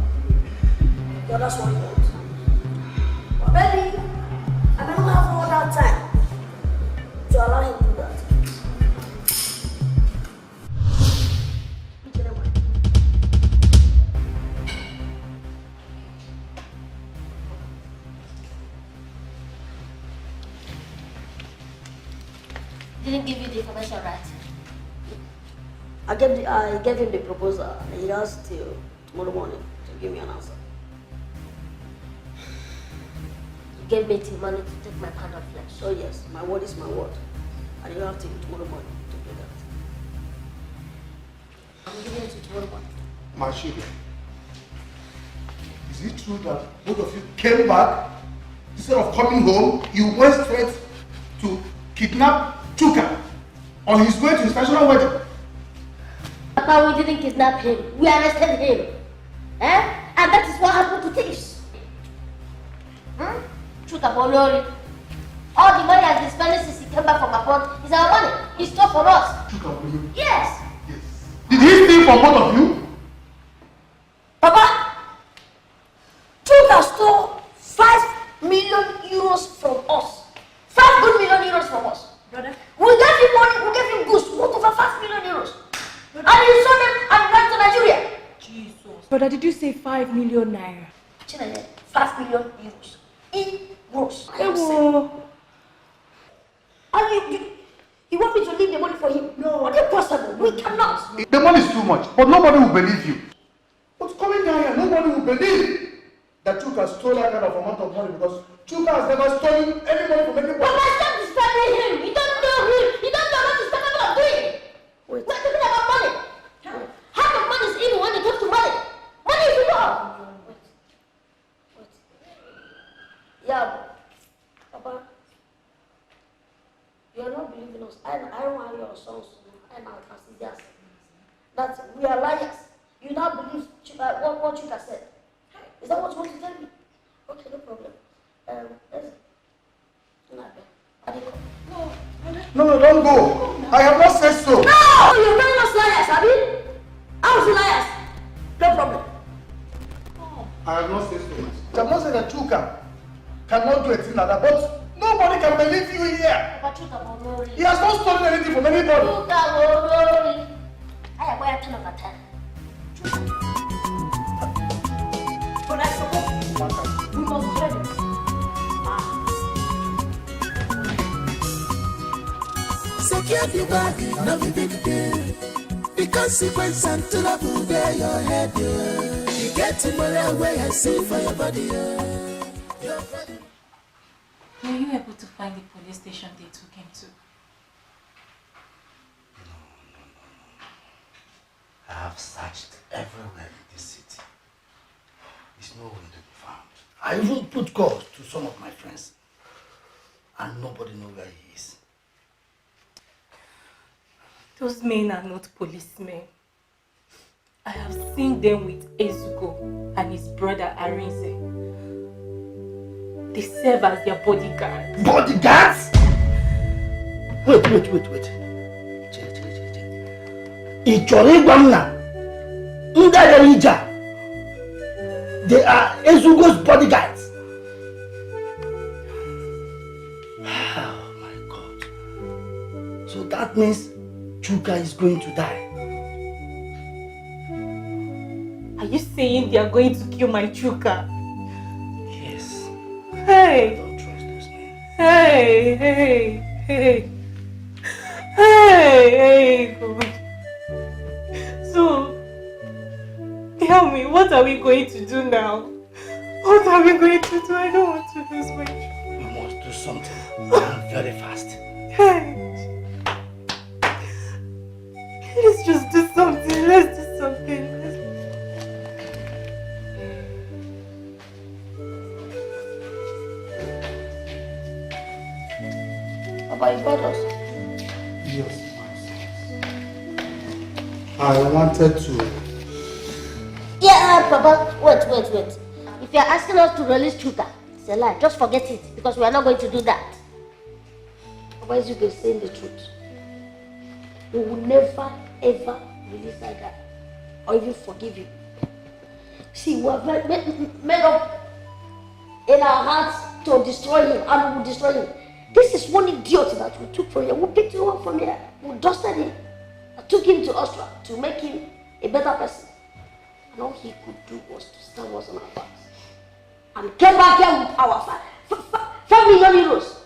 Yeah, that's what you want. But baby, I don't have all that time to allow him to do that. Didn't give you the information right. I gave him the proposal and he has till tomorrow morning to give me an answer. You gave me the money to take my pound of flesh. So yes, my word is my word. And you have till tomorrow morning to do that. I'm giving it to you tomorrow morning. My children, is it true that both of you came back? Instead of coming home, you went straight to kidnap Chuka on his way to his national wedding. Papa, we didn't kidnap him. We arrested him. Eh? And that is what happened to thieves. Chuka Bolori. All the money has been spent since he came back from abroad is our money. He stole from us. Chuka Bolori? Yes. Did he steal from both of you? Papa, Chuka stole 5 million euros from us. 5 good million euros from us. Brother? We gave him money, we gave him goods worth over 5 million euros. And he sold them and ran to Nigeria. Jesus. Brother, did you say 5 million naira? 5 million euros. In gross. Oh. And you want me to leave the money for him? No. What is possible? We cannot. The money is too much, but nobody will believe you. What's coming down here? Nobody will believe that Chuka stole that kind of amount of money because Chuka has never stolen any money from anybody. But my son is telling him. You don't know him. You don't know what he's capable of doing. We're talking about money. Half of money is evil when it comes to money. Money is evil. Yeah, Papa, you are not believing us. I don't want your sons and our procedures. That we are liars. You now believe what Chuka said. Is that what you want to tell me? Okay, no problem. No, don't go. I have not said so. No, you're telling us liars, Abi. How's the liars? No problem. I have not said so. I have not said that Chuka cannot do a thing like that, but nobody can believe you here. He has not stolen anything from anybody. I am going to turn over 10. But I suppose we must try this. Secure the body, no be big deal. The consequence and to the food there, your head, you get to more way I see for your body. Were you able to find the police station they took him to? No. I have searched everywhere in this city. He's nowhere to be found. I even put calls to some of my friends, and nobody knows where he is. Those men are not policemen. I have seen them with Ezugo and his brother Arinze. They serve as their bodyguards. Bodyguards? Wait. They are Ezugo's bodyguards. Oh my God. So that means Chuka is going to die. Are you saying they are going to kill my Chuka? Yes. Hey! Don't trust those men. Hey, God. So, tell me, what are we going to do now? What are we going to do? I don't want to lose my Chuka. We must do something very fast. Hey! Let's just do something. Let's do something. Papa, you brought us. Yes, my son. I wanted to. Yeah, Papa, wait. If you're asking us to release Chuka, it's a lie. Just forget it, because we are not going to do that. Papa, as you can say the truth, we will never ever release that guy or even forgive him. See, we have made up in our hearts to destroy him, and we will destroy him. This is one idiot that we took from here. We picked him up from here. We dusted him. I took him to Austria to make him a better person. And all he could do was to stab us on our backs. And came back here with our 5 million euros.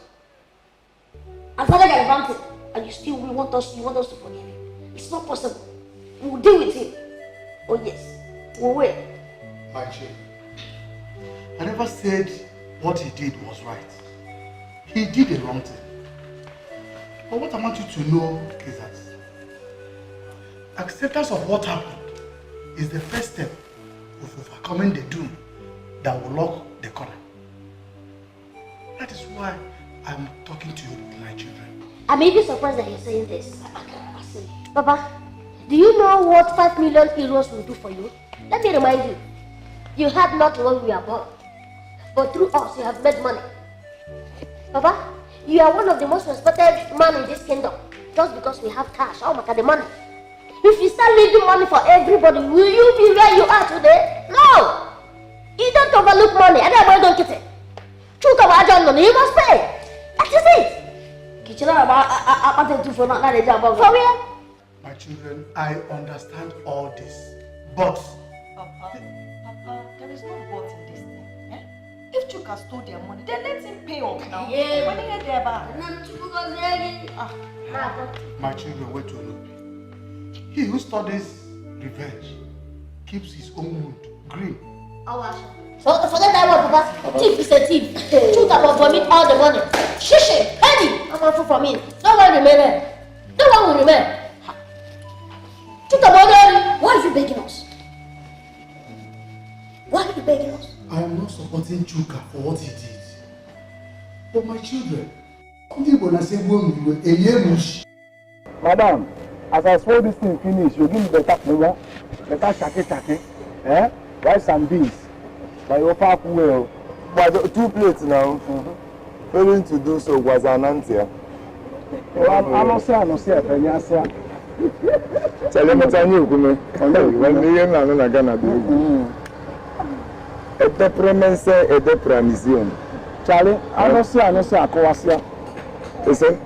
And started advancing. And you still want us to forgive him. It's not possible. We will deal with him. Oh yes. We'll wait. Micheal, I never said what he did was right. He did the wrong thing. But what I want you to know is that acceptance of what happened is the first step of overcoming the doom that will lock the corner. That is why I'm talking to my children. I'm even surprised that you're saying this. Papa, do you know what 5 million euros will do for you? Let me remind you. You had nothing when we were born. But through us, you have made money. Papa, you are one of the most respected men in this kingdom. Just because we have cash, how much are the money? If you start leaving money for everybody, will you be where you are today? No! You don't overlook money. I don't get it. You must pay. That is it. For real? My children, I understand all this. But Papa, there is no but in this thing. Eh? If Chuka stole their money, then let him pay off now. Yeah. When they get their back. my children, wait to know. He who studies revenge keeps his own wound green. So forget that one, Papa. Thief is a thief. Chuka will vomit all the money. Shishi, Henny, I'm out from him. No one remain there. No one will remain. Chuka, why are you begging us? Why are you begging us? I am not supporting Chuka for what he did. But my children, Madam, as I swallow this thing finish, you give me better pomo, better shake, rice and beans. But you far well. But 2 plates now. Failing to do so was an answer. I don't say, Penyasa. Tell him what I knew, when me and I gonna do. A depremense, a depremision. Charlie, I don't say, Akowasia. Listen.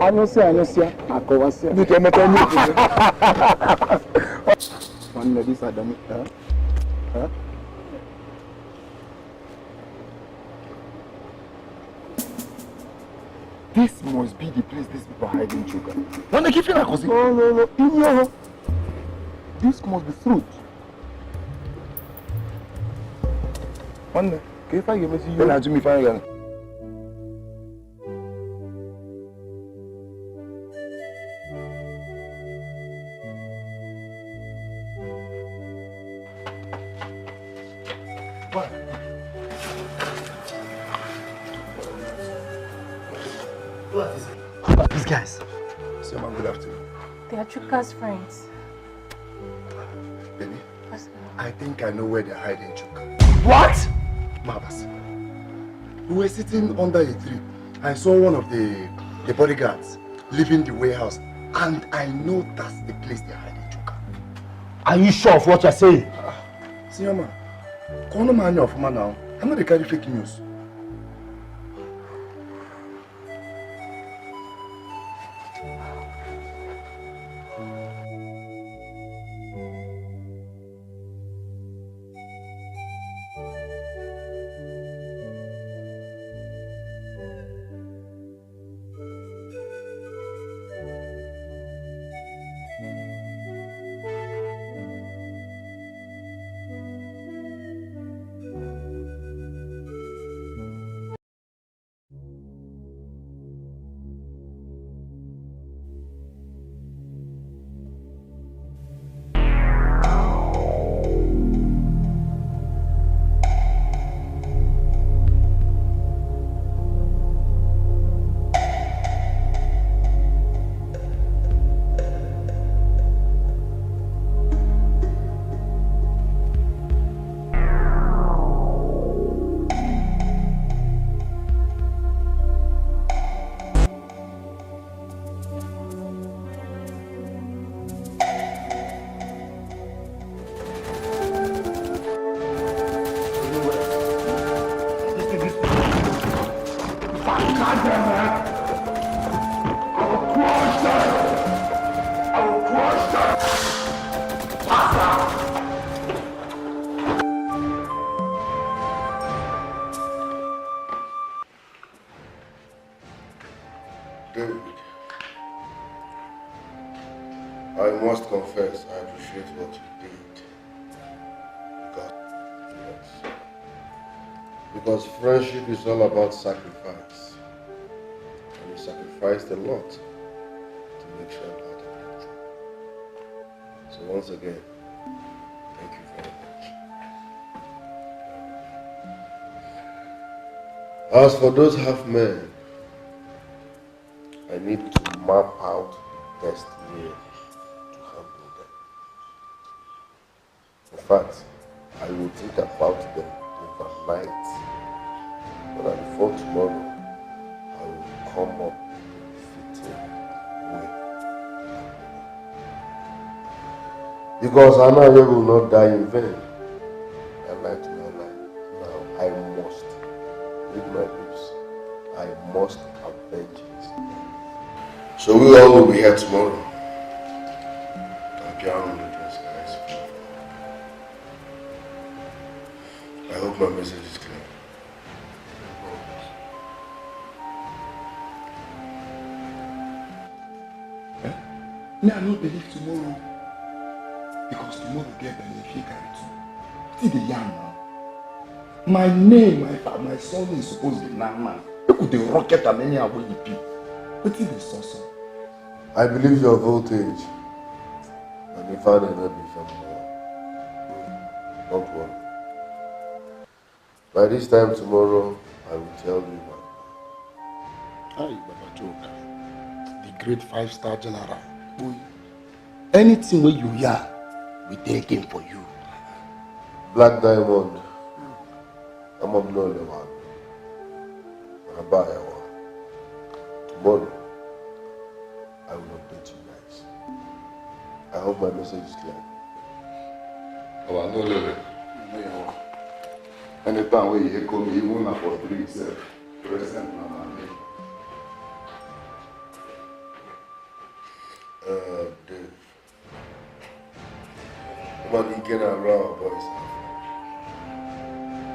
I don't say, Akowasia. You can tell me. One lady said, huh? This must be the place these people are hiding Chuka. When they keep you like No. In your this must be fruit. One day, can you find your message? Then I do me find again. What? What is it? These guys. So, man, good afternoon. They are Chuka's friends. Baby, I think I know where they're hiding Chuka. What? Mabas. We were sitting under a tree. I saw one of the bodyguards leaving the warehouse, and I know that's the place they're hiding Chuka. Are you sure of what you're saying? Senior man, call no man of man now. I'm not the carry fake news. David, I must confess I appreciate what you did. Because friendship is all about sacrifice. And you sacrificed a lot to make sure about it. So once again, thank you very much. As for those half men need to map out the best way to handle them. In fact, I will think about them overnight. But before tomorrow, I will come up with a fitting way. Because I know you will not die in vain. I lie to my life. Now I must read my lips. I must avenge this. So we all will be here tomorrow. I hope my message is clear. Me, I don't believe tomorrow. Because tomorrow get benefit carry too. See the young now. My name, my son is supposed to be Nangman. Look at the rocket and any other EP. What is the source? I believe your voltage. And if I will not be familiar. Don't worry. By this time tomorrow, I will tell you what. Hi, Baba Joker. The great 5-star general. Boy. Anything where you hear, we take him for you. Black Diamond. I'm of no one. I buy one. Tomorrow, I will update you guys. I hope my message is clear. Oh, I know that. Anytime when you call me, even for 3 itself, present my name. Dave. Come on, you get around, boys.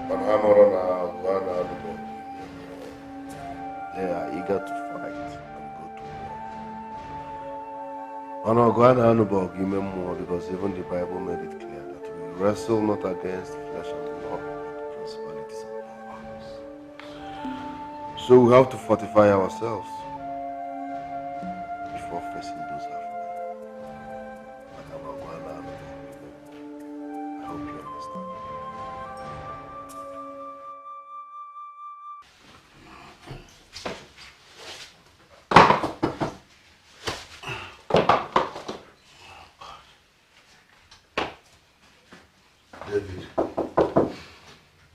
But I'm not on They are eager to fight and go to war. On Ogwana give me more because even the Bible made it clear that we wrestle not against flesh and blood, but principalities and powers. So we have to fortify ourselves before facing those after. I hope you understand. David,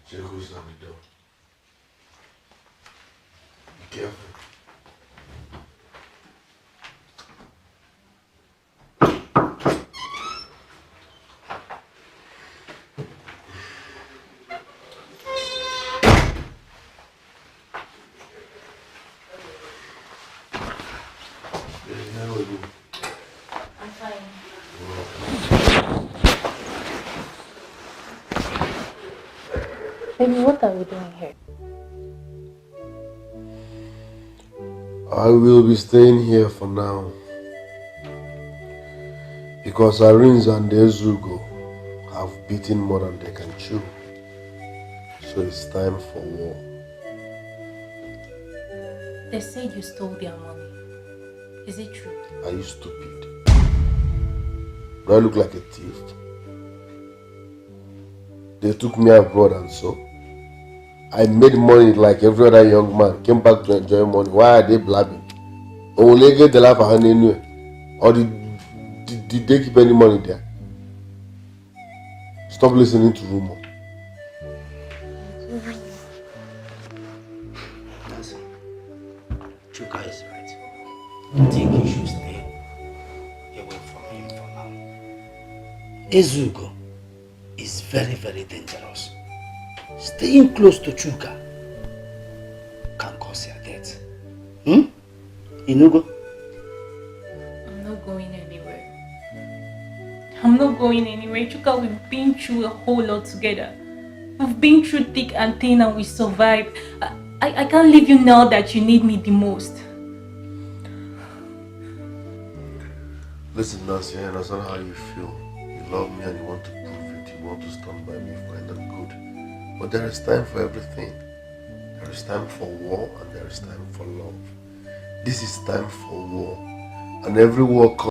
check who's on the door. Be careful. I'm fine. Baby, what are we doing here? I will be staying here for now. Because Arins and Ezugo have beaten more than they can chew. So it's time for war. They said you stole their money. Is it true? Are you stupid? Do I look like a thief? They took me abroad and so. I made money like every other young man. Came back to enjoy money. Why are they blabbing? Only get the life of anyway. Or did they keep any money there? Stop listening to rumor. Listen, Chuka is right. I think you should stay away from him for now. Ezugo is very, very dangerous. Staying close to Chuka can cause your death. Inugo? I'm not going anywhere. I'm not going anywhere. Chuka, we've been through a whole lot together. We've been through thick and thin and we survived. I can't leave you now that you need me the most. Listen, Nancy, I understand how you feel. You love me and you want to prove it. You want to stand by me for and good. But there is time for everything. There is time for war and there is time for love. This is time for war. And every war comes